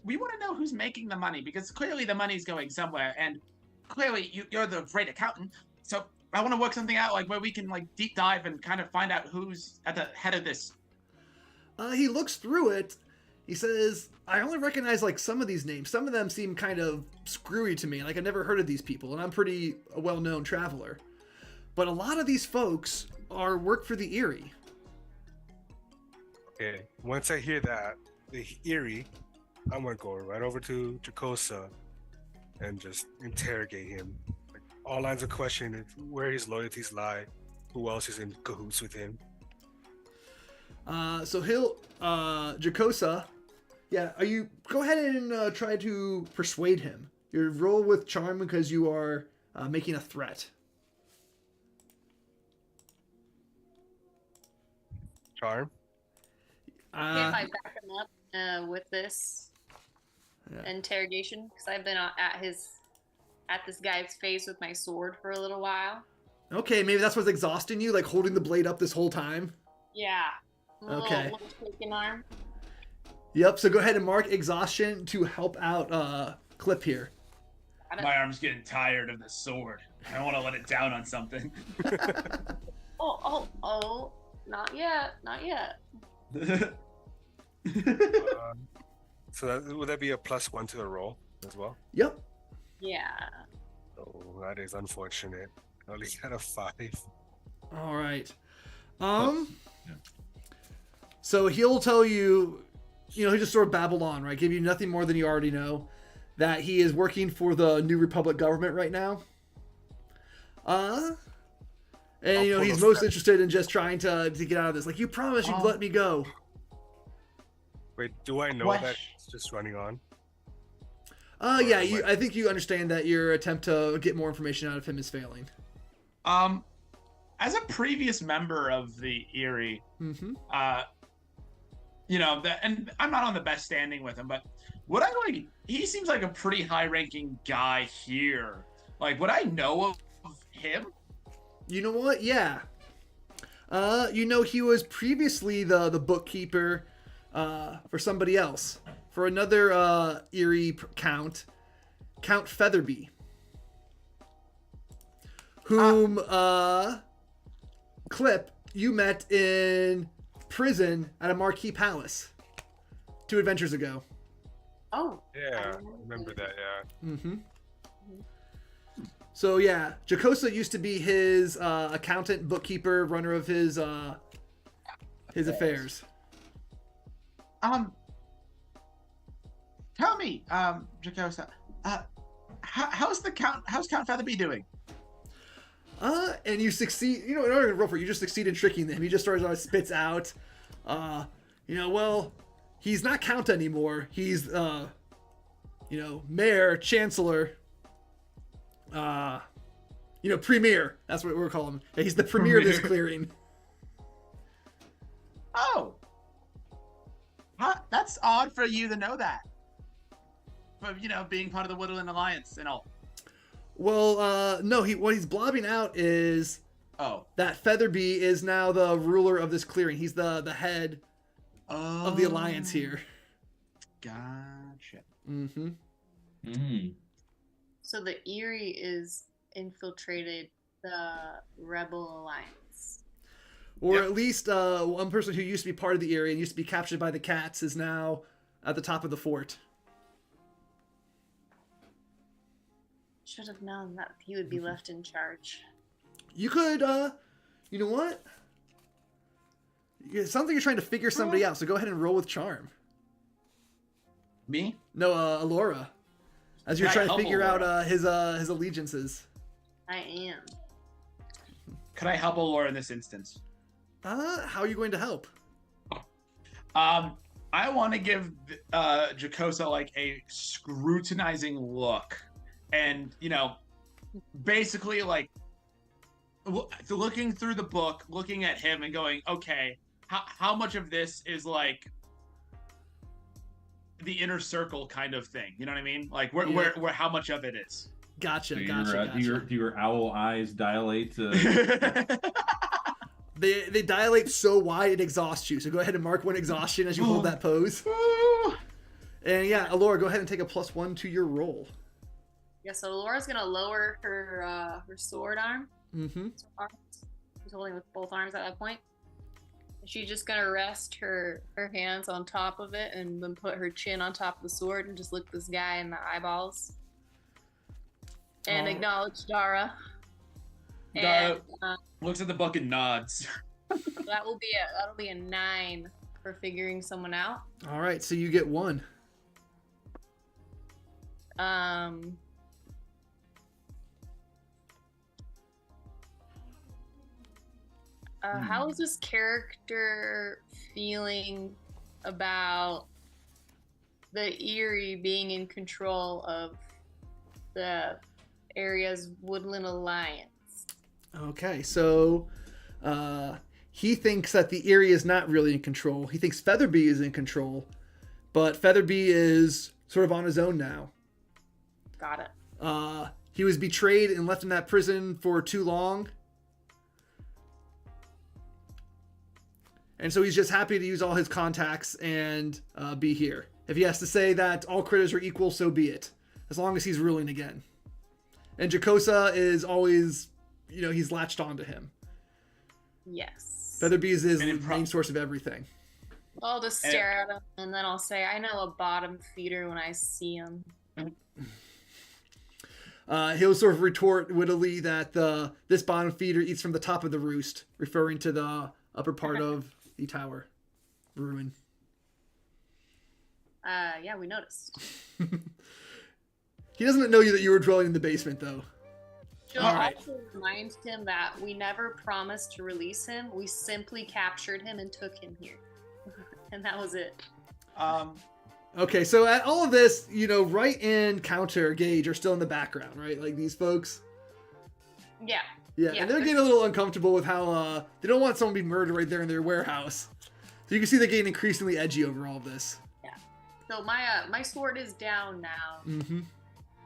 We want to know who's making the money, because clearly the money's going somewhere, and clearly you're the great accountant, so I want to work something out, like, where we can, like, deep dive and kind of find out who's at the head of this. He looks through it. He says, I only recognize, like, some of these names. Some of them seem kind of screwy to me. Like, I've never heard of these people, and I'm pretty a well-known traveler. But a lot of these folks work for the Erie. Okay, once I hear that, the Erie, I'm gonna go right over to Jacosa and just interrogate him. Like, all lines of questioning, where his loyalties lie, who else is in cahoots with him. So he'll, Jacosa, yeah, go ahead and try to persuade him. You roll with charm because you are making a threat. Charm? If I back him up with this interrogation, because I've been at this guy's face with my sword for a little while. Okay, maybe that's what's exhausting you, like holding the blade up this whole time. Yeah. Okay. Little shaking arm. Yep. So go ahead and mark exhaustion to help out Clip here. My arm's getting tired of the sword. I don't want to let it down on something. Oh! Not yet. So would that be a +1 to the roll as well? Yep. Yeah. Oh, that is unfortunate. Only got a 5. All right. Yeah. So he'll tell you, he just sort of babble on, right? Give you nothing more than you already know. That he is working for the New Republic government right now. And he's most interested in just trying to get out of this. Like, you promised you'd let me go. Wait, do I know that it's just running on? Yeah, I think you understand that your attempt to get more information out of him is failing. As a previous member of the Erie, and I'm not on the best standing with him, but he seems like a pretty high-ranking guy here. Like, would I know of him? You know what? Yeah. He was previously the bookkeeper for somebody else. For another Erie Count Featherby. Whom, Clip, you met in prison at a Marquee Palace 2 adventures ago. Oh. Yeah, I remember that, yeah. Mm-hmm. So, yeah, Jacosa used to be his accountant, bookkeeper, runner of his affairs. Tell me, Jacosa, how's Count Featherby doing? And you succeed, in order to roll for it, you just succeed in tricking him. He just spits out, well, he's not Count anymore. He's, Mayor, Chancellor, Premier. That's what we're calling him. He's the Premier of this clearing. Oh. That's odd for you to know that. For, being part of the Woodland Alliance and all. Well, no, what he's blobbing out is that Featherby is now the ruler of this clearing. He's the head of the Alliance here. Gotcha. Mm-hmm. Mm. So the Erie is infiltrated the Rebel Alliance. Or at least one person who used to be part of the Erie and used to be captured by the cats is now at the top of the fort. Should have known that he would be left in charge. You could, you know what? It sounds like you're trying to figure somebody out, so go ahead and roll with charm. Me? No, Alora. As you're trying to figure out his allegiances. I am. Could I help Alora in this instance? How are you going to help? I want to give Jacosa like a scrutinizing look. And, basically like looking through the book, looking at him and going, okay, how much of this is like the inner circle kind of thing? You know what I mean? Like where how much of it is? Gotcha. Do Gotcha. your owl eyes dilate? They dilate so wide it exhausts you. So go ahead and mark 1 exhaustion as you hold that pose. And yeah, Alora, go ahead and take a +1 to your roll. Yeah, so Laura's gonna lower her sword arm. Mm-hmm. She's holding with both arms at that point. She's just gonna rest her hands on top of it and then put her chin on top of the sword and just look this guy in the eyeballs. And acknowledge Dara. Dara looks at the book and nods. That'll be a 9 for figuring someone out. All right, so you get 1. How is this character feeling about the Erie being in control of the area's Woodland Alliance? Okay, so he thinks that the Erie is not really in control. He thinks Featherby is in control, but Featherby is sort of on his own now. Got it. He was betrayed and left in that prison for too long. And so he's just happy to use all his contacts and be here. If he has to say that all critters are equal, so be it. As long as he's ruling again. And Jacosa is always, he's latched onto him. Yes. Featherby is his main source of everything. I'll just stare at him and then I'll say, I know a bottom feeder when I see him. He'll sort of retort wittily that this bottom feeder eats from the top of the roost, referring to the upper part of the tower ruin. Yeah, we noticed. He doesn't know that you were dwelling in the basement, though. She'll All right. also remind him that we never promised to release him. We simply captured him and took him here. And that was it. Okay, so at all of this, Wright and Counter Gage are still in the background, right? Like these folks. Yeah. Yeah, and they're getting a little uncomfortable with how they don't want someone to be murdered right there in their warehouse. So you can see they're getting increasingly edgy over all of this. Yeah. So my sword is down now. Mm-hmm.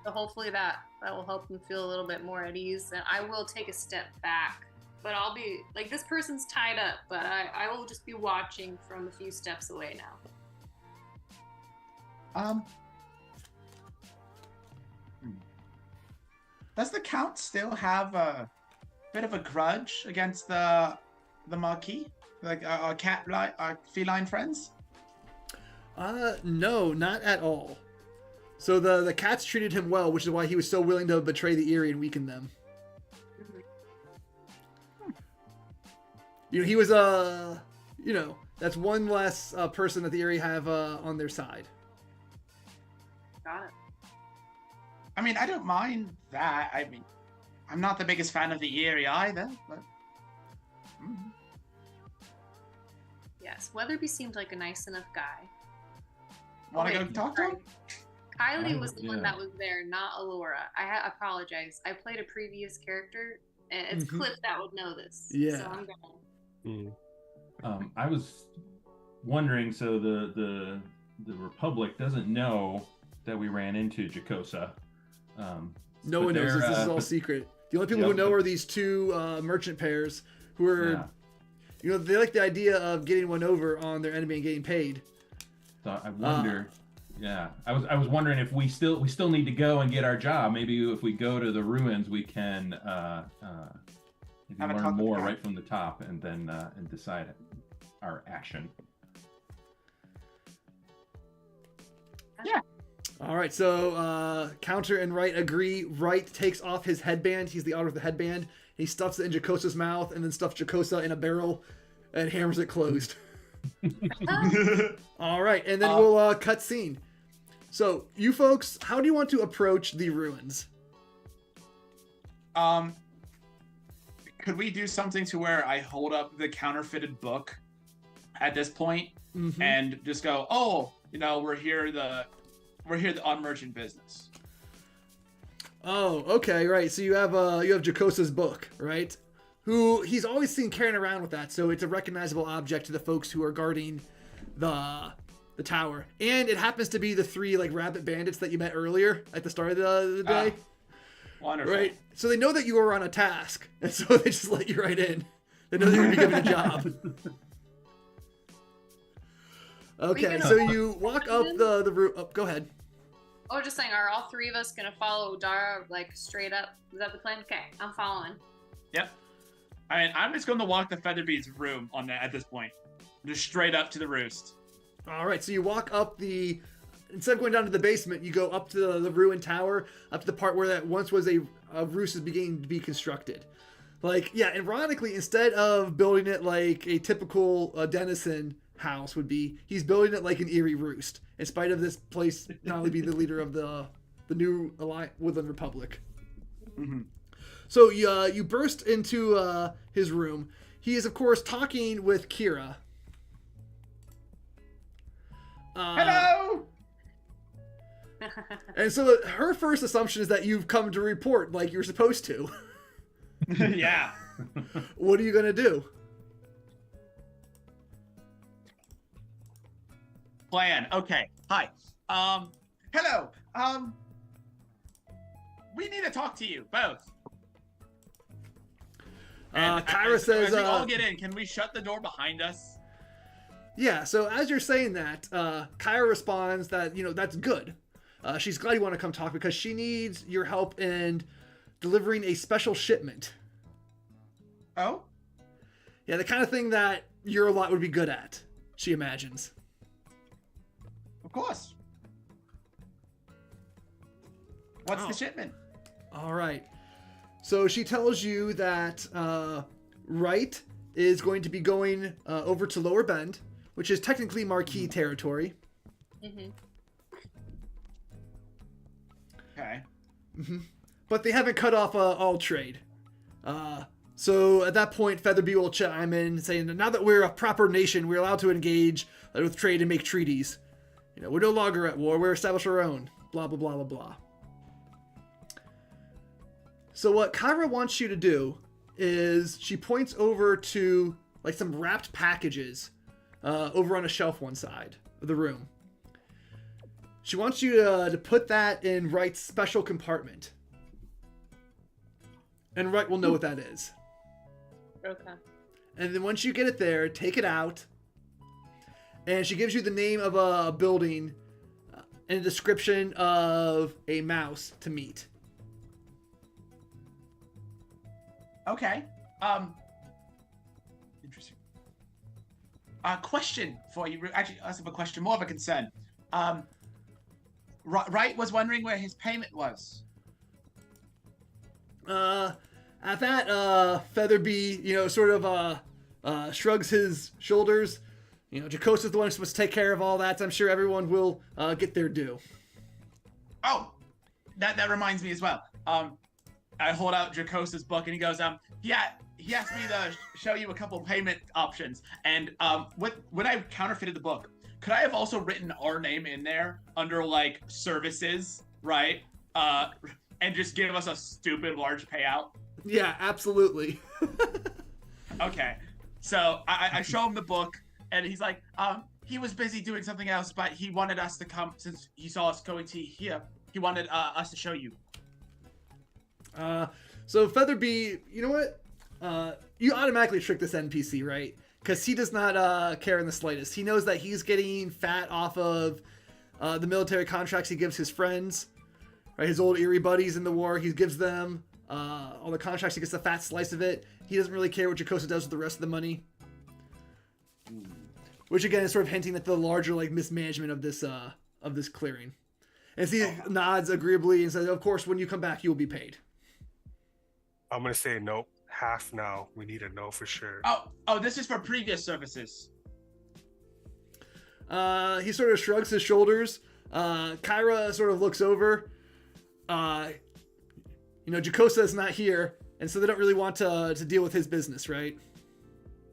So hopefully that will help them feel a little bit more at ease. And I will take a step back. But I'll be, like, this person's tied up, but I will just be watching from a few steps away now. Does the Count still have a bit of a grudge against the Marquis? Like our feline friends? No, not at all. So the cats treated him well, which is why he was so willing to betray the Eerie and weaken them. He was that's one less person that the Eerie have on their side. Got it. I mean, I don't mind that. I mean, I'm not the biggest fan of the Eerie either, but... Yes, Weatherby seemed like a nice enough guy. Want to go talk to him? Kylie was the one that was there, not Alora. I apologize. I played a previous character, and it's Cliff that would know this. Yeah. So I'm going. I was wondering, so the Republic doesn't know that we ran into Jacosa. No one knows this. This is all secret. The only people who know are these two merchant pairs who are, they like the idea of getting one over on their enemy and getting paid. So I wonder. I was wondering if we still need to go and get our job. Maybe if we go to the ruins, we can maybe learn more right from the top, and then and decide our action. Yeah. All right, so Counter and Wright agree. Wright takes off his headband. He's the author of the headband. He stuffs it in Jacosa's mouth and then stuffs Jacosa in a barrel and hammers it closed. All right, and then we'll cut scene. So, you folks, how do you want to approach the ruins? Could we do something to where I hold up the counterfeited book at this point and just go, we're here on merchant business. Oh, okay, right. So you have Jacosa's book, right? Who he's always seen carrying around with that, so it's a recognizable object to the folks who are guarding the tower. And it happens to be the three rabbit bandits that you met earlier at the start of the day. Wonderful. Right? So they know that you were on a task, and so they just let you right in. They know they're going to be given a job. Okay, so you walk up the route. Oh, go ahead. Oh, just saying, are all three of us going to follow Dara, straight up? Is that the plan? Okay, I'm following. Yep. I mean, I'm just going to walk the Featherbee's room on that at this point. Just straight up to the roost. All right, so you walk up instead of going down to the basement, you go up to the ruined tower, up to the part where that once was a roost is beginning to be constructed. Ironically, instead of building it like a typical denizen house would be, he's building it like an eerie roost, in spite of this place not only be the leader of the new Woodland Republic. Mm-hmm. So you burst into his room. He is, of course, talking with Kira. Hello! And so her first assumption is that you've come to report like you're supposed to. Yeah. What are you going to do? Plan. Okay. Hi. Hello. We need to talk to you both. Kyra says, as we all get in, can we shut the door behind us? Yeah, so as you're saying that, Kyra responds that, that's good. She's glad you want to come talk because she needs your help in delivering a special shipment. Oh? Yeah, the kind of thing that your lot would be good at, she imagines. Of course. What's the shipment? All right. So she tells you that Wright is going to be going over to Lower Bend, which is technically Marquis territory. Mm-hmm. Okay. But they haven't cut off all trade. So at that point, Featherby will chime in saying that now that we're a proper nation, we're allowed to engage with trade and make treaties. You know, we're no longer at war, we're established our own. Blah, blah, blah, blah, blah. So what Kyra wants you to do is she points over to like some wrapped packages over on a shelf one side of the room. She wants you to put that in Wright's special compartment. And Wright will know what that is. Okay. And then once you get it there, take it out. And she gives you the name of a building and a description of a mouse to meet. Okay. Interesting. Question for you. Actually, less of a question, more of a concern. Wright was wondering where his payment was. At that, Featherby, sort of shrugs his shoulders. Jacosa's the one who's supposed to take care of all that, so I'm sure everyone will get their due. Oh, that reminds me as well. I hold out Jacosa's book and he goes, yeah, he asked me to show you a couple payment options. And when I counterfeited the book, could I have also written our name in there under like services, right? And just give us a stupid large payout? Yeah, absolutely. Okay. So I show him the book and he's like, he was busy doing something else, but he wanted us to come since he saw us going to here. He wanted us to show you. So Featherby, you know what? You automatically trick this NPC, right? Because he does not care in the slightest. He knows that he's getting fat off of the military contracts he gives his friends, right? His old Erie buddies in the war. He gives them all the contracts. He gets a fat slice of it. He doesn't really care what Jacosa does with the rest of the money. Which again is sort of hinting at the larger like mismanagement of this clearing. And he nods agreeably and says, "Of course, when you come back, you will be paid." I'm gonna say nope. Half now. We need to know for sure. Oh, this is for previous services. He sort of shrugs his shoulders. Kyra sort of looks over. Jacosa is not here, and so they don't really want to deal with his business, right?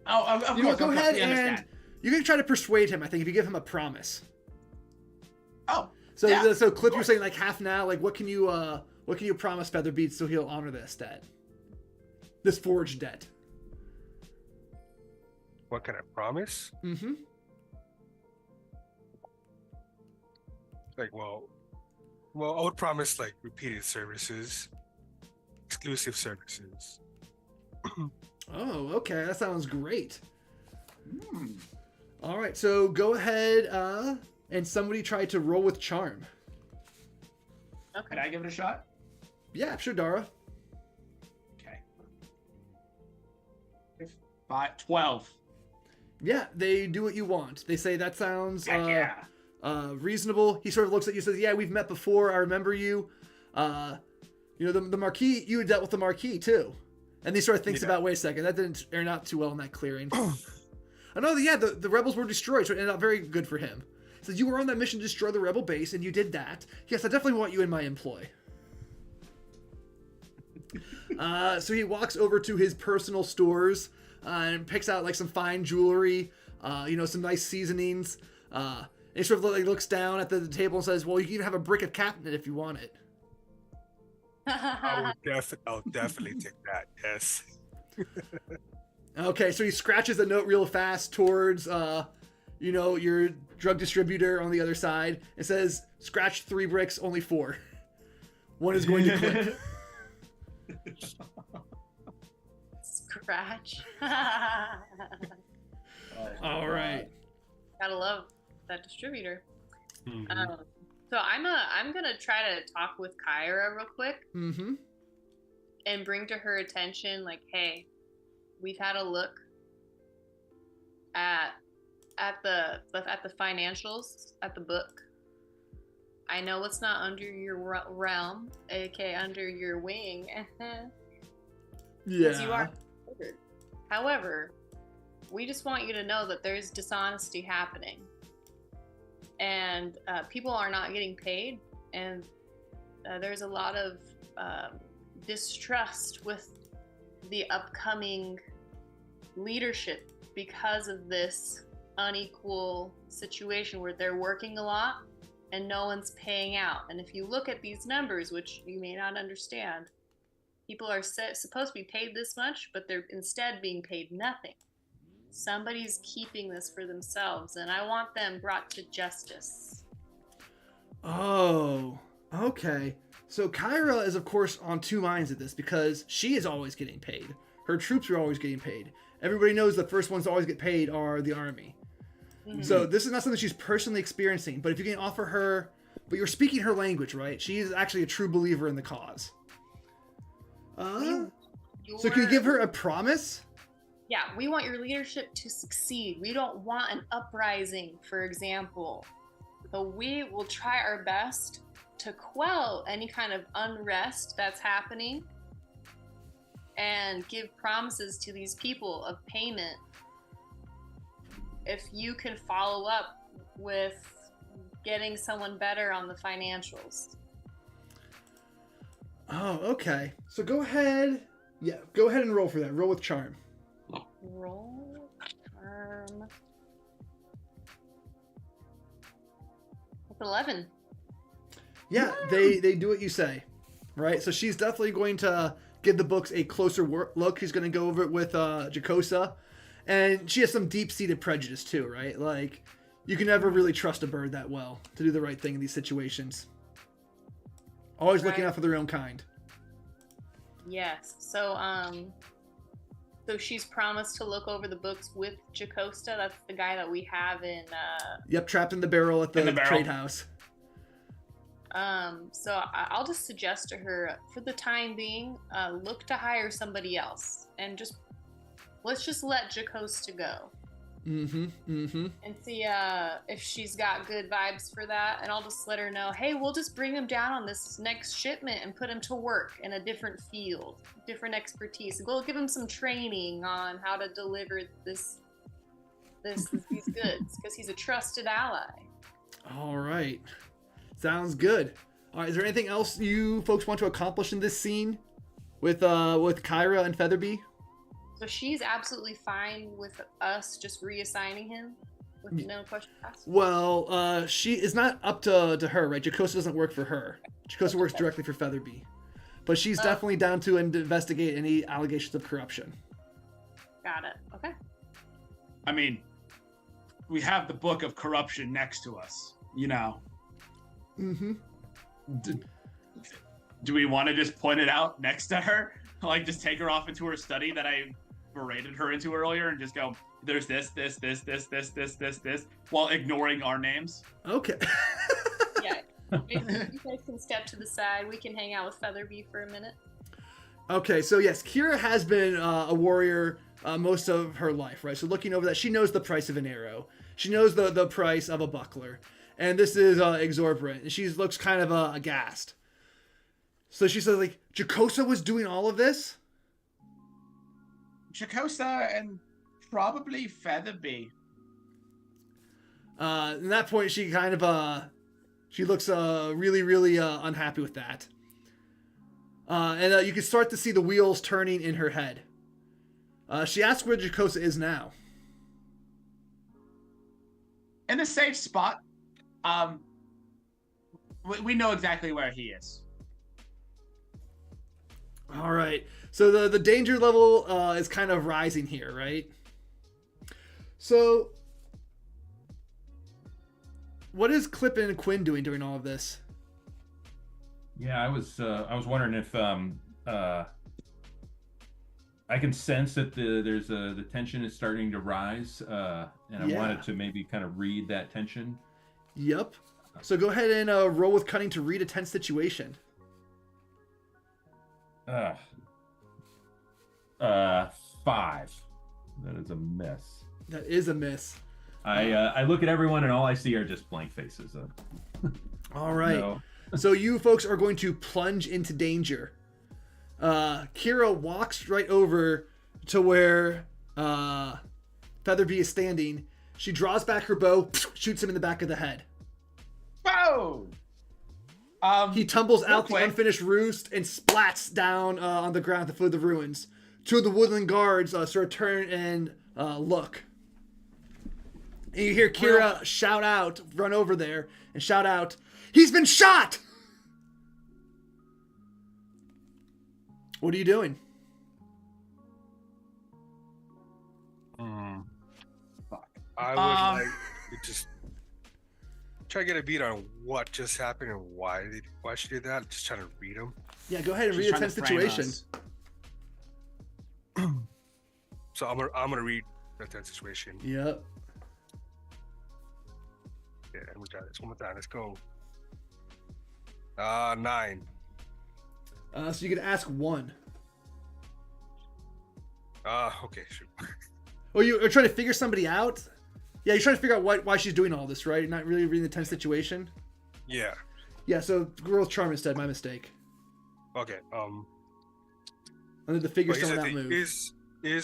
Oh, of course. Go ahead we and understand. you can try to persuade him. I think if you give him a promise. Oh. So yeah, so Cliff, you're saying like half now. Like what can you promise Featherbeat so he'll honor this debt? This forged debt. What can I promise? Mm-hmm. Like, well, I would promise like repeated services, exclusive services. Oh, okay. That sounds great. All right, so go ahead and somebody try to roll with charm. Okay. Can I give it a shot? Yeah, sure, Dara. Okay. 12. Yeah, they do what you want. They say that sounds Yeah. reasonable. He sort of looks at you and says, "Yeah, we've met before. I remember you. The Marquis, you had dealt with the Marquis too." And he sort of thinks about, wait a second, that didn't turn out too well in that clearing. I know, yeah, the rebels were destroyed, so it ended up very good for him. He says, you were on that mission to destroy the rebel base, and you did that. Yes, I definitely want you in my employ. So he walks over to his personal stores and picks out like some fine jewelry, some nice seasonings. And he sort of looks down at the table and says, well, you can even have a brick of catnip if you want it. I'll definitely take that. Yes. Okay, so he scratches a note real fast towards, your drug distributor on the other side. It says, scratch 3 bricks, only 4. One is going to click. Scratch. All right. Gotta love that distributor. Mm-hmm. So I'm gonna try to talk with Kyra real quick Mm-hmm. and bring to her attention, like, hey, we've had a look at the financials at the book. I know it's not under your realm, aka under your wing. Because you are covered. However, we just want you to know that there's dishonesty happening. And people are not getting paid. And there's a lot of distrust with the upcoming leadership because of this unequal situation where they're working a lot and no one's paying out. And if you look at these numbers, which you may not understand, people are supposed to be paid this much, but they're instead being paid nothing. Somebody's keeping this for themselves, and I want them brought to justice. Oh, okay. So Kyra is, of course, on two minds at this because she is always getting paid. Her troops are always getting paid. Everybody knows the first ones to always get paid are the army. Mm-hmm. So this is not something she's personally experiencing, but if you can offer her, but you're speaking her language, right? She is actually a true believer in the cause. So can you give her a promise? Yeah, we want your leadership to succeed. We don't want an uprising, for example. But we will try our best to quell any kind of unrest that's happening and give promises to these people of payment if you can follow up with getting someone better on the financials. Oh, okay. So go ahead. Yeah, go ahead and roll for that. Roll with charm. Roll charm. That's 11. Yeah, they do what you say, right? So she's definitely going to give the books a closer look. She's going to go over it with Jacosa. And she has some deep-seated prejudice too, right? Like, you can never really trust a bird that well to do the right thing in these situations. Always looking out for their own kind. Yes. So she's promised to look over the books with Jacosta. That's the guy that we have in... Yep, trapped in the barrel at the trade house. So I'll just suggest to her, for the time being, look to hire somebody else. And let's just let Jacosta go. And see if she's got good vibes for that. And I'll just let her know, hey, we'll just bring him down on this next shipment and put him to work in a different field, different expertise. We'll give him some training on how to deliver these goods, because he's a trusted ally. All right. Sounds good. All right, is there anything else you folks want to accomplish in this scene with Kyra and Featherby? So she's absolutely fine with us just reassigning him with no question asked? Well, she is not up to her, right? Jacosa doesn't work for her. Jacosa works directly for Featherby. But she's definitely down to investigate any allegations of corruption. Got it. Okay. I mean, we have the book of corruption next to us, you know. Mm-hmm. Do we want to just point it out next to her? Like, just take her off into her study that I berated her into earlier and just go, there's this, while ignoring our names? Okay. Yeah. You guys can step to the side. We can hang out with Featherby for a minute. Okay, so yes, Kira has been a warrior most of her life, right? So looking over that, she knows the price of an arrow. She knows the price of a buckler. And this is exorbitant. And she looks kind of aghast. So she says, like, Jacosa was doing all of this? Jacosa and probably Featherby. At that point, she kind of, she looks really, really unhappy with that. And you can start to see the wheels turning in her head. She asks where Jacosa is now. In a safe spot. We know exactly where he is. All right. So the danger level is kind of rising here, right? So what is Clip and Quinn doing during all of this? Yeah, I was wondering if I can sense that the tension is starting to rise, and I wanted to maybe kind of read that tension. Yep. So go ahead and roll with cunning to read a tense situation. 5. That is a miss. That is a miss. I look at everyone and all I see are just blank faces. All right. No. So you folks are going to plunge into danger. Kira walks right over to where Featherbee is standing. She draws back her bow, shoots him in the back of the head. Whoa! He tumbles out the quick. unfinished roost and splats down on the ground at the foot of the ruins. Two of the woodland guards sort of turn and look. And you hear Kira shout out, run over there, and shout out, "He's been shot!" What are you doing? Fuck. I would like to just try to get a beat on what just happened and why she did that. Just trying to read them. Yeah, go ahead and She's read a trying tense to frame situation. us. So I'm gonna read that situation. Yep. Yeah, and we got this one more time. Let's go. 9. So you can ask one. Okay, sure. Oh, you're trying to figure somebody out? Yeah, you're trying to figure out why she's doing all this, right? You're not really reading the tense situation? Yeah. Yeah, so girl charm instead, my mistake. Okay. I need to figure But here's someone the out thing.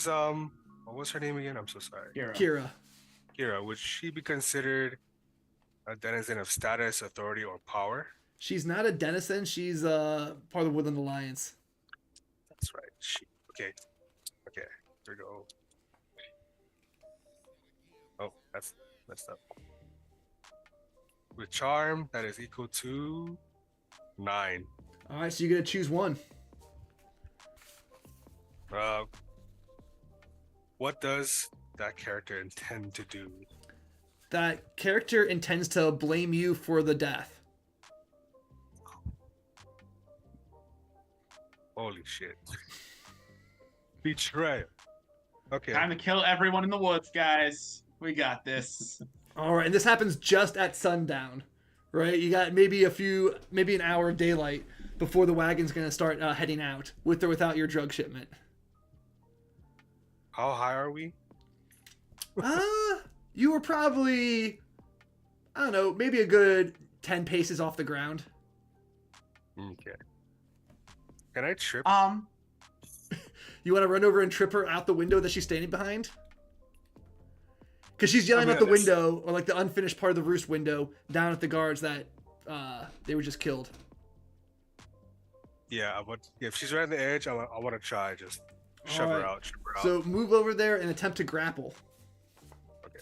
move. What was her name again? I'm so sorry. Kira. Kira. Would she be considered a denizen of status, authority, or power? She's not a denizen. She's part of the Woodland Alliance. That's right. Okay. Here we go. Oh, that's messed up. With charm, that is equal to 9. All right, so you're going to choose one. What does that character intend to do? That character intends to blame you for the death. Holy shit. Betrayal. Okay. Time to kill everyone in the woods, guys. We got this. All right, and this happens just at sundown, right? You got maybe an hour of daylight before the wagon's going to start heading out, with or without your drug shipment. How high are we? You were probably, I don't know, maybe a good 10 paces off the ground. Okay. Can I trip? You want to run over and trip her out the window that she's standing behind? Because she's yelling I'm out the gonna- window, or like the unfinished part of the roost window, down at the guards that they were just killed. Yeah, if she's right on the edge, I want to try just shove her Alright. out. Shove her out. So move over there and attempt to grapple. Okay.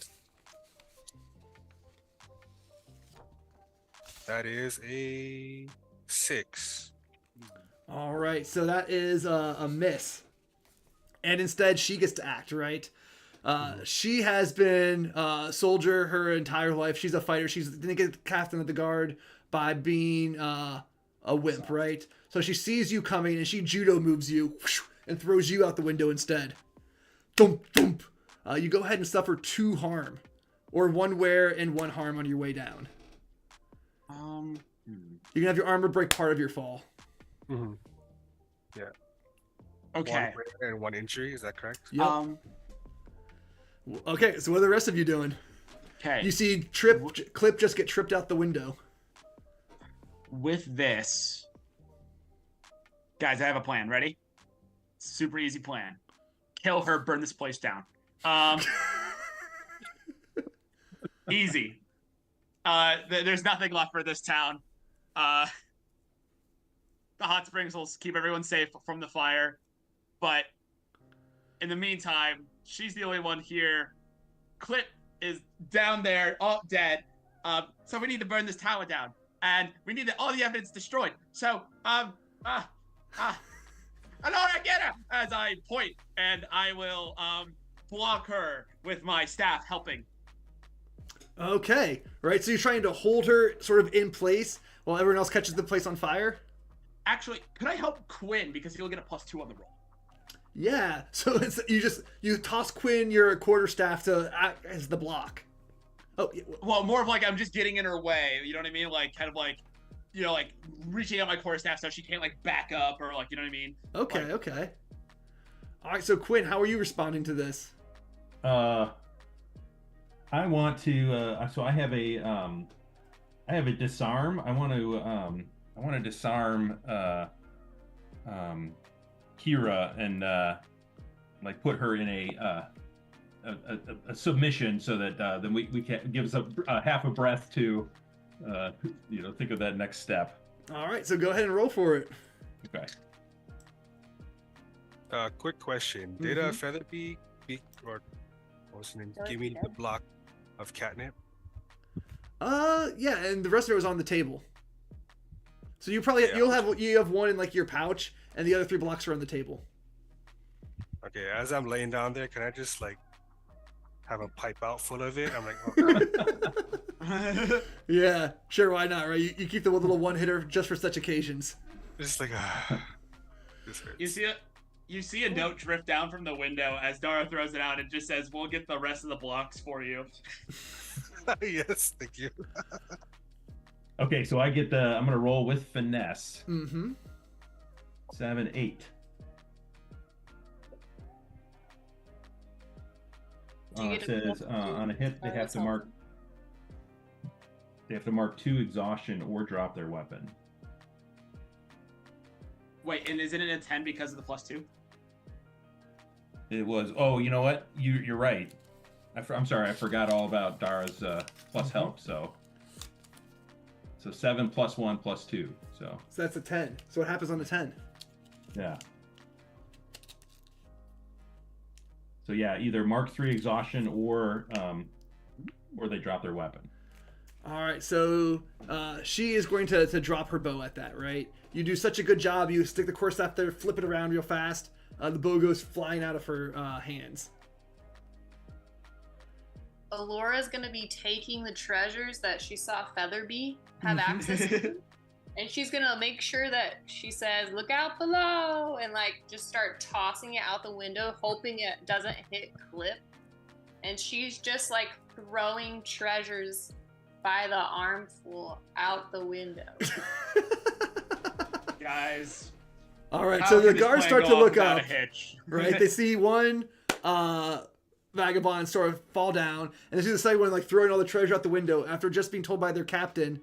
That is a 6. All right, so that is a miss. And instead, she gets to act, right? She has been a soldier her entire life. She's a fighter. She didn't get captain of the guard by being a wimp, right? So she sees you coming and she judo moves you and throws you out the window instead. Thump, thump. You go ahead and suffer 2 harm, or 1 wear and 1 harm on your way down. You can have your armor break part of your fall. Mm-hmm. Yeah. Okay. 1 wear and 1 injury. Is that correct? Yep. Okay, so what are the rest of you doing? Okay. You see Clip just get tripped out the window. With this, guys, I have a plan. Ready? Super easy plan. Kill her, burn this place down. Easy. There's nothing left for this town. The hot springs will keep everyone safe from the fire, but in the meantime, she's the only one here. Clip is down there, all dead. So we need to burn this tower down, and we need all the evidence destroyed. So, Alora, get her! As I point, and I will block her with my staff, helping. Okay, right. So you're trying to hold her sort of in place while everyone else catches the place on fire. Actually, could I help Quinn because he'll get a +2 on the roll? Yeah. So it's you toss Quinn your quarterstaff to act as the block. Oh, yeah. Well, more of like I'm just getting in her way. You know what I mean? Like kind of like, you know, like reaching out my quarterstaff so she can't like back up or like, you know what I mean? Okay. Like, Okay. All right. So Quinn, how are you responding to this? I want to. So I have a disarm. I want to disarm Kira and like put her in a submission so that then we can give us a half a breath to think of that next step. All right, so go ahead and roll for it. Okay. Quick question: Did Featherby or what's his name? Give me the block of catnip. Yeah, and the rest of it was on the table. So you probably you have one in like your pouch, and the other 3 blocks are on the table. Okay, as I'm laying down there, can I just like have a pipe out full of it? I'm like, okay. Yeah, sure, why not, right? You keep the little one hitter just for such occasions. Just like, this hurts. You see a note drift down from the window as Dara throws it out and just says, "We'll get the rest of the blocks for you." Yes, thank you. Okay, so I'm gonna roll with finesse. 7, 8. It says on a hit they have to mark 2 exhaustion or drop their weapon. Wait, and isn't it a 10 because of the +2? It was. Oh, you know what? You're right. I'm sorry. I forgot all about Dara's plus help. So 7 + 1 + 2. So that's a 10. So what happens on the 10? Yeah. So yeah, either mark 3 exhaustion or they drop their weapon. All right, so she is going to drop her bow at that, right? You do such a good job. You stick the quarterstaff there, flip it around real fast. The bow goes flying out of her hands. Alora's gonna be taking the treasures that she saw Featherby have access to, and she's gonna make sure that she says, "Look out below," and like just start tossing it out the window, hoping it doesn't hit Clip. And she's just like throwing treasures by the armful out the window. Guys. All right, so the guards start to look up. Right, they see one vagabond sort of fall down, and they see the second one like throwing all the treasure out the window after just being told by their captain,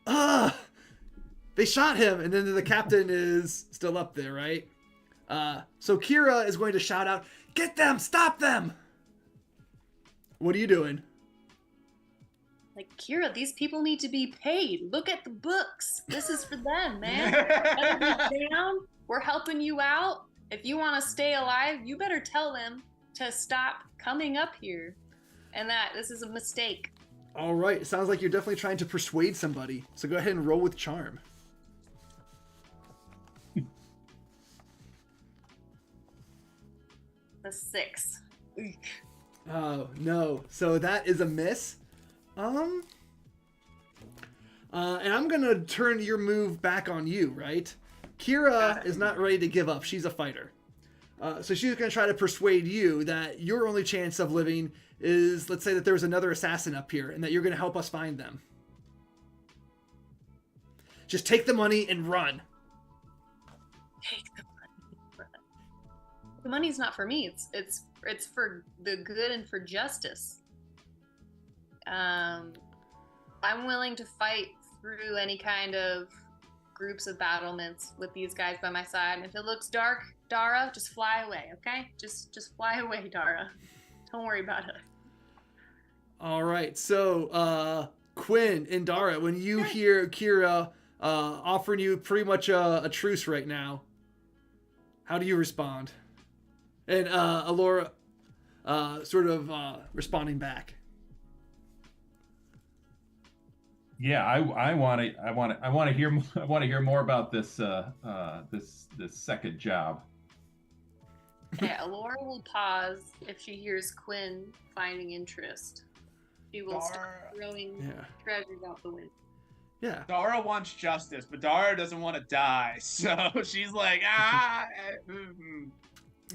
they shot him, and then the captain is still up there, right? So Kira is going to shout out, "Get them! Stop them!" What are you doing? Like, Kira, these people need to be paid. Look at the books. This is for them, man. Better be down. We're helping you out. If you want to stay alive, you better tell them to stop coming up here and that this is a mistake. All right. It sounds like you're definitely trying to persuade somebody. So go ahead and roll with charm. A 6. Oh, no. So that is a miss. And I'm going to turn your move back on you, right? Kira is not ready to give up. She's a fighter. So she's going to try to persuade you that your only chance of living is, let's say that there's another assassin up here and that you're going to help us find them. Just take the money and run. Take the money and run. The money's not for me. It's for the good and for justice. I'm willing to fight through any kind of groups of battlements with these guys by my side. And if it looks dark, Dara, just fly away, okay? Just fly away, Dara. Don't worry about it. All right. So, Quinn and Dara, when you hear Kira offering you pretty much a truce right now, how do you respond? And Alora sort of responding back. Yeah, I want to hear more about this second job. Okay, Alora will pause if she hears Quinn finding interest. She will start throwing treasures out the window. Yeah. Dara wants justice, but Dara doesn't want to die, so she's like,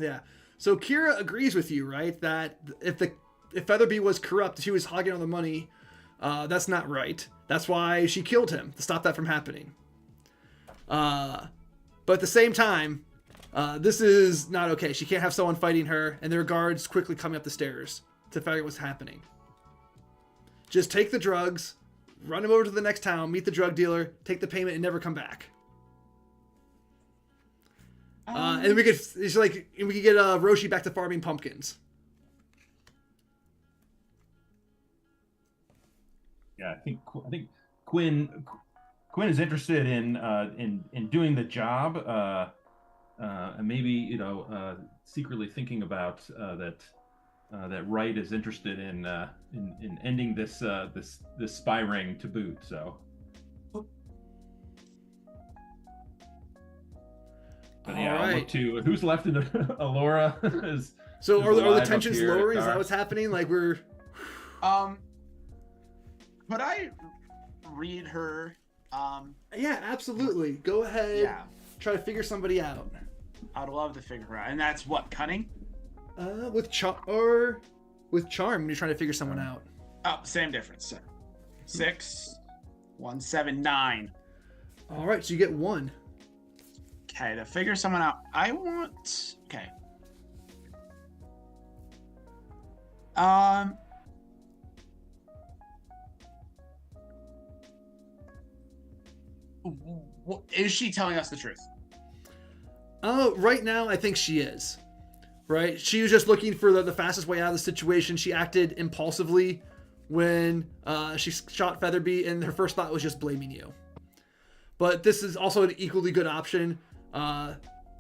Yeah. So Kira agrees with you, right? That if Featherby was corrupt, she was hogging all the money. That's not right. That's why she killed him, to stop that from happening. But at the same time, this is not okay. She can't have someone fighting her, and there are guards quickly coming up the stairs to figure out what's happening. just take the drugs, run him over to the next town, meet the drug dealer, take the payment, and never come back. And we could get Roshi back to farming pumpkins. Yeah, I think Quinn is interested in doing the job, and maybe secretly thinking about that Wright is interested in ending this spy ring to boot. So. But yeah, I'll look to who's left in the Alora. So are the tensions lowering? Is that what's happening? Like we're. Could I read her? Yeah, absolutely. Go ahead. Yeah. Try to figure somebody out. I'd love to figure her out, and that's what, cunning? With charm. You're trying to figure someone out. Oh, same difference, sir. 6, 1, 7, 9. All right, so you get 1. Okay, to figure someone out, I want. Okay. Is she telling us the truth? Right now, I think she is. Right? She was just looking for the fastest way out of the situation. She acted impulsively when she shot Featherby, and her first thought was just blaming you. But this is also an equally good option.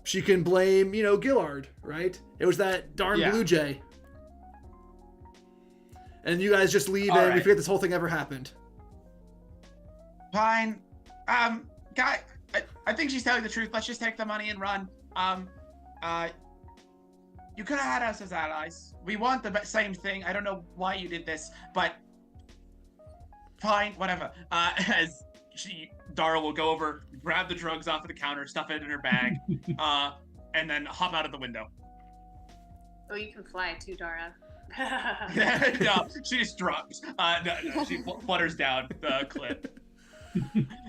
She can blame, Gillard, right? It was that darn Blue Jay. And you guys just leave and we forget this whole thing ever happened. Fine. Guy, I think she's telling the truth. Let's just take the money and run. You could have had us as allies. We want the same thing. I don't know why you did this, but fine, whatever. As Dara will go over, grab the drugs off of the counter, stuff it in her bag, and then hop out of the window. Oh, you can fly too, Dara. No, she just drops. No, she flutters down the cliff.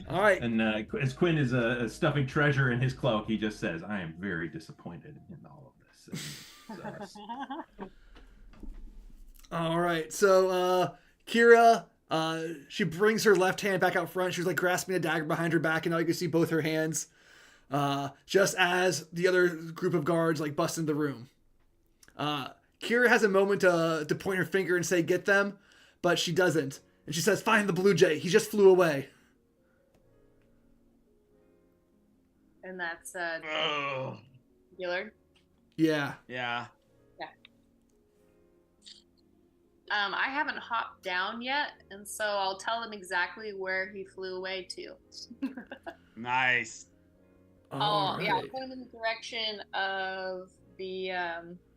All right. And as Quinn is stuffing treasure in his cloak, he just says, "I am very disappointed in all of this." All right. So Kira, she brings her left hand back out front. She's like grasping a dagger behind her back, and now you can see both her hands. Just as the other group of guards like bust in the room. Kira has a moment to point her finger and say, "Get them," but she doesn't. And she says, "Find the Blue Jay. He just flew away." And that's Gillard. Yeah. Yeah. I haven't hopped down yet, and so I'll tell him exactly where he flew away to. Nice. All Yeah, I'll right. put him in the direction of the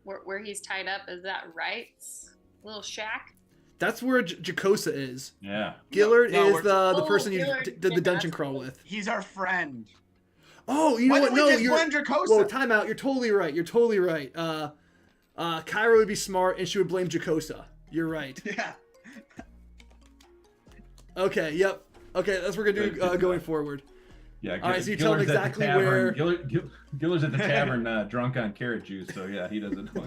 where he's tied up. Is that Wright's little shack? That's where Jacosa is. Yeah. Gillard No, is the Oh, person you Gillard. did the Yeah, dungeon that's crawl cool. with. He's our friend. Oh, you know Why what? don't we No, just you're. blame Dracosa? Whoa, time out. You're totally right. Kyra would be smart, and she would blame Jacosa. You're right. Yeah. Okay. Yep. Okay, that's what we're gonna do going forward. Yeah. All right, so you tell him Gillard's at the exactly where- Gillard's at the tavern, drunk on carrot juice. So yeah, he doesn't know.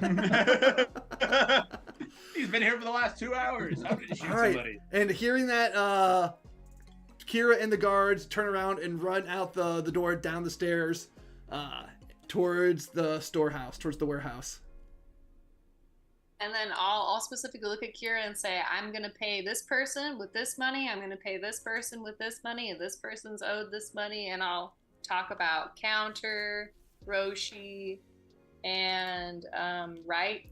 He's been here for the last 2 hours. How did he shoot All right. somebody? And hearing that, Kira and the guards turn around and run out the door down the stairs towards the storehouse, towards the warehouse. And then I'll specifically look at Kira and say, I'm going to pay this person with this money. I'm going to pay this person with this money. And this person's owed this money. And I'll talk about Counter, Roshi, and Wright.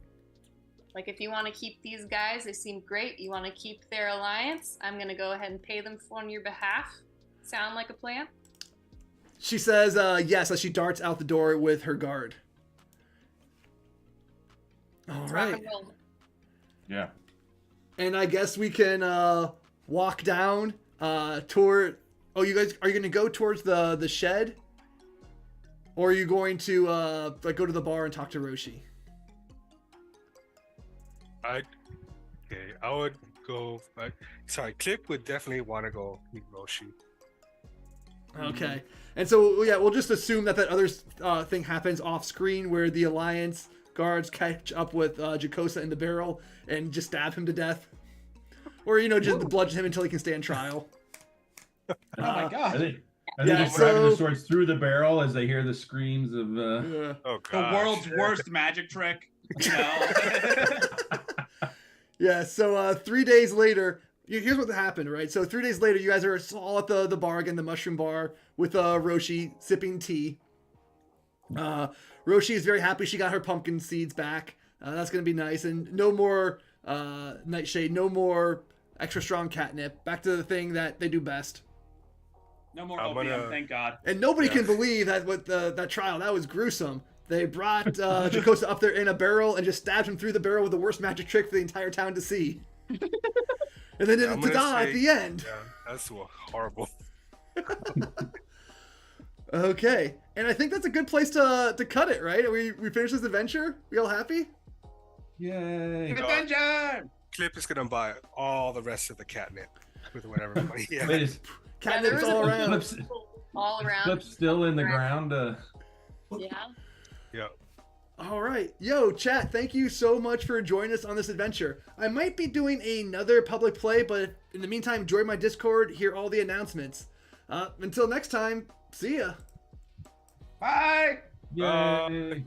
Like, if you want to keep these guys, they seem great. You want to keep their alliance, I'm going to go ahead and pay them on your behalf. Sound like a plan? She says yes as she darts out the door with her guard. All Let's right. rock and roll. Yeah. And I guess we can walk down toward. Oh, you guys, are you going to go towards the shed, or are you going to go to the bar and talk to Roshi? I would go. Clip would definitely want to go meet Roshi. Okay. And so yeah, we'll just assume that other thing happens off screen where the Alliance guards catch up with Jacosa in the barrel and just stab him to death. Or, just bludgeon him until he can stand trial. Oh my god. I think Yeah, he's driving so- the swords through the barrel as they hear the screams of. Yeah. Oh The god. world's worst magic trick. You know? Yeah, so 3 days later, here's what happened, right? So 3 days later, you guys are all at the bar again, the mushroom bar, with Roshi sipping tea. Roshi is very happy she got her pumpkin seeds back. That's going to be nice. And no more nightshade, no more extra strong catnip. Back to the thing that they do best. No more I'm opium, gonna- thank God. And nobody Yeah. can believe that with that trial. That was gruesome. They brought Jocosa up there in a barrel and just stabbed him through the barrel with the worst magic trick for the entire town to see. And then Yeah, I'm gonna ta-da at say- the end. Yeah, that's horrible. Okay, and I think that's a good place to cut it, right? We finished this adventure. We all happy? Yay! Adventure! Clip is gonna buy all the rest of the catnip with whatever money he has. Wait, is Yeah, there Catnip's was all a- around. Flip's, All around. Flip's still in the ground? Yeah. Yeah. All right. Yo, chat, thank you so much for joining us on this adventure. I might be doing another public play, but in the meantime, join my Discord, hear all the announcements. Until next time, see ya. Bye! Yay!